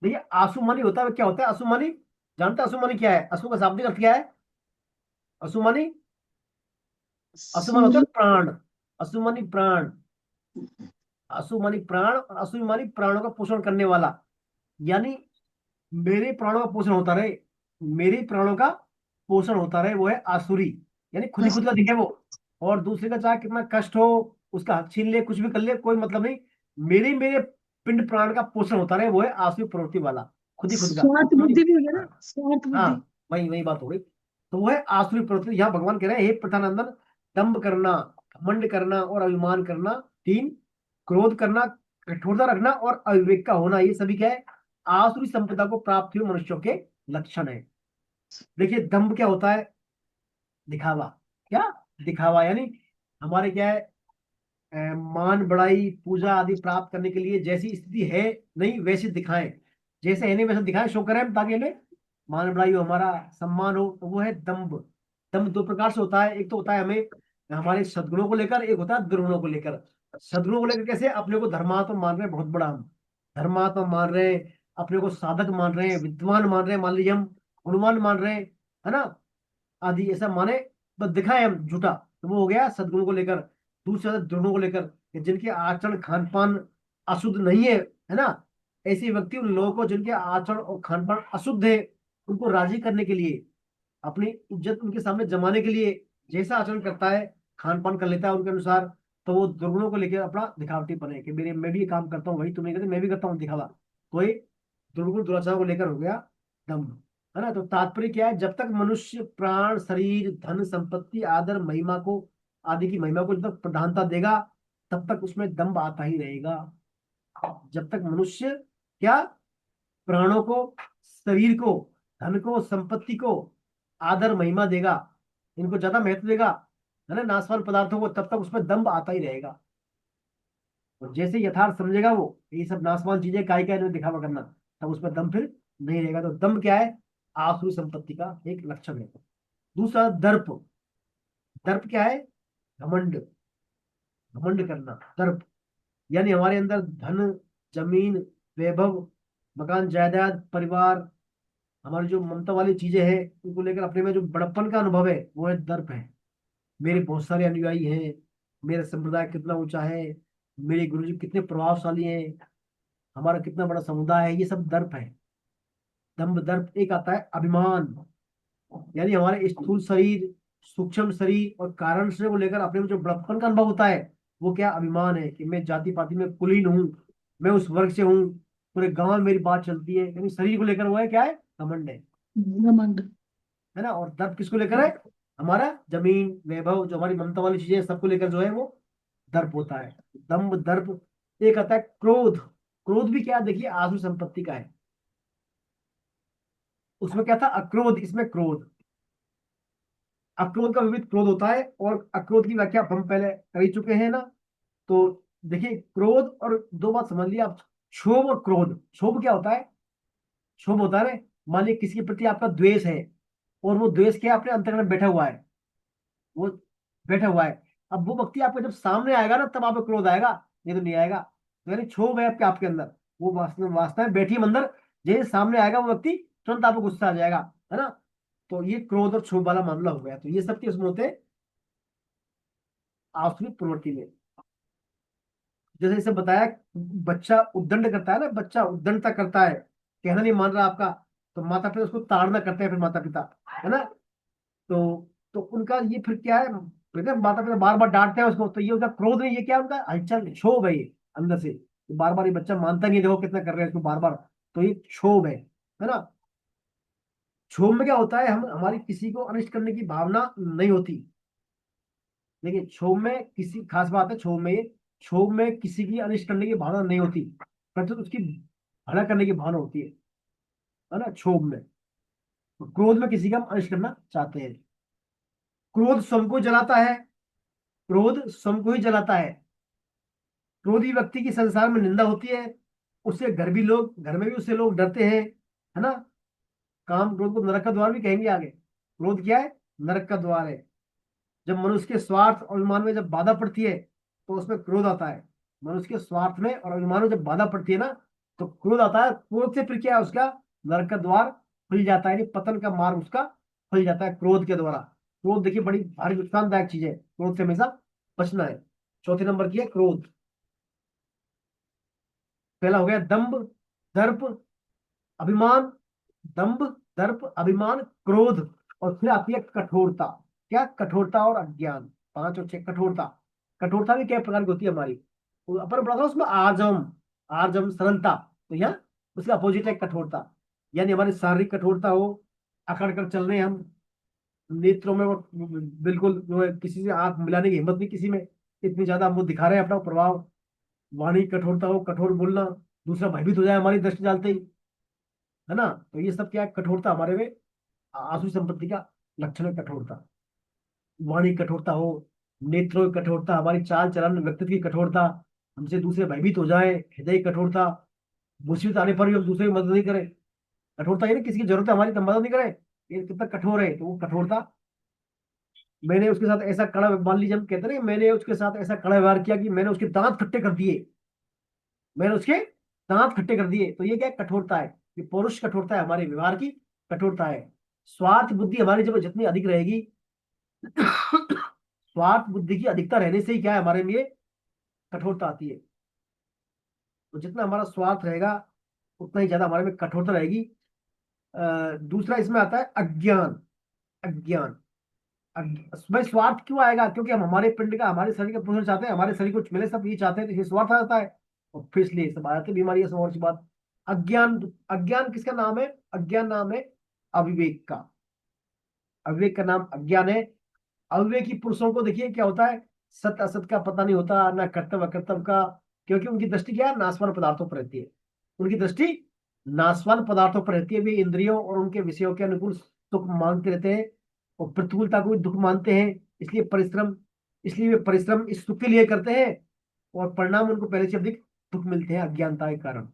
देखिए आसु मानी होता है, क्या होता है आसु मानी? जानते हैं आसु मानी क्या है? असु का शाब्दिक अर्थ क्या है? असु मानी, असु मानी होता है प्राण, असु मानी प्राण, असु मानी प्राण, और असु मानी प्राणों का पोषण करने वाला। यानी मेरे प्राणों का पोषण होता रहे, मेरे प्राणों का पोषण होता रहे, वो है आसुरी। यानी खुद ही खुद का दिखे वो, और दूसरे का चाहे कितना कष्ट हो, उसका हक छीन ले, कुछ भी कर ले, कोई मतलब नहीं। मेरे मेरे पिंड प्राण का पोषण होता रहे, वो है आसुरी प्रवृत्ति वाला, खुद ही खुद का। स्वार्थ आसुरी बुद्धि भी हो गया ना, हाँ, स्वार्थ बुद्धि। हाँ, वही वही बात हो गई। तो वो है आसुरी प्रवृत्ति। यहाँ भगवान कह रहे हैं हे प्रधानंदन, दंभ करना, घमंड करना और अभिमान करना 3, क्रोध करना, कठोरता रखना और अविवेक का होना, ये सभी क्या है, आसुरी संपदा को प्राप्त हुए मनुष्यों के लक्षण है। देखिए दंभ क्या होता है? दिखावा। क्या? दिखावा। यानी हमारे क्या है, मान बढ़ाई पूजा आदि प्राप्त करने के लिए जैसी स्थिति है नहीं वैसी दिखाएं, जैसे है नहीं वैसा दिखाएं, शो करें हम, ताकि हमें मान बढ़ाई हो, हमारा सम्मान हो, तो वो है दंभ। दंभ 2 प्रकार से होता है, एक तो होता है हमें हमारे सद्गुणों को लेकर, एक होता है दुर्गुणों को लेकर। सद्गुणों को लेकर कैसे? अपने को धर्मात्मा मान रहे हैं, बहुत बड़ा हम धर्मात्मा मान रहे हैं, अपने को साधक मान रहे हैं, विद्वान मान रहे हैं, मान लीजिए हम गुणवान मान रहे हैं, है ना, आदि ऐसा माने, बस दिखाए हम झूठा, तो वो हो गया सद्गुणों को लेकर। दूसरा दुर्गुणों को लेकर, कि जिनके आचरण खान पान अशुद्ध नहीं है ना, ऐसे व्यक्ति उन लोगों को जिनके आचरण और खान पान अशुद्ध है, उनको राजी करने के लिए, अपनी इज्जत उनके सामने जमाने के लिए जैसा आचरण करता है, खान पान कर लेता है उनके अनुसार, तो वो दुर्गुणों को लेकर अपना दिखावटी बने, कि मेरे मैं भी ये काम करता हूँ, वही तुम नहीं करते, मैं भी करता हूँ, दिखावा। तो ये दुर्गुण दुराचार को लेकर हो गया दम्भ, है ना। तो तात्पर्य क्या है? जब तक मनुष्य प्राण, शरीर, धन, संपत्ति, आदर, महिमा को, आदि की महिमा को जब तक प्रधानता देगा, तब तक उसमें दम्भ आता ही रहेगा। जब तक मनुष्य क्या, प्राणों को, शरीर को, धन को, संपत्ति को आदर महिमा देगा, इनको ज्यादा महत्व देगा, है ना, नाशवान पदार्थों को, तब तक उसमें दम्भ आता ही रहेगा। और जैसे यथार्थ समझेगा वो ये सब नाशवान चीजें काय काय इन्हें दिखावा करना, तब उसमें दम फिर नहीं रहेगा। तो दम क्या है? आसुरी संपत्ति का एक लक्षण है। दूसरा दर्प। दर्प क्या है? घमंड, घमंड करना, दर्प। यानी हमारे अंदर धन, जमीन, वैभव, मकान, जायदाद, परिवार, हमारी जो ममता वाली चीजें हैं, उनको लेकर अपने में जो बड़प्पन का अनुभव है, वो है दर्प है। मेरे बहुत सारे अनुयायी हैं, मेरा संप्रदाय कितना ऊंचा है, मेरे गुरुजी कितने प्रभावशाली हैं, हमारा कितना बड़ा समुदाय है, ये सब दर्प है। दंभ दर्प। एक आता है अभिमान, यानी हमारे स्थूल शरीर, सूक्ष्म शरीर और कारण से को लेकर अपने में जो बड़प्पन का अनुभव होता है, वो क्या? अभिमान है, कि मैं जाति पाति में कुलीन हूँ, मैं उस वर्ग से हूँ, पूरे गांव में मेरी बात चलती है। यानी शरीर को लेकर वो है क्या है? घमंड घमंड। है ना। और दर्प किसको लेकर है? हमारा जमीन, वैभव, जो हमारी ममता वाली चीजें हैं, सबको लेकर जो है वो दर्प होता है। दम्भ दर्प। एक आता है क्रोध। क्रोध भी क्या? देखिए आसुरी संपत्ति का है। उसमें क्या था? अक्रोध, इसमें क्रोध। अक्रोध का विविध क्रोध होता है, और अक्रोध की व्याख्या हम पहले कर ही चुके हैं ना। तो देखिए क्रोध, और 2 बात समझ लिया आप, क्षोभ और क्रोध। क्षोभ क्या होता है? क्षोभ होता है, मान लीजिए किसी के प्रति आपका द्वेष है, और वो द्वेष क्या है? अपने अंतर्गत में बैठा हुआ है, वो बैठा हुआ है। अब वो व्यक्ति आपके जब सामने आएगा ना तब आपको क्रोध आएगा, नहीं तो नहीं आएगा। तो यानी क्षोभ है आपके अंदर, वो वास्तव में बैठी है अंदर, जैसे सामने आएगा वो व्यक्ति तुरंत आपको गुस्सा आ जाएगा, है ना। तो ये क्रोध और क्षोभ वाला मामला हो गया। तो ये सब उसमें होते हैं आसुरिक प्रवृत्ति में। जैसे इसे बताया, बच्चा उद्दंड करता है ना, बच्चा उद्दंडता करता है, कहना नहीं मान रहा आपका, तो माता पिता उसको ताड़ना करते हैं, फिर माता पिता, है ना। तो उनका ये फिर क्या है, फिर माता पिता बार बार डांटते हैं उसको, तो ये उनका क्रोध नहीं, ये क्या उनका हलचल क्षोभ है, ये अंदर से बार बार, ये बच्चा मानता नहीं है, देखो कितना कर रहे हैं इसको बार बार, तो ये क्षोभ है ना। क्षोभ में क्या होता है, हम हमारी किसी को अनिष्ट करने की भावना नहीं होती। देखिए क्षोभ में किसी खास बात है, क्षोभ में किसी की अनिष्ट करने की भावना नहीं होती, परंतु उसकी भला करने की भावना होती है ना क्षोभ में। तो क्रोध में किसी का हम अनिष्ट करना चाहते हैं। क्रोध स्वयं को जलाता है, क्रोध स्वयं को ही जलाता है। क्रोधी व्यक्ति की संसार में निंदा होती है, उससे घर में भी उससे लोग डरते हैं, है ना। काम क्रोध को नरक का द्वार भी कहेंगे आगे। क्रोध क्या है, नरक का द्वार है। जब मनुष्य के स्वार्थ और अभिमान में जब बाधा पड़ती है तो उसमें क्रोध आता है। मनुष्य के स्वार्थ में और अभिमान में जब बाधा पड़ती है ना तो क्रोध आता है। क्रोध से फिर क्या है, उसका नरक का द्वार खुल जाता है, यानी पतन का मार्ग उसका खुल जाता है क्रोध के द्वारा। क्रोध देखिए बड़ी भारी नुकसानदायक चीज है, क्रोध से हमेशा बचना है। चौथे नंबर की है क्रोध। पहला हो गया दंभ, दर्प, अभिमान। दंभ, दर्प, अभिमान, क्रोध, और फिर आती है कठोरता। क्या, कठोरता और अज्ञान। पांच और छह, कठोरता। कठोरता भी क्या प्रकार की होती है हमारी, तो अपन पढ़ा था उसमें आर्जव, आर्जव सरलता, तो यहाँ उसका अपोजिट है कठोरता। यानी हमारी शारीरिक कठोरता हो, अकड़ कर चलने हम, नेत्रों में वो बिल्कुल जो है किसी से आंख मिलाने की हिम्मत नहीं किसी में, इतनी ज्यादा हम वो दिखा रहे हैं अपना प्रभाव। वाणी की कठोरता हो, कठोर बोलना, दूसरा भयभीत हो जाए हमारी दृष्टि डालते ही, है ना। तो ये सब क्या है, कठोरता हमारे में आसुरी संपत्ति का लक्षण है, कठोरता। वाणी कठोरता हो, नेत्रों की कठोरता, हमारी चाल चलन व्यक्तित्व की कठोरता, हमसे दूसरे भयभीत हो जाए, हृदय की कठोरता, मुसीबत आने पर भी हम दूसरे की मदद नहीं करें। कठोरता ये नहीं किसी की जरूरत है हमारी तब मदद नहीं करें, ये कितना कठोर है, तो वो कठोरता। मैंने उसके साथ ऐसा कड़ा, मान लीजिए हम कहते हैं मैंने उसके साथ ऐसा कड़ा व्यवहार किया कि मैंने उसके दांत खट्टे कर दिए, मैंने उसके दांत खट्टे कर दिए, तो ये क्या कठोरता है, ये पौरुष कठोरता है, हमारे व्यवहार की कठोरता है। स्वार्थ बुद्धि हमारी जब जितनी अधिक रहेगी, स्वार्थ बुद्धि की अधिकता रहने से ही क्या है, हमारे में ये कठोरता आती है। तो जितना हमारा स्वार्थ रहेगा उतना ही ज्यादा हमारे में कठोरता रहेगी। दूसरा इसमें आता है अज्ञान। अज्ञान, भाई स्वार्थ क्यों आएगा, क्योंकि हम हमारे पिंड का, हमारे शरीर का पोषण चाहते हैं, हमारे शरीर को मिले, सब ये चाहते हैं, तो ये स्वार्थ आ जाता है, और फिर इसलिए सब आ जाती है बीमारी है, सब और सी बात। अज्ञान, अज्ञान किसका नाम है, अज्ञान नाम है अविवेक का। अविवेक का नाम अज्ञान है। अविवेकी पुरुषों को देखिए क्या होता है, सत्य असत्य का पता नहीं होता, ना कर्तव्य अकर्तव्य का, क्योंकि उनकी दृष्टि क्या है, नाशवान पदार्थों पर रहती है। उनकी दृष्टि नाशवान पदार्थों पर रहती है, वे इंद्रियों और उनके विषयों के अनुकूल सुख मांगते रहते हैं, और प्रतिकूलता को भी दुख मानते हैं। इसलिए वे परिश्रम इस सुख के लिए करते हैं, और परिणाम उनको पहले से अधिक दुख मिलते हैं अज्ञानता के कारण।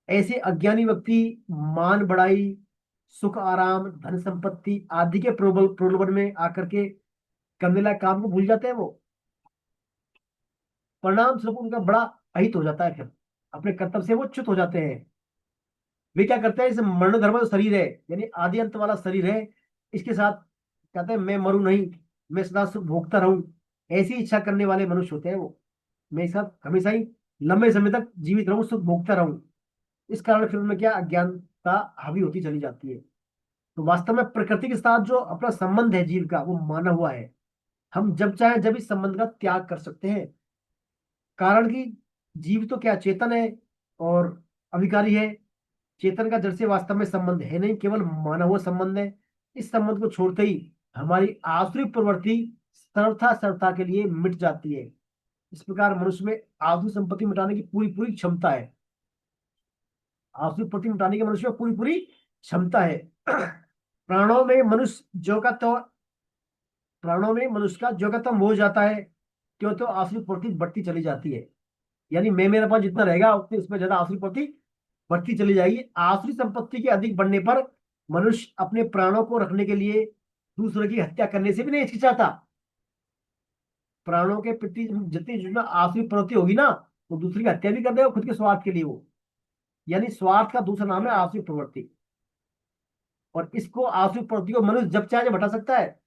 ऐसे अज्ञानी व्यक्ति मान बढ़ाई, सुख आराम, धन संपत्ति आदि के प्रलोभन में आकर के करने लायक काम को भूल जाते हैं। वो परिणाम स्वरूप उनका बड़ा अहित हो जाता है, फिर अपने कर्तव्य से वो च्युत हो जाते हैं। वे क्या करते हैं, इस मरण धर्म जो शरीर है, यानी आदि अंत वाला शरीर है, इसके साथ कहते हैं मैं मरूं नहीं, मैं सदा सुख भोगता रहूं, ऐसी इच्छा करने वाले मनुष्य होते हैं वो। मैं इसका हमेशा ही लंबे समय तक जीवित रहूं, सुख भोगता रहूं। इस कारण फिर उनमें क्या, अज्ञानता हावी होती चली जाती है। तो वास्तव में प्रकृति के साथ जो अपना संबंध है जीव का, वो माना हुआ है। हम जब चाहे जब इस संबंध का त्याग कर सकते हैं, कारण कि जीव तो क्या चेतन है और अविकारी है। चेतन का जड़ से वास्तव में संबंध है नहीं, केवल माना हुआ संबंध है। इस संबंध को छोड़ते ही हमारी आसुरी प्रवृत्ति सर्वथा सर्वथा के लिए मिट जाती है। इस प्रकार मनुष्य में आसुरी संपत्ति मिटाने की पूरी पूरी क्षमता है। आसुरी प्रवृत्ति मिटाने की मनुष्य में पूरी पूरी क्षमता है। प्राणों में मनुष्य जो का तो प्राणों में मनुष्य का जो का तम हो जाता है, क्यों तो आसुरी प्रवृत्ति बढ़ती चली जाती है। यानी मैं मेरा पास जितना रहेगा उतनी उसमें ज्यादा आसुरी प्रवृत्ति बढ़ती चली जाएगी। आसुरी संपत्ति के अधिक बढ़ने पर मनुष्य अपने प्राणों को रखने के लिए दूसरों की हत्या करने से भी नहीं हिचकिचाता। प्राणों के प्रति जितनी जिसमें आसुरी प्रवृत्ति होगी ना, वो दूसरी की हत्या भी कर देगा खुद के स्वार्थ के लिए वो, यानी स्वार्थ का दूसरा नाम है आसुरी प्रवृत्ति। और इसको आसुरी प्रवृत्ति को मनुष्य जब चाहे जब हटा सकता है।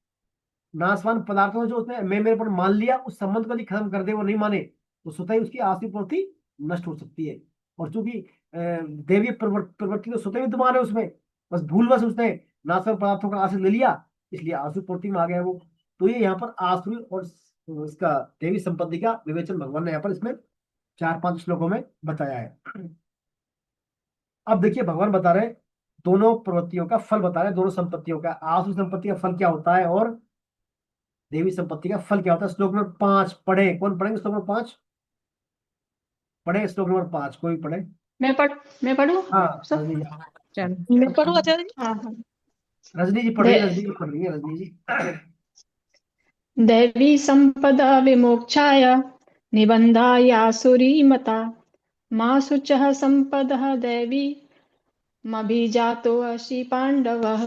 नाशवान पदार्थों में जो उसने मैं मेरे पर मान लिया, उस संबंध को यदि खत्म कर दे, वो नहीं माने, तो स्वतः ही उसकी आसुरी प्रवृत्ति नष्ट हो सकती है। और चूंकि दैवीय प्रवृत्ति तो स्वतः विद्यमान है उसमें, बस भूलवश उसने नाशवान पदार्थों का आश्रय ले लिया, इसलिए आसुरी प्रवृत्ति में आ गया वो। तो ये यहाँ पर आसुरी और इसका दैवी संपत्ति का विवेचन भगवान ने यहाँ पर इसमें 4-5 श्लोकों में बताया है। अब देखिए भगवान बता रहे हैं, दोनों प्रवृत्तियों का फल बता रहे हैं, दोनों संपत्तियों का। आसुरी संपत्ति का फल क्या होता है और देवी संपत्ति का फल क्या होता है। श्लोक नंबर 5 पढ़े, कौन पढ़ेंगे श्लोक नंबर 5? पढ़े श्लोक नंबर 5, कोई पढ़े? मैं पढ़ूं हाँ सब? रजनी जी, चलो मैं पढ़ूँ आचार्य जी? हाँ हाँ। रजनी जी पढ़ रही है, रजनी जी पढ़ रही है, रजनी जी। दैवी संपदा विमोक्षाय निबन्धायासुरी मता मा शुचः संपदः दैवी मभिजातो असि पांडवः।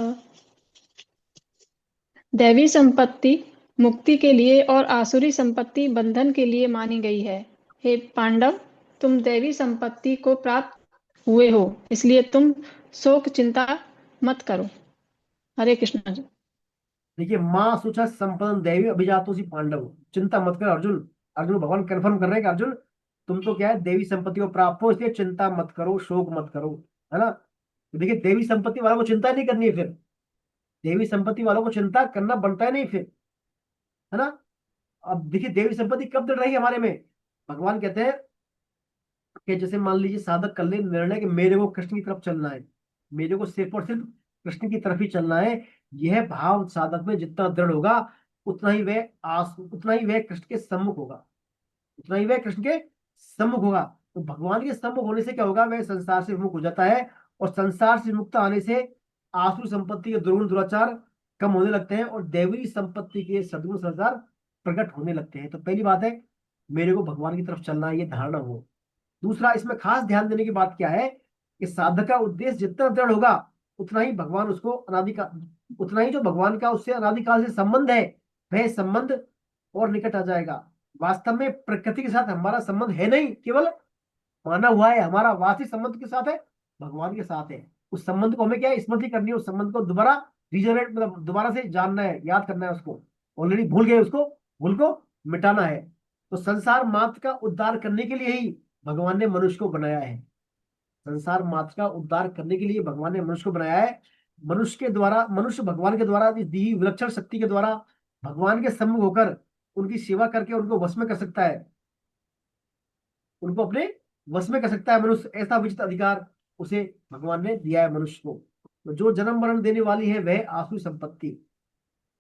दैवी संपत्ति मुक्ति के लिए और आसुरी संपत्ति बंधन के लिए मानी गई है। हे पांडव, तुम दैवी संपत्ति को प्राप्त हुए हो, इसलिए तुम शोक चिंता मत करो। हरे कृष्ण जी। देखिए, माँ सुचा संपन्न दैवी अभिजातो सी पांडव, चिंता मत कर अर्जुन। अर्जुन भगवान कंफर्म कर रहे हैं कि अर्जुन तुम तो क्या है, देवी संपत्ति को प्राप्त हो, इसलिए चिंता मत करो, शोक मत करो, है ना। तो देखिए, देवी संपत्ति वालों को चिंता नहीं करनी है फिर, देवी संपत्ति वालों को चिंता करना बनता है नहीं फिर, है ना। अब देखिए, देवी संपत्ति कब दृढ़ रहेगी हमारे में। भगवान कहते हैं कि जैसे मान लीजिए साधक कर ले निर्णय कि मेरे को कृष्ण की तरफ चलना है, मेरे को सिर्फ और सिर्फ कृष्ण की तरफ ही चलना है, यह भाव साधक में जितना दृढ़ होगा, उतना ही वह कृष्ण के सम्मुख होगा, उतना ही वह कृष्ण के सम्मुख होगा। तो भगवान के सम्मुख होने से क्या होगा, वह संसार से विमुख हो जाता है, और संसार से मुक्त आने से आसुर संपत्ति के दुर्गुण दुराचार कम होने लगते हैं, और दैवी संपत्ति के सद्गुण संसार प्रकट होने लगते हैं। तो पहली बात है, मेरे को भगवान की तरफ चलना है, ये धारणा हो। दूसरा, इसमें खास ध्यान देने की बात क्या है कि साधक का उद्देश्य जितना दृढ़ होगा, उतना ही भगवान उसको उतना ही जो भगवान का उससे अनादिकाल से संबंध है, वह संबंध और निकट आ जाएगा। वास्तव में प्रकृति के साथ हमारा संबंध है नहीं, केवल माना हुआ है। हमारा वास्तविक संबंध के साथ है, भगवान के साथ है। उस संबंध को हमें क्या है, स्मृति करनी है, उस संबंध को दोबारा रिजनरेट, मतलब दोबारा से जानना है, याद करना है उसको। ऑलरेडी भूल गए उसको, भूल को मिटाना है। तो संसार मात्र का उद्धार करने के लिए ही भगवान ने मनुष्य को बनाया है। संसार मात्र का उद्धार करने के लिए भगवान ने मनुष्य को बनाया है। मनुष्य भगवान के द्वारा दी हुई विलक्षण शक्ति के द्वारा भगवान के सम्मुख होकर उनकी सेवा करके उनको वश में कर सकता है, उनको अपने वश में कर सकता है मनुष्य। ऐसा विचित्र अधिकार उसे भगवान ने दिया है मनुष्य को। तो जो जन्म मरण देने वाली है वह आसुरी संपत्ति।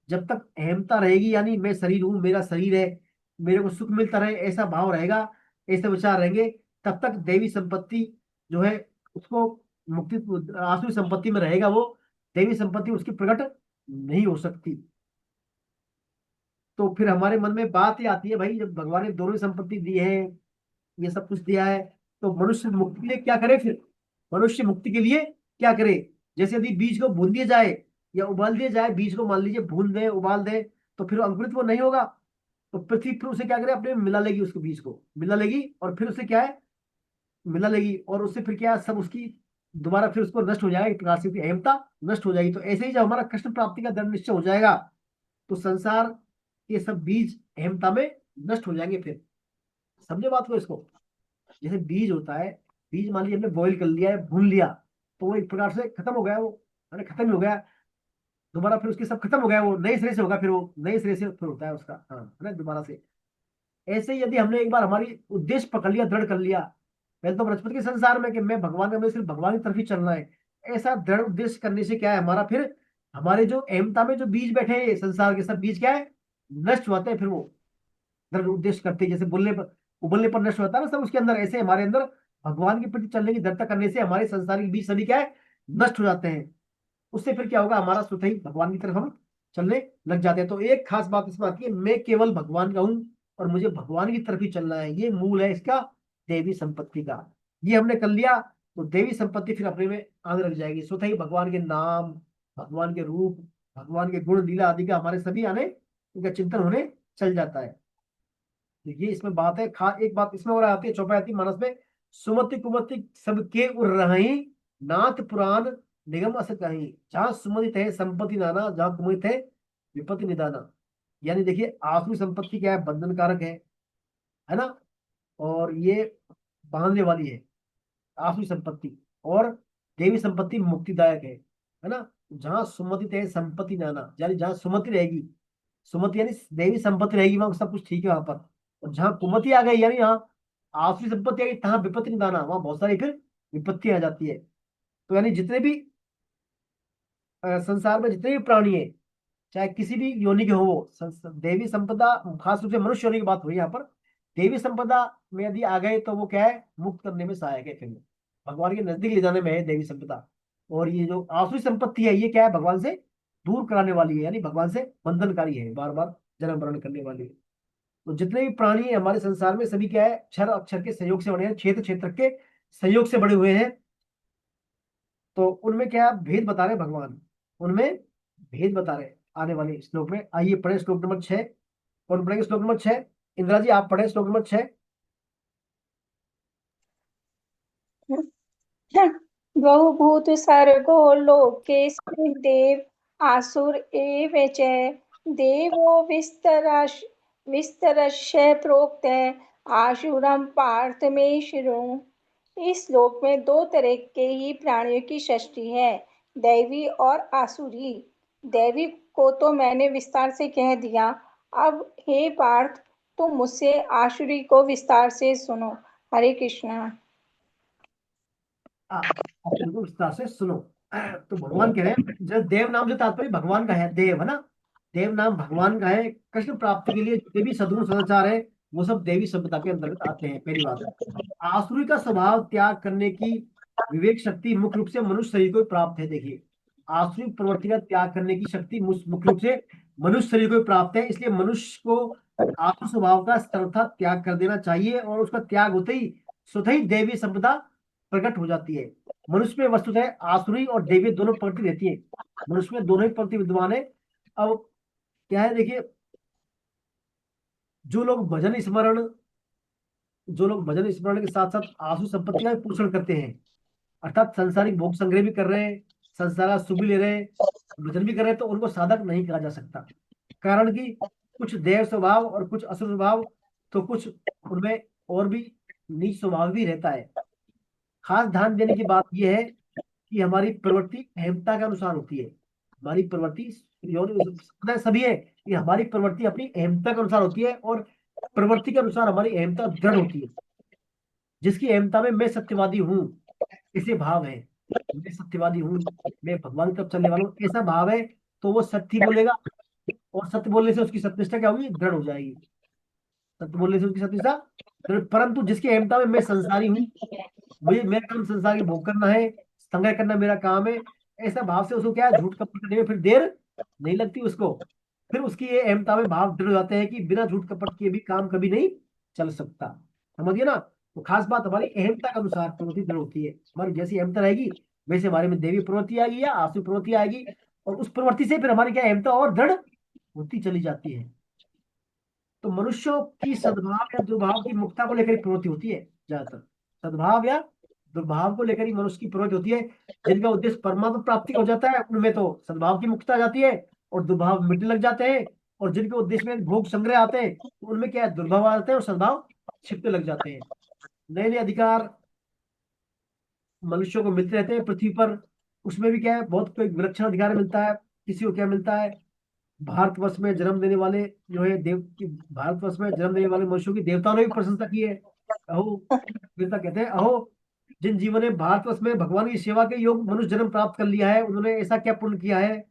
जब तक अहमता रहेगी, यानी मैं शरीर हूं, मेरा शरीर है, मेरे को सुख मिलता रहे, ऐसा भाव रहेगा, ऐसे विचार रहेंगे, तब तक देवी संपत्ति जो है उसको मुक्ति, आसुरी संपत्ति में रहेगा वो, देवी संपत्ति उसकी प्रकट नहीं हो सकती। तो फिर हमारे मन में बात ये आती है, भाई जब भगवान ने दोनों ही संपत्ति दी है, ये सब कुछ दिया है, तो मनुष्य मुक्ति के लिए क्या करे फिर, मनुष्य मुक्ति के लिए क्या करे। जैसे यदि बीज को भून दिया जाए या उबाल दिया जाए, बीज को मान लीजिए भून दे उबाल दे, तो फिर अंकुरित वो नहीं होगा। तो पृथ्वी फिर उसे क्या करे, अपने में मिला लेगी, उसको बीज को मिला लेगी, और फिर उसे क्या है, मिला लेगी, और उससे फिर क्या है, सब उसकी दोबारा फिर उसको नष्ट हो जाएगा, एक प्रकार से उसकी अहमता नष्ट हो जाएगी। तो ऐसे ही जब हमारा कृष्ण प्राप्ति का दृढ़ निश्चय हो जाएगा, तो संसार के सब बीज अहमता में नष्ट हो जाएंगे फिर। समझे बात को इसको। जैसे बीज होता है, बीज मान लीजिए हमने बॉईल कर लिया है, भून लिया, तो वो एक प्रकार से खत्म हो गया, वो मैंने खत्म ही हो गया, दोबारा फिर उसके सब खत्म हो गया, वो नए सिरे से होगा, फिर वो नए सिरे से फिर होता है उसका, हाँ है ना, दोबारा से। ऐसे ही यदि हमने एक बार हमारी उद्देश्य पकड़ लिया, दृढ़ कर लिया, पहले तो बृहस्पति के संसार में कि मैं भगवान का, मैं सिर्फ भगवान की तरफ ही चलना है, ऐसा दृढ़ उद्देश्य करने से क्या है, हमारा फिर हमारे जो अहमता में जो बीज बैठे हैं संसार के, सब बीज क्या है, नष्ट होते हैं। फिर वो दृढ़ उद्देश्य करते हैं, जैसे बोलने पर उबलने पर नष्ट होता है ना सब उसके अंदर, ऐसे हमारे अंदर भगवान के प्रति चलने की दृढ़ता करने से हमारे संसारिक बीज सभी क्या है, नष्ट हो जाते हैं। उससे फिर क्या होगा, हमारा स्वतः ही भगवान की तरफ हम चलने लग जाते हैं। तो एक खास बात इसमें आती है, मैं केवल भगवान का हूं और मुझे भगवान की तरफ ही चलना है, ये मूल है इसका देवी संपत्ति का। ये हमने कर लिया, तो देवी संपत्ति फिर अपने में आने लग जाएगी, स्वतः ही भगवान के नाम, भगवान के रूप, भगवान के गुण लीला आदि का हमारे सभी आने, इनका चिंतन होने चल जाता है। देखिए इसमें बात है, एक बात इसमें और आती है चौपाई मानस में, सुमति कुमति सबके उर रही, नाथ पुराण निगम अस कहीं। जहाँ सुमति है संपत्ति नाना, जहाँ कुमति है विपत्ति निदाना। यानी देखिए आसुरी संपत्ति क्या है, बंधन कारक है ना, और ये बांधने वाली है आसुरी संपत्ति, और देवी संपत्ति मुक्तिदायक है ना। जहाँ सुमति है संपत्ति नाना, यानी जहाँ सुमति रहेगी, सुमति यानी देवी संपत्ति रहेगी, वहां सब कुछ ठीक है वहां पर। और जहाँ कुमति आ गई, यानी यहाँ आसुरी संपत्ति आ गई, तहाँ विपत्ति निदाना, वहां बहुत सारी फिर विपत्ति आ जाती है। तो यानी जितने भी संसार में जितने भी प्राणी है, चाहे किसी भी योनि के हो वो देवी संपदा, खास रूप से मनुष्य योनि की बात हुई यहाँ पर, देवी संपदा में यदि आ गए तो वो क्या है, मुक्त करने में सहायक है, फिर भगवान के नजदीक ले जाने में है देवी संपदा। और ये जो आसुरी संपत्ति है, ये क्या है, भगवान से दूर कराने वाली है, यानी भगवान से बंधनकारी है, बार बार जन्म मरण करने वाली है। तो जितने भी प्राणी है हमारे संसार में, सभी क्या है, क्षर अक्षर के सहयोग से बने हैं, क्षेत्र क्षेत्र के सहयोग से बड़े हुए हैं। तो उनमें क्या भेद बता रहे भगवान, उनमें भेद बता रहे आने वाले श्लोक में। आइए पढ़े श्लोक नंबर 6। कौन पढ़ेंगे श्लोक नंबर 6? इंदिरा जी आप पढ़े श्लोक नंबर 6। बहुभूत सर्गो लोकेस्मिन् देव आसुर एव च देवो विस्तरस्य प्रोक्त आसुरम पार्थ में शृणु। इस श्लोक में दो तरह के ही प्राणियों की सृष्टि है, दैवी और आसुरी। दैवी को तो मैंने विस्तार से कह दिया, अब हे पार्थ तुम मुझसे आसुरी को विस्तार से सुनो। हरे कृष्णा। बिल्कुल विस्तार से सुनो। तो भगवान कह रहे हैं, जब देव नाम से तात्पर्य भगवान का है, देव है ना, देव नाम भगवान का है। कृष्ण प्राप्ति के लिए जितने भी सद्गुण सदाचार है वो सब देवी सभ्यता के अंतर्गत आते हैं, पहली बात। आसुरी का स्वभाव त्याग करने की विवेक शक्ति मुख्य रूप से मनुष्य शरीर को प्राप्त है। देखिए आसुरी प्रवृत्ति का त्याग करने की शक्ति मुख्य रूप से मनुष्य शरीर को प्राप्त है, इसलिए मनुष्य को आसुर स्वभाव का सर्वथा त्याग कर देना चाहिए, और उसका त्याग होते ही स्वतः ही देवी संपदा प्रकट हो जाती है। मनुष्य में वस्तुतः आसुरी और देवी दोनों प्रवृत्ति रहती है, मनुष्य में दोनों ही प्रवृत्ति विद्यमान है। अब क्या है, देखिए जो लोग भजन स्मरण के साथ साथ आसु संपत्ति का भी पोषण करते हैं, अर्थात संसारिक भोग संग्रह भी कर रहे हैं, संसार का सुख भी ले रहे हैं, भजन भी कर रहे हैं, तो उनको साधक नहीं कहा जा सकता। कारण कि कुछ देव स्वभाव और कुछ असुर स्वभाव, तो कुछ उनमें और भी नीच स्वभाव भी रहता है। खास ध्यान देने की बात यह है कि हमारी प्रवृत्ति अहमता के अनुसार होती है। हमारी प्रवृत्ति सभी है कि हमारी प्रवृत्ति अपनी अहमता के अनुसार होती है, और प्रवृत्ति के अनुसार हमारी अहमता दृढ़ होती है। जिसकी अहमता में मैं सत्यवादी हूँ, इसे भाव है, मैं सत्यवादी हूँ, मैं भगवान की तरफ चलने वाला हूँ, ऐसा भाव है, तो वो सत्य बोलेगा, और सत्य बोलने से उसकी सत्यनिष्ठा क्या होगी, दृढ़ हो जाएगी। सत्य बोलने से उसकी सत्यनिष्ठा दृढ़। परंतु जिसकी अहमता में मैं संसारी हूँ, मुझे मेरा काम संसार की भोग करना है, संग्रह करना मेरा काम है, ऐसा भाव से उसको क्या है, झूठ कपट करने में फिर देर नहीं लगती उसको। फिर उसकी ये अहमता में भाव दृढ़ हो जाते हैं कि बिना झूठ कपट के भी काम कभी नहीं चल सकता। समझिए ना। तो खास बात हमारी अहमता के अनुसार प्रवृत्ति दृढ़ होती है। हमारी जैसी अहमता रहेगी वैसे हमारे में देवी प्रवृत्ति आएगी या आसुरी प्रवृत्ति आएगी, और उस प्रवृत्ति से फिर हमारी क्या अहमता और दृढ़ होती चली जाती है। तो मनुष्यों की सद्भाव या दुर्भाव की मुक्ता को लेकर प्रवृत्ति होती है ज्यादातर। सद्भाव या दुर्भाव को लेकर ही मनुष्य की प्रवृत्ति होती है। जिनका उद्देश्य परमात्मा प्राप्ति का हो जाता है उनमें तो सद्भाव की मुक्ता आ जाती है और दुर्भाव मिटने लग जाते हैं, और जिनके उद्देश्य में भोग संग्रह आते हैं तो उनमें क्या है, दुर्भाव आ जाते हैं और सद्भाव छिपने लग जाते हैं। नए नए अधिकार मनुष्यों को मिलते रहते हैं पृथ्वी पर। उसमें भी क्या है, बहुत कोई विलक्षण अधिकार मिलता है। किसी को क्या मिलता है, भारतवर्ष में जन्म देने वाले जो है भारतवर्ष में जन्म देने वाले मनुष्यों की देवताओं ने भी प्रशंसा की है। अहो देवता कहते हैं, अहो जिन जीवों ने भारतवर्ष में भगवान की सेवा के योग मनुष्य जन्म प्राप्त कर लिया है, उन्होंने ऐसा क्या पुण्य किया है,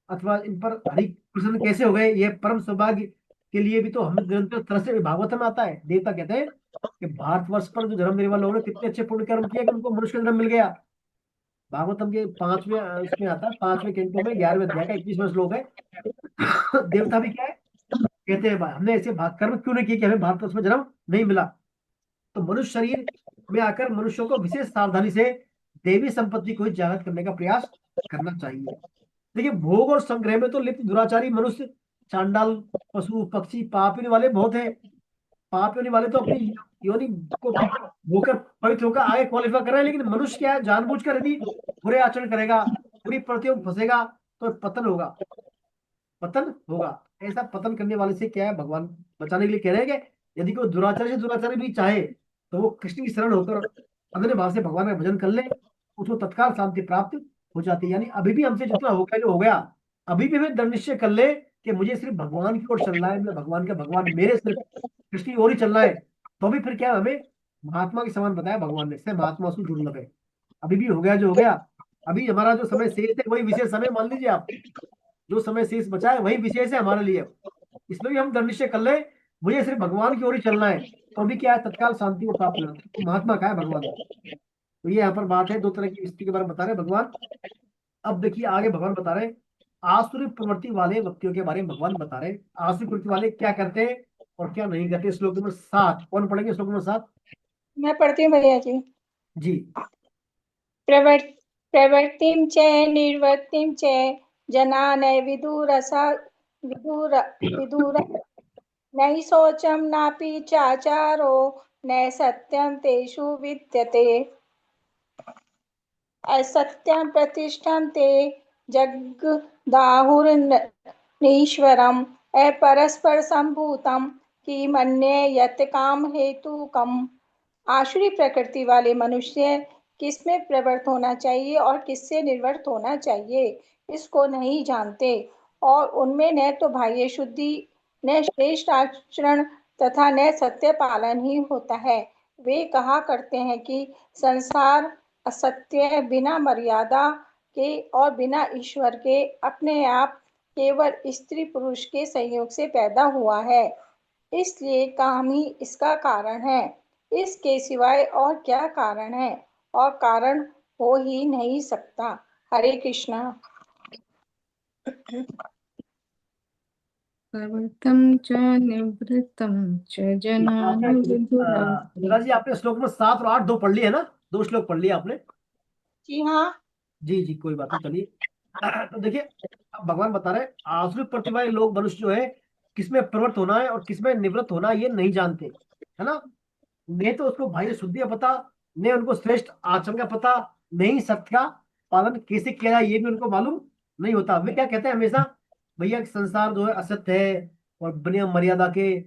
अथवा इन पर हरि प्रसन्न कैसे हो गए, ये परम सौभाग्य के लिए भी तो हमें निरंतर तरह से भागवत में आता है। देवता कहते हैं कि भारतवर्ष पर जो जन्म देने वाले लोगों ने कितने अच्छे पुण्य कर्म किया कि उनको मनुष्य का जन्म मिल गया। भागवतम के 5वें इसमें आता है, 5वें कैंटो में 11वें अध्याय का 21वां श्लोक है। देवता भी क्या है, कहते हैं हमने ऐसे भाग कर्म क्यों नहीं किए कि हमें भारतवर्ष में जन्म नहीं मिला। तो मनुष्य शरीर में आकर मनुष्यों को विशेष सावधानी से देवी संपत्ति को जागृत करने का प्रयास करना चाहिए। देखिए भोग और संग्रह में तो लिप्त दुराचारी मनुष्य, चांडाल, पशु पक्षी, पापिन वाले बहुत हैं। पाप योनि वाले तो अपनी योनि को होकर पवित्र होकर आगे क्वालिफाई कर रहे हैं, लेकिन मनुष्य क्या है, जानबूझकर यदि बुरे आचरण करेगा, बुरी प्रवृत्तियों में फंसेगा, तो पतन होगा, पतन होगा। ऐसा पतन करने वाले से क्या है, भगवान बचाने के लिए कह रहे हैं कि यदि कोई दुराचारी से दुराचारी भी चाहे तो वो कृष्ण की शरण होकर अगले भाव से भगवान का भजन कर ले, उसको तत्काल शांति प्राप्त हो जाती है। यानी अभी भी हमसे जितना हो गया जो हो गया, अभी भी हमें दृढ़ निश्चय कर ले कि मुझे सिर्फ भगवान की ओर चलना है, मैं भगवान का भगवान मेरे सिर्फ कृष्ण की ओर ही चलना है, तो भी फिर क्या है, हमें महात्मा के समान बताया भगवान ने, से महात्मा से दुर्लभ है। अभी भी हो गया जो हो गया, अभी हमारा जो समय शेष है वही विशेष समय मान लीजिए आप, जो समय शेष बचा है वही विशेष है हमारे लिए। इसमें भी हम दृढ़ निश्चय कर ले, मुझे सिर्फ भगवान की ओर ही चलना है, तो भी क्या है, तत्काल शांति को प्राप्त होना। तो महात्मा का है भगवान। तो ये यहाँ पर बात है, दो तरह की स्थिति के बारे में बता रहे हैं भगवान। अब देखिए आगे भगवान बता रहे हैं आसुरी प्रवृत्ति वाले व्यक्तियों के बारे में भगवान बता रहे हैं। आसुरी प्रवृत्ति वाले क्या करते हैं और क्या नहीं करते। श्लोक नंबर 7 कौन पढ़ेंगे, श्लोक नंबर 7? मैं पढ़ती हूँ भैया जी। जी। प्रवृत्तिं च निर्वृत्तिं च जना न विदुर नहि शौचं नापि चाचारो न सत्यं तेषु विद्यते असत्यं प्रतिष्ठं ते जगदाहुर्नीश्वरम् अपरस्पर संभूतं किमन्ये यत् काम हेतुकम्। आसुरी प्रकृति वाले मनुष्य किसमें प्रवृत्त होना चाहिए और किससे निवृत्त होना चाहिए इसको नहीं जानते, और उनमें न तो बाह्य शुद्धि, न श्रेष्ठ आचरण तथा न सत्य पालन ही होता है। वे कहा करते हैं कि संसार असत्य, बिना मर्यादा के और बिना ईश्वर के अपने आप केवल स्त्री पुरुष के संयोग से पैदा हुआ है, इसलिए काम ही इसका कारण है। इसके सिवाय और क्या कारण है, और कारण हो ही नहीं सकता। हरे कृष्णा। प्रवृत्तं च निवृत्तं च जनानुविदुराः। गंगा जी आपने श्लोक में 7 और 8 दो पढ़ लिए है ना, 2 श्लोक पढ़ लिए आपने। जी हाँ। जी जी कोई बात नहीं, चलिए। तो देखिए अब भगवान बता रहे हैं आसुरी प्रवृत्ति वाले लोग मनुष्य जो है किसमें प्रवृत्त होना है और किसमें निवृत्त होना है ये नहीं जानते, है ना। नहीं तो उसको बाह्य शुद्धि का पता, नहीं उनको श्रेष्ठ आचरण का पता, नहीं सत्य का पालन कैसे किया जाए ये भी उनको मालूम नहीं होता। वे क्या कहते हैं हमेशा, भैया संसार जो है असत्य है और बिना मर्यादा के,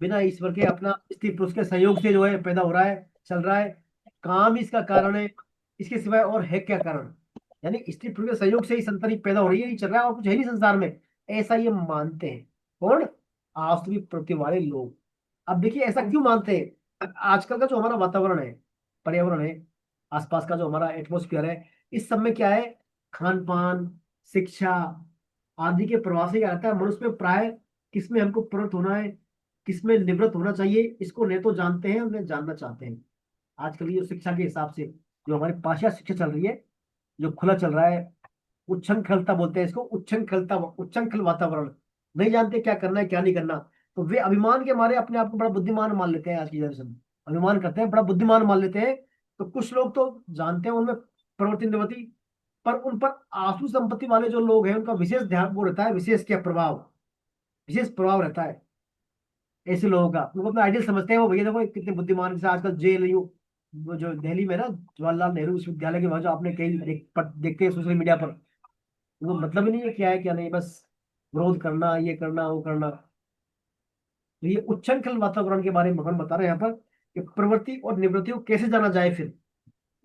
बिना ईश्वर के, अपना स्त्री पुरुष के सहयोग से जो है पैदा हो रहा है, चल रहा है, काम ही इसका कारण है, इसके सिवाय और है क्या कारण। यानी स्त्री पुरुष के सहयोग से ही संतान पैदा हो रही है, ये चल रहा है और कुछ है नहीं संसार में, ऐसा ये मानते हैं। कौन? आसुरी प्रवृत्ति वाले लोग। अब देखिए ऐसा क्यों मानते हैं, आजकल का जो हमारा वातावरण है, पर्यावरण है, आसपास का जो हमारा एटमोस्फियर है, इस सब में क्या है, खान पान, शिक्षा आदि के प्रभाव से क्या रहता है, मनुष्य में प्राय किसमें हमको प्रवृत्त होना है, किसमें निवृत्त होना चाहिए, इसको नहीं तो जानते हैं, उन्हें जानना चाहते हैं। आजकल ये जो शिक्षा के हिसाब से जो हमारी पाश्चात्य शिक्षा चल रही है, जो खुला चल रहा है, उच्छृंखलता बोलते हैं इसको, उच्छृंखलता, उच्छृंखल वातावरण, नहीं जानते क्या करना है क्या नहीं करना। तो वे अभिमान के मारे अपने आप को बड़ा बुद्धिमान मान लेते हैं, आज की जनरेशन अभिमान करते हैं, बड़ा बुद्धिमान मान लेते हैं। तो कुछ लोग तो जानते हैं उनमें प्रवृत्ति निवृत्ति, पर उन पर आसु संपत्ति वाले जो लोग हैं उनका विशेष ध्यान वो रहता है, विशेष क्या प्रभाव, विशेष प्रभाव रहता है ऐसे लोगों का। वो अपना आइडियल समझते हैं, वो भैया देखो कितने बुद्धिमान, जैसे आजकल JNU वो जो दिल्ली में ना, जवाहरलाल नेहरू विश्वविद्यालय के वहां जो आपने कई देखते हैं सोशल मीडिया पर, वो मतलब ही नहीं है क्या है क्या नहीं, बस विरोध करना, ये करना वो करना। तो ये उच्छृंखल वातावरण के बारे में भगवान बता रहे हैं यहाँ पर कि प्रवृत्ति और निवृत्ति को कैसे जाना जाए। फिर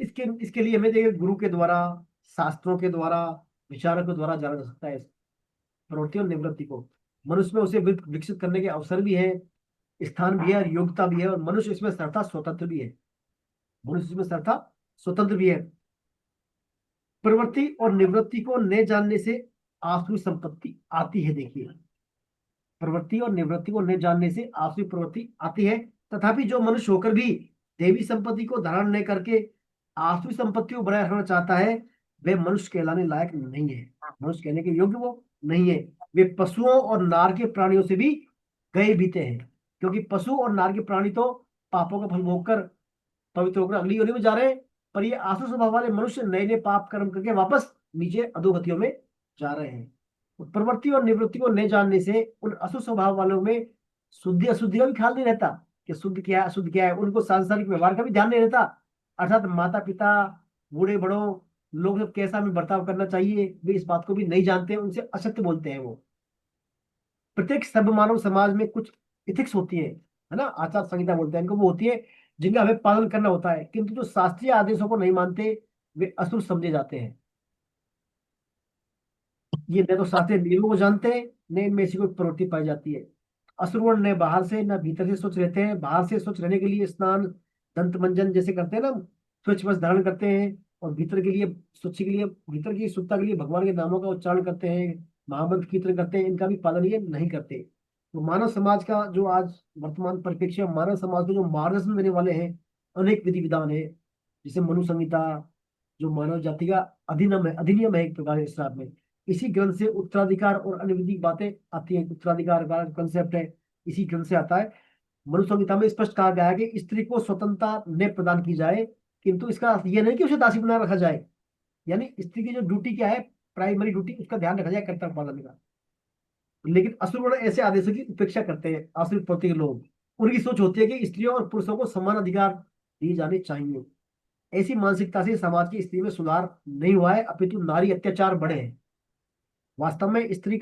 इसके इसके लिए हमें देखिए गुरु के द्वारा, शास्त्रों के द्वारा, विचारों के द्वारा जाना जा सकता है। प्रवृत्ति और निवृत्ति को मनुष्य में उसे विकसित करने के अवसर भी है, स्थान भी है और योग्यता भी है, और मनुष्य इसमें सर्वथा स्वतंत्र भी है, मनुष्य इसमें सर्वथा स्वतंत्र भी है। प्रवृत्ति और निवृत्ति को न जानने से आसुरी संपत्ति आती है। देखिए प्रवृत्ति और निवृत्ति को न जानने से आसुरी प्रवृत्ति आती है, तथापि जो मनुष्य होकर भी देवी संपत्ति को धारण न करके आसुरी संपत्ति को बनाए रखना चाहता है, वह मनुष्य कहलाने लायक नहीं है, मनुष्य कहने के योग्य वो नहीं है। वे पशुओं और नार के प्राणियों से भी गए बीते हैं, क्योंकि पशु और नार के प्राणी तो पापों का फल भोगकर पवित्र होकर अगली योनि में जा रहे हैं, पर ये आसुर स्वभाव वाले मनुष्य नए नए पाप कर्म करके वापस नीचे अधोगतियों में जा रहे हैं। तो प्रवृत्ति और निवृत्ति को न जानने से उन असुर स्वभाव वालों में शुद्धि अशुद्धि का भी ख्याल नहीं रहता, कि शुद्ध क्या है अशुद्ध क्या है, उनको सांसारिक व्यवहार का भी ध्यान नहीं रहता। अर्थात माता पिता, बूढ़े बड़ों, लोग सब कैसा हमें बर्ताव करना चाहिए वे इस बात को भी नहीं जानते, उनसे असत्य बोलते हैं वो। प्रत्येक सब मानव समाज में कुछ इथिक्स होती है ना, आचार संहिता बोलते हैं इनको, वो होती है जिनका हमें पालन करना होता है, किंतु जो शास्त्रीय आदेशों को नहीं मानते वे असुर समझे जाते हैं। ये न तो शास्त्रीय नियमों को जानते हैं, न इनमें ऐसी कोई प्रवृत्ति पाई जाती है। असुर न बाहर से न भीतर से स्वच्छ रहते हैं। बाहर से स्वच्छ रहने के लिए स्नान, दंत मंजन जैसे करते हैं ना, स्वच्छ वस्त्र धारण करते हैं, और भीतर के लिए स्वच्छ के लिए, भीतर की शुद्धता के लिए भगवान के नामों का उच्चारण करते हैं, महामंत्र कीर्तन करते हैं, इनका भी पालन ये नहीं करते। तो मानव समाज का जो आज वर्तमान परिप्रेक्ष्य, मानव समाज को जो मार्गदर्शन देने वाले हैं अनेक विधि विधान है, जैसे मनु संहिता, जो मानव जाति का अधिनियम है एक प्रकार के हिसाब में। इसी ग्रंथ से उत्तराधिकार और अन्य विधि बातें आती हैं। उत्तराधिकार का कंसेप्ट है, इसी ग्रंथ से आता है। मनु संहिता में स्पष्ट कहा गया है कि स्त्री को स्वतंत्रता न प्रदान की जाए, किंतु इसका अर्थ यह नहीं कि उसे दासी बना रखा जाए। यानी स्त्री की जो ड्यूटी क्या है, प्राइमरी ड्यूटी, उसका ध्यान रखा जाए, कर्तव्य पालन का। लेकिन असुर ऐसे आदेशों की उपेक्षा करते हैं। आसुरी प्रवृत्ति के लोग, उनकी सोच होती है कि स्त्रियों और पुरुषों को समान अधिकार दिए जाने चाहिए। ऐसी मानसिकता से समाज की स्त्री में सुधार नहीं हुआ है, अपितु नारी अत्याचार बढ़े हैं। वास्तव में स्त्री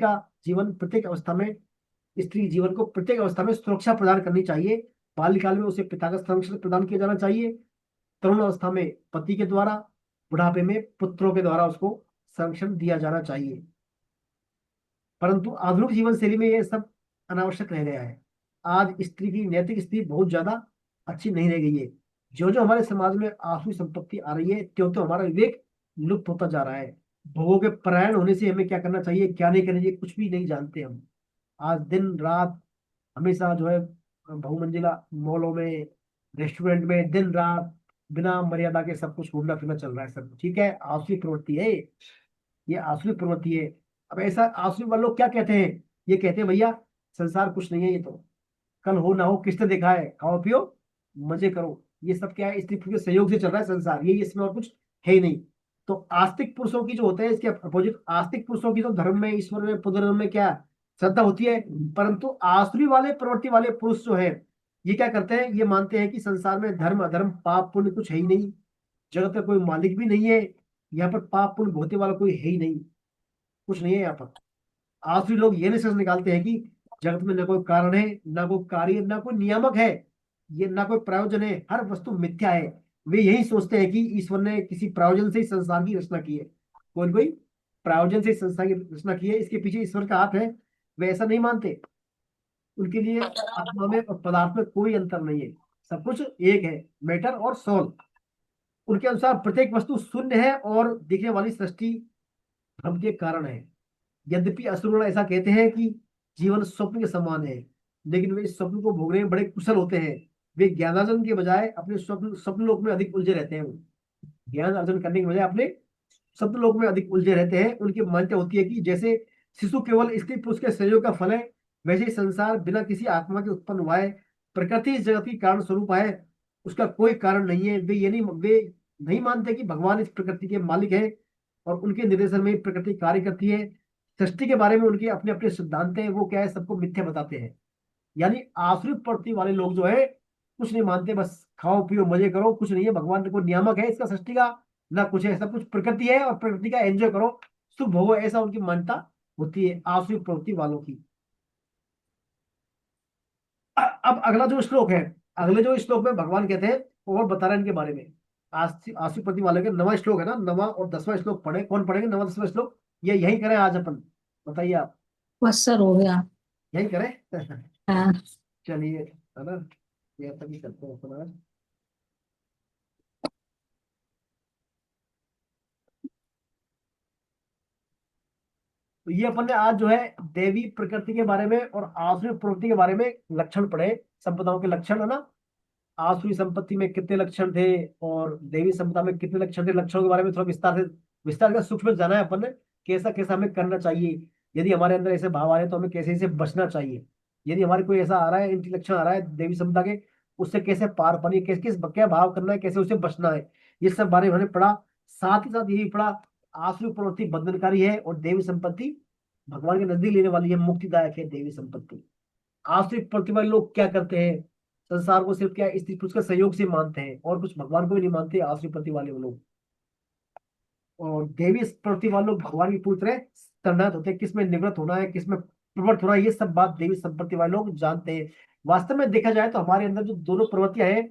जीवन को प्रत्येक अवस्था में सुरक्षा प्रदान करनी चाहिए। बाल्यकाल में उसे पिता का संरक्षण प्रदान किया जाना चाहिए, तरुण अवस्था में पति के द्वारा, बुढ़ापे में पुत्रों के द्वारा उसको संरक्षण दिया जाना चाहिए। परंतु आधुनिक जीवन शैली में यह सब अनावश्यक रह गया है। आज स्त्री की नैतिक स्थिति बहुत ज्यादा अच्छी नहीं रह गई है। जो जो हमारे समाज में आसुरी संपत्ति आ रही है, त्यों त्यों हमारा विवेक लुप्त होता जा रहा है। भोगों के परायण होने से हमें क्या करना चाहिए क्या नहीं करना चाहिए कुछ भी नहीं जानते हम। आज दिन रात हमेशा जो है बहुमंजिला मॉलों में, रेस्टोरेंट में दिन रात बिना मर्यादा के सब कुछ घूमना फिरना चल रहा है। सब ठीक है, आसुरी प्रवृत्ति है ये आसुरी प्रवृत्ति है। अब ऐसा आसुरी वाले लोग क्या कहते हैं, ये कहते हैं भैया संसार कुछ नहीं है, ये तो कल हो ना हो किसने देखा है, खाओ पियो मजे करो। ये सब क्या है, स्त्री पुरुष के सहयोग से चल रहा है संसार, ये इसमें और कुछ है ही नहीं। तो आस्तिक पुरुषों की जो होता है, इसके अपोजिट आस्तिक पुरुषों की तो धर्म में, ईश्वर में, पुनर्जन्म में क्या श्रद्धा होती है। परंतु आसुरी वाले प्रवृत्ति वाले पुरुष जो है, ये क्या करते हैं, ये मानते हैं कि संसार में धर्म अधर्म पाप पुण्य कुछ है ही नहीं, जगत का कोई मालिक भी नहीं है, यहाँ पर पाप पुण्य भोगने वाला कोई है ही नहीं, कुछ नहीं है यहाँ पर। आसुरी लोग ये निष्कर्ष निकालते हैं कि जगत में न कोई कारण है, ना कोई कार्य, ना कोई नियामक है, ये ना कोई प्रायोजन है, हर वस्तु मिथ्या है। वे यही सोचते हैं कि ईश्वर ने किसी प्रायोजन से ही संसार की रचना की है, कोई कोई प्रायोजन से संसार की रचना की है, इसके पीछे ईश्वर का हाथ है। वे ऐसा नहीं मानते। उनके लिए आत्मा में और पदार्थ में कोई अंतर नहीं है, सब कुछ एक है, मैटर और सोल। उनके अनुसार प्रत्येक वस्तु शून्य है और दिखने वाली सृष्टि भ्रम के कारण है। यद्यपि असुर ऐसा कहते हैं कि जीवन स्वप्न के समान है, लेकिन वे इस स्वप्न को भोगने में बड़े कुशल होते हैं। वे ज्ञानार्जन के बजाय अपने स्वप्न लोक में अधिक उलझे रहते हैं। ज्ञान अर्जन करने के बजाय अपने स्वप्न लोक में अधिक उलझे रहते हैं। उनकी मान्यता होती है कि जैसे शिशु केवल स्त्री पुरुष के संयोग का फल है, वैसे ही संसार बिना किसी आत्मा के उत्पन्न हुआ है। प्रकृति इस जगत की कारण स्वरूप है, उसका कोई कारण नहीं है। वे नहीं मानते कि भगवान इस प्रकृति के मालिक है और उनके निर्देशन में प्रकृति कार्य करती है। सृष्टि के बारे में उनके अपने अपने सिद्धांत हैं, वो क्या है, सबको मिथ्या बताते हैं। यानी आसुरी प्रवृत्ति वाले लोग जो है कुछ नहीं मानते, बस खाओ पियो मजे करो, कुछ नहीं है, भगवान को नियामक है इसका सृष्टि का, ना कुछ है, सब कुछ प्रकृति है और प्रकृति का एंजॉय करो, सुख भोगो, ऐसा उनकी मान्यता होती है आसुरी प्रवृत्ति वालों की। अब अगला जो श्लोक है, अगले जो श्लोक में भगवान कहते हैं और बता रहे हैं इनके बारे में। आसुरी प्रवृत्ति वाले का 9वां श्लोक है ना, 9वां और 10वां श्लोक पढ़े, कौन पढ़ेंगे 9वां 10वां श्लोक, ये यही करें आज अपन, बताइए आप, अवसर हो गया। यही करें हाँ। चलिए, है ना, ये तभी करते हैं अपन आज। तो ये अपन ने आज जो है देवी प्रकृति के बारे में और आसुरी प्रवृत्ति के बारे में लक्षण पढ़े, संपदाओं के लक्षण, है ना। आसुरी संपत्ति में कितने लक्षण थे और देवी संपदा में कितने लक्षण थे, लक्षणों के बारे में थोड़ा विस्तार का सूक्ष्म में जाना है अपन ने, कैसा कैसा हमें करना चाहिए। यदि हमारे अंदर ऐसे भाव आ रहे हैं तो हमें कैसे इसे बचना चाहिए। यदि हमारे कोई ऐसा आ रहा है, इंटी लक्षण आ रहा है देवी संपदा के, उससे कैसे पार पानी, किस किस क्या भाव करना है, कैसे उसे बचना है, ये सब बारे में हमने पढ़ा। साथ ही साथ यही पढ़ा आसुरी प्रवृत्ति बंधनकारी है और देवी संपत्ति भगवान के नजदीक लेने वाली है, मुक्तिदायक है देवी संपत्ति। आसुरी प्रवृत्ति वाले लोग क्या करते हैं, संसार को सिर्फ क्या स्त्री पुरुष के सहयोग से मानते हैं और कुछ भगवान को भी नहीं मानते आसुरी प्रवृत्ति वाले वो लोग। और देवी प्रवृत्ति वाले लोग भगवान की पूरी तरह तैनात होते हैं, किसमें निवृत्त होना है, किसमें प्रवृत्त होना है, ये सब बात देवी संपत्ति वाले लोग जानते हैं। वास्तव में देखा जाए तो हमारे अंदर जो दोनों प्रवृत्तियां हैं,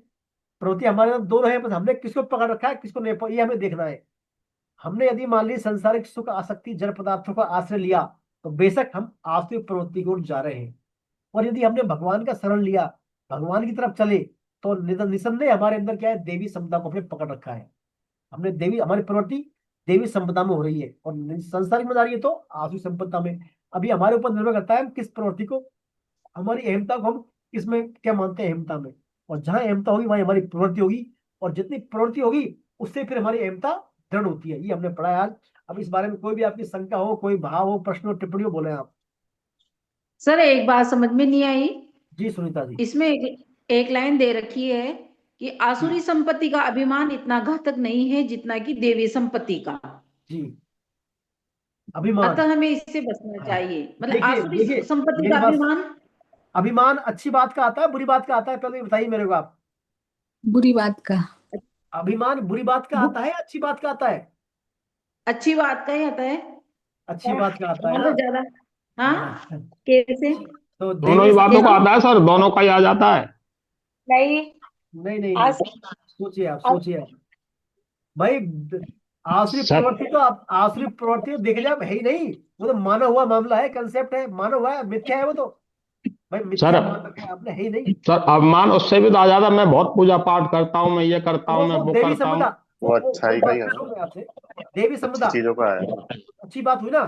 प्रवृत्ति हमारे अंदर दोनों है, बस हमने किसको पकड़ रखा है किसको नहीं, ये हमें देखना है। हमने यदि मान ली सांसारिक सुख आसक्ति जड़ पदार्थों का आश्रय लिया तो बेशक हम आसुरी प्रवृत्ति की ओर जा रहे हैं। और यदि हमने भगवान का शरण लिया, भगवान की तरफ चले, तो निसंदेह हमारे अंदर क्या है, देवी संपदा को हमने पकड़ रखा है। हमने देवी, हमारी प्रवृत्ति देवी संपदा में हो रही है और संसारिक में जा रही है तो आसुरी संपदा में। अभी हमारे ऊपर निर्भर करता है हम किस प्रवृत्ति को, हमारी अहमता को हम किसमें क्या मानते हैं, अहमता में। और जहां अहमता होगी वहीं हमारी प्रवृत्ति होगी, और जितनी प्रवृत्ति होगी उससे फिर हमारी अहमता दृढ़ होती है। ये हमने पढ़ा है आज। अब इस बारे में कोई भी आपकी शंका हो, कोई भाव हो, प्रश्न हो, टिप्पणी हो, बोले आप। सर एक बात समझ में नहीं आई, जी सुनीता जी। इसमें एक लाइन दे रखी है कि आसुरी संपत्ति का अभिमान इतना घातक नहीं है जितना कि देवी संपत्ति का। जी अभिमान, अतः हमें इससे बचना हाँ। चाहिए। मतलब देखिए आसुरी देखिए संपत्ति मेरी का बात, अभिमान, अभिमान अच्छी बात का आता है बुरी बात का आता है, पहले ये बताइए मेरे को आप। बुरी बात का। अभिमान बुरी बात का आता है या अच्छी बात का आता है? अच्छी बात का ही आता है। अच्छी बात का आता है बहुत ना। ज्यादा। हाँ, हाँ। कैसे? तो दोनों ही देवी बातों का संपदा, आता है सर, दोनों का ही आ जाता है। नहीं, नहीं नहीं नहीं, आज सोचिए आप, सोचिए आप भाई। आसुरी सर प्रवृत्ति तो आप, आसुरी प्रवृत्ति तो देखे जाए है ही नहीं, वो तो माना हुआ मामला है, कंसेप्ट है, माना हुआ है, मिथ्या है वो तो। भाई सर मिथ्या मान रखा है आपने, है ही नहीं। सर अभिमान उससे भी तो आ जाता है, मैं बहुत पूजा पाठ करता हूँ, मैं ये करता हूँ, मैं वो वो देवी करता हूँ। संपदा, वो वो अच्छाई का बात ही है कर रहा ना, हूं मैं आपसे। देवी अच्छी संपदा चीजों का है ना। अच्छी बात हुई ना।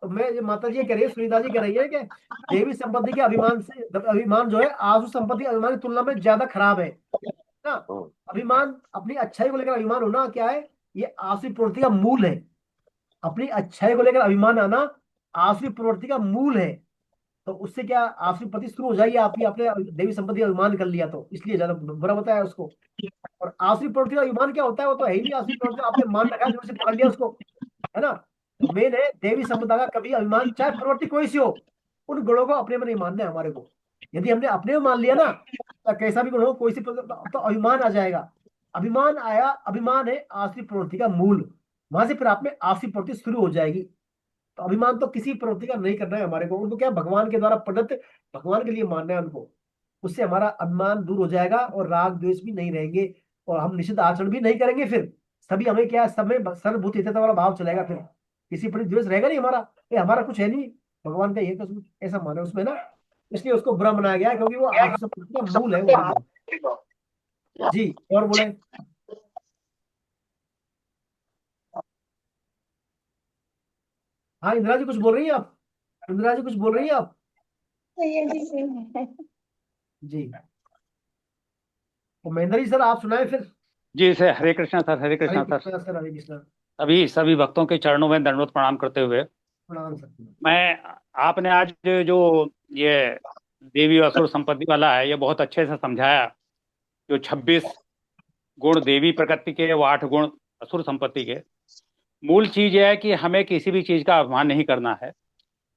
तो मैं, ये माता जी ये कह रही है, सुनीता जी कह रही है कि देवी संपत्ति के अभिमान से, अभिमान जो है आसु संपत्ति के अभिमान की तुलना में ज्यादा खराब है ना। हम्म, अभिमान, अपनी अच्छाई को लेकर अभिमान होना क्या है, ये आसुरी प्रवृत्ति का मूल है। अपनी अच्छाई को लेकर अभिमान आना आसुरी प्रवृत्ति का मूल है। तो उससे क्या आसुरी प्रवृत्ति शुरू हो जाएगी आपकी, आपने देवी संपत्ति का अभिमान कर लिया तो इसलिए ज्यादा बुरा बताया उसको। और आसुरी प्रवृत्ति का अभिमान क्या होता है, वो तो है ही नहीं आसुरी प्रवृत्ति, आपने मान रखा है, जोर से पकड़ लिया उसको, है ना। तो मेन है देवी संपदा का कभी अभिमान, चाहे प्रवृत्ति कोई सी हो, उन गुणों को अपने में नहीं मानना है हमारे को। यदि हमने अपने में मान लिया ना, तो कैसा भी गुण हो, कोई सी तो अभिमान आ जाएगा। अभिमान आया, अभिमान है आसुरी प्रवृत्ति का मूल, वहां से फिर आप में आसुरी प्रवृत्ति शुरू हो जाएगी। तो अभिमान तो किसी प्रवृत्ति का नहीं करना है हमारे को, उनको क्या भगवान के द्वारा प्रदत्त, भगवान के लिए मानना है उनको। उससे हमारा अभिमान दूर हो जाएगा और राग द्वेष भी नहीं रहेंगे, और हम निषिद्ध आचरण भी नहीं करेंगे। फिर सभी हमें क्या है, सब में सर्वभूत वाला भाव चलेगा, फिर किसी पर द्वेष रहेगा नहीं हमारा, ये हमारा कुछ है नहीं, भगवान का ही है, तो उसमें ऐसा माने उसमें ना। इसलिए उसको बुरा बनाया गया है, क्योंकि वो आसुरी संपत्ति का मूल है वो अभिमान। जी और बोले। हाँ इंदिरा जी कुछ बोल रही हैं आप, इंदिरा जी कुछ बोल रही हैं आप। ये भी सही है। जी तो महेंद्र जी सर आप सुनाए फिर। जी सर, हरे Krishna sir, Hare Hare Krishna sir. Krishna sir, हरे कृष्णा। सभी भक्तों के चरणों में दंडवत प्रणाम करते हुए, प्रणाम सर। मैं, आपने आज जो ये देवी असुर संपत्ति वाला है, ये बहुत अच्छे से समझाया। जो 26 गुण देवी प्रकृति के, वो 8 गुण असुर संपत्ति के। मूल चीज यह है कि हमें किसी भी चीज का अभिमान नहीं करना है।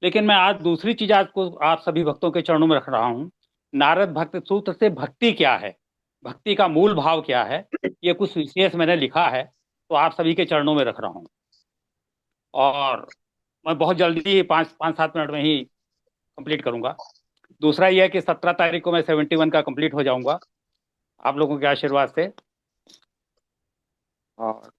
लेकिन मैं आज दूसरी चीज आपको, आप सभी भक्तों के चरणों में रख रहा हूँ। नारद भक्ति सूत्र से भक्ति क्या है, भक्ति का मूल भाव क्या है, ये कुछ विशेष मैंने लिखा है, तो आप सभी के चरणों में रख रहा हूँ। और मैं बहुत जल्दी 5-7 मिनट में ही कंप्लीट करूंगा। दूसरा यह है कि 17 तारीख को मैं 71 का कंप्लीट हो जाऊंगा आप लोगों के आशीर्वाद से। और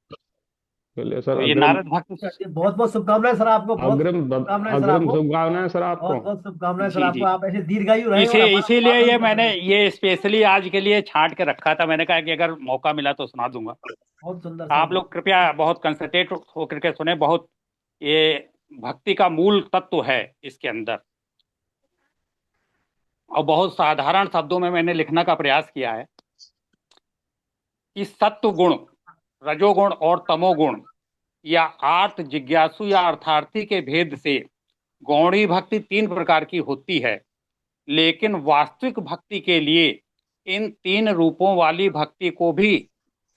चलिए सर, तो ये अग्रिम नारद भक्त, बहुत बहुत शुभकामनाएं सर आपको, बहुत अग्रिम शुभकामनाएं सर अग्रिम आपको, शुभकामनाएं सर आपको। बहुत बहुत शुभकामनाएं सर जी आपको। जी, आप ऐसे दीर्घायु रहे और हमारा इसीलिए मार्गदर्शन ये करते मैंने रहे। ये स्पेशली आज के लिए छांट के रखा था। मैंने कहा कि अगर मौका मिला तो सुना दूंगा। बहुत सुंदर सर, आप लोग कृपया बहुत कंसंट्रेट होकर के सुने। बहुत ये भक्ति का मूल तत्व है इसके अंदर, और बहुत साधारण शब्दों में मैंने लिखने का प्रयास किया है कि सत्व गुण, रजोगुण और तमोगुण या आर्त, जिज्ञासु या अर्थार्थी के भेद से गौणी भक्ति 3 प्रकार की होती है। लेकिन वास्तविक भक्ति के लिए इन 3 रूपों वाली भक्ति को भी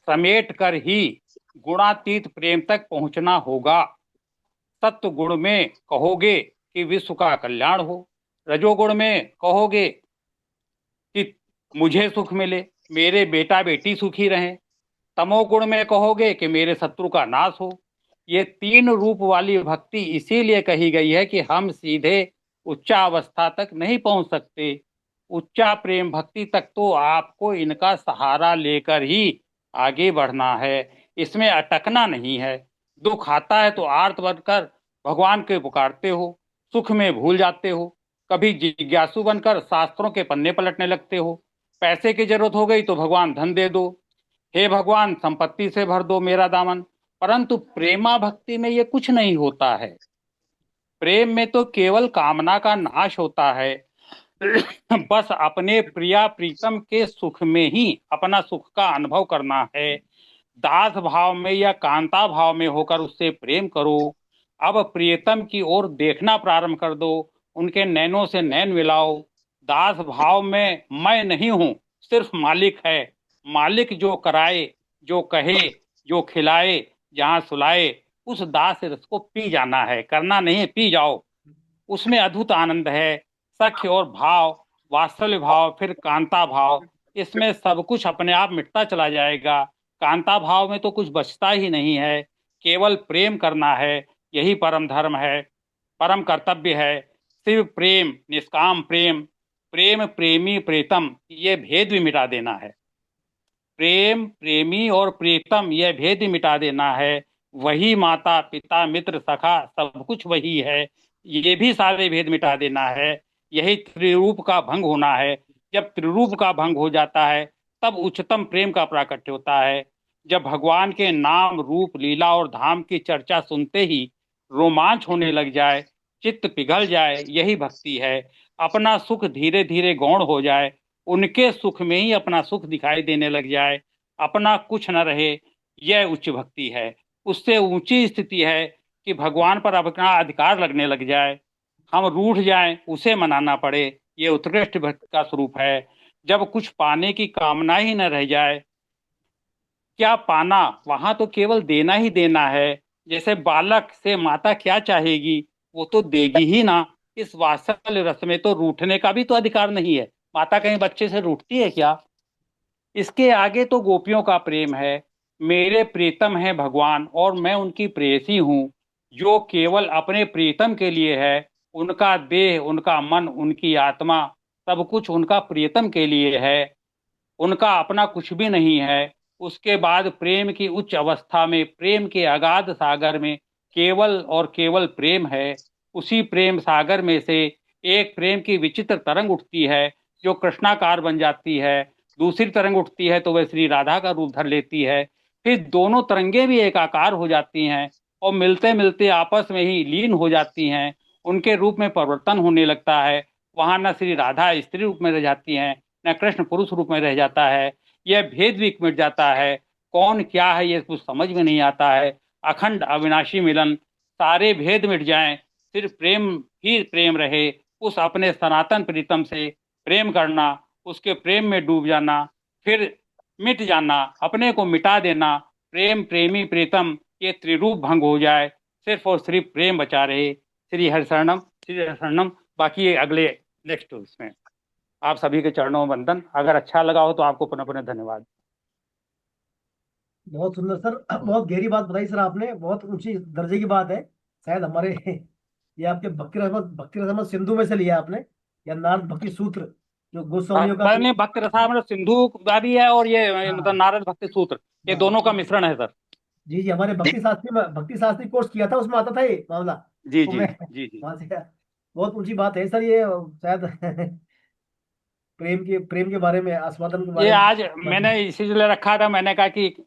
समेट कर ही गुणातीत प्रेम तक पहुंचना होगा। सत्व गुण में कहोगे कि विश्व का कल्याण हो, रजोगुण में कहोगे कि मुझे सुख मिले, मेरे बेटा बेटी सुखी रहें। तमोगुण में कहोगे कि मेरे शत्रु का नाश हो। ये तीन रूप वाली भक्ति इसीलिए कही गई है कि हम सीधे उच्चा अवस्था तक नहीं पहुंच सकते। उच्चा प्रेम भक्ति तक तो आपको इनका सहारा लेकर ही आगे बढ़ना है, इसमें अटकना नहीं है। दुख आता है तो आर्त बनकर भगवान के पुकारते हो, सुख में भूल जाते हो। कभी जिज्ञासु बनकर शास्त्रों के पन्ने पलटने लगते हो। पैसे की जरूरत हो गई तो भगवान धन दे दो, हे भगवान संपत्ति से भर दो मेरा दामन। परंतु प्रेमा भक्ति में ये कुछ नहीं होता है। प्रेम में तो केवल कामना का नाश होता है। बस अपने प्रिया प्रीतम के सुख में ही अपना सुख का अनुभव करना है। दास भाव में या कांता भाव में होकर उससे प्रेम करो। अब प्रियतम की ओर देखना प्रारंभ कर दो, उनके नैनों से नैन मिलाओ। दास भाव में मैं नहीं हूं, सिर्फ मालिक है। मालिक जो कराए, जो कहे, जो खिलाए, जहां सुलाए, उस दास रस को पी जाना है, करना नहीं है, पी जाओ। उसमें अद्भुत आनंद है। सख्य और भाव, वात्सल्य भाव, फिर कांता भाव, इसमें सब कुछ अपने आप मिटता चला जाएगा। कांता भाव में तो कुछ बचता ही नहीं है। केवल प्रेम करना है, यही परम धर्म है, परम कर्तव्य है। शिव प्रेम, निष्काम प्रेम, प्रेम प्रेमी प्रीतम, ये भेद भी मिटा देना है। प्रेम प्रेमी और प्रीतम, यह भेद ही मिटा देना है। वही माता पिता मित्र सखा, सब कुछ वही है, ये भी सारे भेद मिटा देना है। यही त्रिरूप का भंग होना है। जब त्रिरूप का भंग हो जाता है तब उच्चतम प्रेम का प्राकट्य होता है। जब भगवान के नाम रूप लीला और धाम की चर्चा सुनते ही रोमांच होने लग जाए, चित्त पिघल जाए, यही भक्ति है। अपना सुख धीरे धीरे गौण हो जाए, उनके सुख में ही अपना सुख दिखाई देने लग जाए, अपना कुछ न रहे, यह उच्च भक्ति है। उससे ऊंची स्थिति है कि भगवान पर अपना अधिकार लगने लग जाए, हम रूठ जाएं, उसे मनाना पड़े, ये उत्कृष्ट भक्ति का स्वरूप है। जब कुछ पाने की कामना ही न रह जाए, क्या पाना, वहां तो केवल देना ही देना है। जैसे बालक से माता क्या चाहेगी, वो तो देगी ही ना। इस वात्सल्य रस में तो रूठने का भी तो अधिकार नहीं है। माता कहीं बच्चे से रूठती है क्या? इसके आगे तो गोपियों का प्रेम है। मेरे प्रीतम है भगवान और मैं उनकी प्रेयसी हूँ। जो केवल अपने प्रीतम के लिए है, उनका देह, उनका मन, उनकी आत्मा, सब कुछ उनका प्रीतम के लिए है, उनका अपना कुछ भी नहीं है। उसके बाद प्रेम की उच्च अवस्था में, प्रेम के अगाध सागर में केवल और केवल प्रेम है। उसी प्रेम सागर में से एक प्रेम की विचित्र तरंग उठती है जो कृष्णाकार बन जाती है। दूसरी तरंग उठती है तो वह श्री राधा का रूप धर लेती है। फिर दोनों तरंगे भी एकाकार हो जाती हैं और मिलते मिलते आपस में ही लीन हो जाती हैं। उनके रूप में परिवर्तन होने लगता है। वहां न श्री राधा स्त्री रूप में रह जाती हैं, न कृष्ण पुरुष रूप में रह जाता है। यह भेद भी मिट जाता है। कौन क्या है ये कुछ समझ में नहीं आता है। अखंड अविनाशी मिलन, सारे भेद मिट जाएं, सिर्फ प्रेम ही प्रेम रहे। उस अपने सनातन प्रीतम से प्रेम करना, उसके प्रेम में डूब जाना, फिर मिट जाना, अपने को मिटा देना। प्रेम प्रेमी प्रीतम, ये त्रिरूप भंग हो जाए, सिर्फ और सिर्फ प्रेम बचा रहे। श्री हरिशरणम, श्री हरिशरणम। बाकी ये अगले नेक्स्ट उसमें आप सभी के चरणों में वंदन। अगर अच्छा लगा हो तो आपको पुनः पुनः धन्यवाद। बहुत सुंदर सर, बहुत गहरी बात बताई सर आपने, बहुत ऊंची दर्जे की बात है। शायद हमारे ये आपके भक्ति रसमत सिंधु में से लिया आपने, या नारद भक्ति सूत्र जो गोस्वामियों का। मैंने भक्त रसामृत सिंधु का भी है और ये मतलब हाँ नारद भक्ति सूत्र, ये हाँ दोनों का मिश्रण है सर। जी जी, हमारे भक्ति शास्त्री कोर्स किया था, उसमें आता था ये मामला। जी तो जी मैं जी जी। वहां से, बहुत ऊंची बात है सर ये, शायद प्रेम के बारे में, आस्वादन के ये बारे आज में। मैंने इसीलिए रखा था, मैंने कहा कि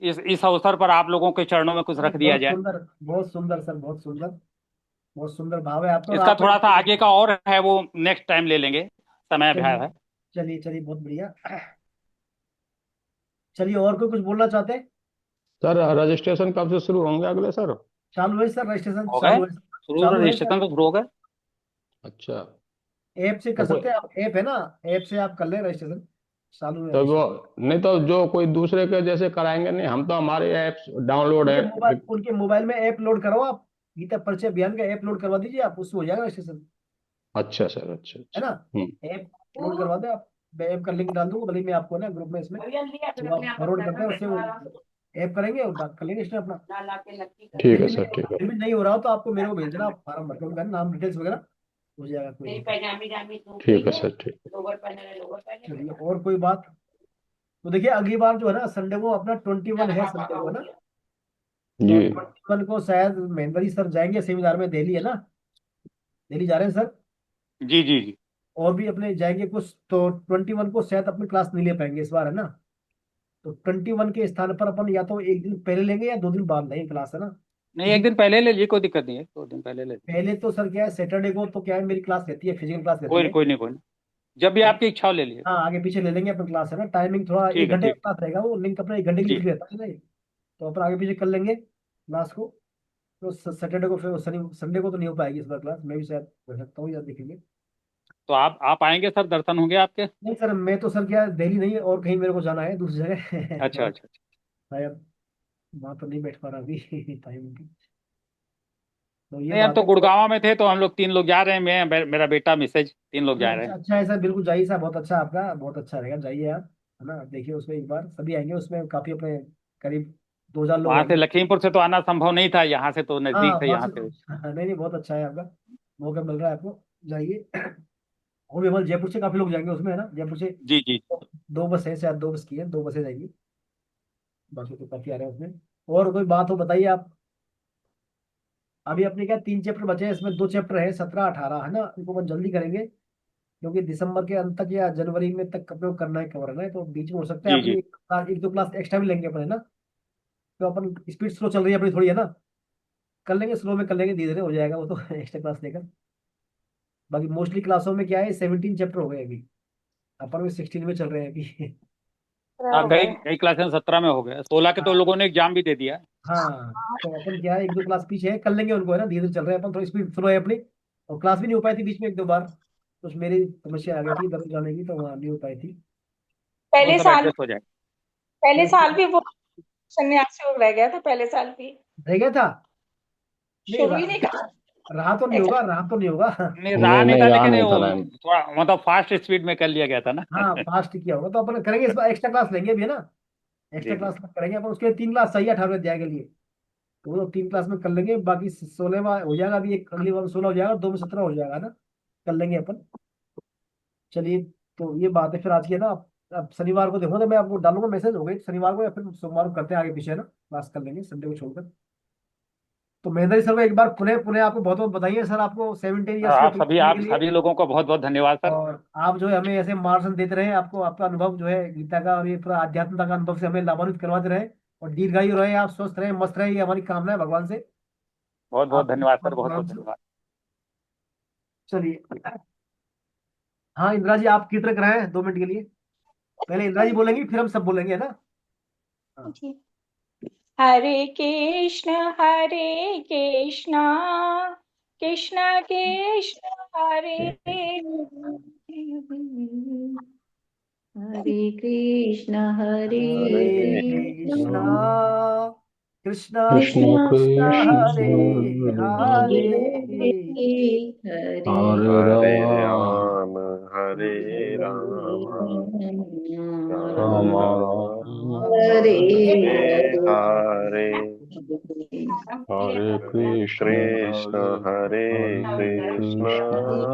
इस अवसर पर आप लोगों के चरणों में कुछ नहीं, रख दिया जाए। बहुत सुंदर सर, बहुत सुंदर भाव है आपका। और इसका आपने थोड़ा सा आगे का और है, वो नेक्स्ट टाइम ले लेंगे, समय अभाव चलिए है। चलिए चलिए, बहुत बढ़िया। चलिए, और कोई कुछ बोलना चाहते हैं? सर रजिस्ट्रेशन कब से शुरू होंगे अगले सर? चालू है सर, रजिस्ट्रेशन हो गए चालू है। शुरू, चालू है सर, रजिस्ट्रेशन तो शुरू हो गए। अच्छा। ऐप से कर तो कोई, सकते हैं आप, ऐप है ना, ऐप से आप कर ले रजिस्ट्रेशन, चालू है तो वो, रजिस्ट्रेशन। नहीं तो जो कोई दूसरे के जैसे कराएंगे नहीं, हम तो हमारे ऐप्स डाउनलोड है। उनके मोबाइल में ऐप लोड करो आप, गीता परिचय अभियान का ऐप लोड करवा दीजिए आप, उससे हो जाएगा रजिस्ट्रेशन, अच्छा सर, अच्छा है अच्छा। ना। हम्म। ऐप लोड करवा दे आप। मैं ऐप का लिंक डाल दूंगा, भले ही मैं आपको ना ग्रुप में इसमें जो आप फॉरवर्ड करते हैं उससे वो ऐप करेंगे और बात कर लेंगे इसमें अपना। ठीक है फिर सर, ठीक है। भी नहीं हो रहा हो तो आपको मेरे को भेज देना, आप फॉर्म भर के उनका नाम डिटेल्स वगैरह हो जाएगा, कोई दिक्कत ठीक है सर, ठीक है। नहीं। चलिए, और कोई बात? तो देखिए अगली बार जो है ना संडे को अपना 21 है, संडे को है ना, तो जी 21 को शायद महेंद्र जी सर जाएंगे सेमिनार में, दिल्ली है ना, दिल्ली जा रहे हैं सर, जी जी जी। और भी अपने जाएंगे कुछ, तो 21 को शायद अपनी क्लास नहीं ले पाएंगे इस बार, है ना। तो 21 के स्थान पर अपन या तो एक दिन पहले लेंगे या 2 दिन बाद लेंगे क्लास, है ना। नहीं, क्योंकि एक दिन पहले ले लीजिए, कोई दिक्कत नहीं है, 2 दिन पहले ले लीजिए। पहले तो सर क्या है, सैटरडे को तो क्या है मेरी क्लास रहती है, फिजिकल क्लास रहती कोई है। कोई नहीं, कोई नहीं, जब भी तो आपकी इच्छा हो ले लीजिए। हाँ, आगे पीछे ले लेंगे अपन क्लास, है ना, टाइमिंग थोड़ा एक ठीक है, घंटे का ठीक। क्लास रहेगा, वो लिंक अपना 1 घंटे के लिए जी फ्री रहता है ना ये। तो अपन आगे पीछे कर लेंगे क्लास को। तो सैटरडे को, फिर शनि संडे को तो नहीं हो पाएगी इस बार क्लास, मैं भी शायद कर सकता हूँ या देखेंगे। तो आप आएंगे सर, दर्शन होंगे आपके? नहीं सर, मैं तो सर क्या दिल्ली नहीं है, और कहीं मेरे को जाना है दूसरी जगह अच्छा थोड़ा अच्छा अच्छा। शायद वहाँ तो नहीं बैठ पा रहा अभी टाइम की। तो ये नहीं, हम बात तो है। गुड़गांव में थे, तो हम लोग 3 लोग जा रहे हैं, मेरा बेटा मिसेज 3 लोग नहीं, जा रहे अच्छा हैं। अच्छा है सर, बिल्कुल जाइए सर, बहुत अच्छा आपका, बहुत अच्छा रहेगा, जाइए आप, है ना, देखिए उसमें एक बार सभी आएंगे, उसमें काफी अपने करीब 2000 लोग वहां से आएंगे। लखीमपुर से तो आना संभव नहीं था, यहाँ से तो हाँ नजदीक थे वहाँ यहाँ से से। तो नहीं नहीं, बहुत अच्छा है आपका, मौका मिल रहा है आपको, जाइए। और भी हमारे जयपुर से काफी लोग जाएंगे उसमें, है ना, जयपुर से जी जी। 2 बस है शायद, 2 बस की है, 2 बसें जाएंगी, बाकी तो काफी आ रहे हैं उसमें। और कोई बात हो बताइए आप। अभी अपने क्या 3 चैप्टर बचे हैं, इसमें 2 चैप्टर है, 17 18, है ना, इनको अपन जल्दी करेंगे, क्योंकि दिसंबर के अंत तक या जनवरी में तक अपने को करना है, कवर करना है, तो बीच में हो सकता है जी अपनी जी। एक दो क्लास एक्स्ट्रा भी लेंगे अपन, है ना। तो अपन स्पीड स्लो चल रही है अपनी थोड़ी, है ना, कर लेंगे, स्लो में कर लेंगे, धीरे धीरे हो जाएगा वो तो एक्स्ट्रा क्लास लेकर। बाकी मोस्टली क्लासों में क्या है, 17 चैप्टर हो गए अभी, अपन में 16 में चल रहे हैं अभी। हाँ, हो कई गए। कई क्लासेस 17 में हो गए, 16 के तो हाँ लोगों ने एग्जाम भी दे दिया है। हाँ, तो अपन क्या है, एक दो क्लास पीछे है, कर लेंगे उनको, है ना, धीरे धीरे चल रहे हैं अपन, थोड़ी स्पीड स्लो है अपनी। और क्लास भी नहीं हो पाई थी बीच में 1 2 बार, कुछ मेरी समस्या आ गई थी इधर जाने की, तो वहाँ नहीं हो पाई थी। वो पहले सब साल एडजस्ट हो जाएगा। पहले नहीं, साल भी वो सन्यासी लोग रह गया था, पहले साल भी रह गया था। नहीं शुरू ही नहीं करा। रहा तो नहीं होगा, रहा तो नहीं होगा। नहीं, रहा नहीं नहीं नहीं, था, रहा लेकिन नहीं था वो लाइन। थोड़ा मतलब फास्ट स्पीड में कर लिया गया था ना। हाँ फास्ट किया होगा, तो अपन करेंगे इस बार, एक्स्ट्रा क्लास लेंगे भी, है ना, एक्स्ट्रा जी जी। क्लास करेंगे अपन, उसके 3 क्लास चाहिए 18वें अध्याय के लिए, तो वो 3 क्लास में कर लेंगे, बाकी 16वां हो जाएगा, अभी एक अगली बार 16 हो जाएगा, 2 में 17 हो जाएगा ना, कर लेंगे अपन। चलिए, तो ये बात है फिर आज की, है ना। अब शनिवार को देखो, तो मैं आपको डालूंगा मैसेज, हो गई शनिवार को या फिर सोमवार को करते हैं आगे पीछे, है ना, क्लास कर लेंगे संडे को छोड़कर। तो महेंद्र जी सर को एक बार पुनः पुनः आपको बहुत बहुत बधाई सर, आपको 17 ईयर्स के पूरे करने आप के लिए। सभी लोगों को बहुत बहुत धन्यवाद सर। और आप जो है हमें ऐसे मार्गदर्शन देते रहे, आपको आपका अनुभव जो है गीता का और ये पूरा आध्यात्मिकता का अनुभव से हमें लाभान्वित करवाते रहे, और दीर्घायु रहे, आप स्वस्थ रहे, मस्त रहे, ये हमारी कामना है भगवान से। बहुत बहुत आप धन्यवाद सर, बहुत भगवान बहुत से। धन्यवाद। चलिए, हाँ इंदिरा जी आप कीर्तन कराएं 2 मिनट के लिए, पहले इंदिरा जी बोलेंगी फिर हम सब बोलेंगे, है ना। हाँ। जी। हरे कृष्ण कृष्ण कृष्ण हरे हरे कृष्ण हरे हरे कृष्ण कृष्णा कृष्णा कृष्ण कृष्णा कृष्ण हरे हरे हरे, हरे हरे हरे राम राम हरे राम राम राम राम राम हरे हरे हरे हरे, हरे हरे कृष्ण कृष्ण हरे हरे कृष्ण कृष्ण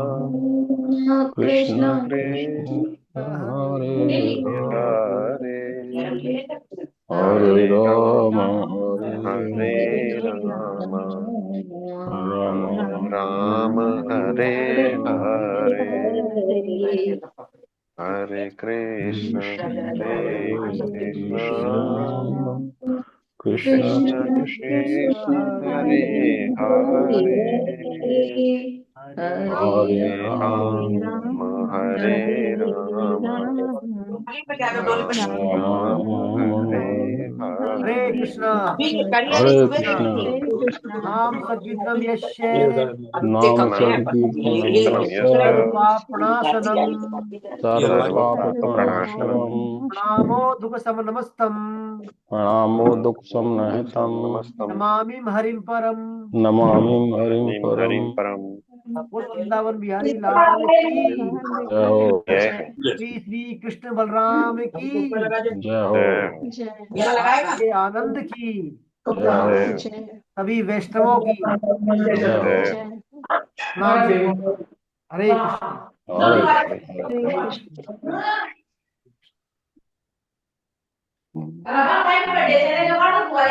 कृष्ण कृष्ण कृष्ण कृष्ण हरे हरे हरे हरे, हरे हरे राम राम हरे हरे राम राम राम राम राम राम हरे हरे, हरे हरे कृष्ण कृष्ण हरे हरे कृष्ण कृष्ण कृष्ण कृष्ण कृष्ण कृष्ण कृष्ण कृष्ण हरे हरे हरे, हरे हरे हरे राम राम हरे राम राम राम राम हरे हरे हरे, कृष्णा हरे हरे कृष्णा, कृष्ण नाम संकीर्तनम यस्य नाम नाम संकीर्तनं संकीर्तनं यस्य सर्वपापनाशनम सर्वपापप्रणाशनम् प्रणामो दुख समनमस्तम प्रणामो दुःखसंनहितं नमस्तं नमामि हरिं परम नमामि हरिं हरिं परम् परम् बोल वृंदावन बिहारी लाल की, जय हो श्री श्री कृष्ण बलराम की, जय हो जय के आनंद की, जय हो जय सभी वैष्णवों की। जय हो जय नाम से हरे कृष्ण हरे हरे हरे कृष्ण। कृष्ण।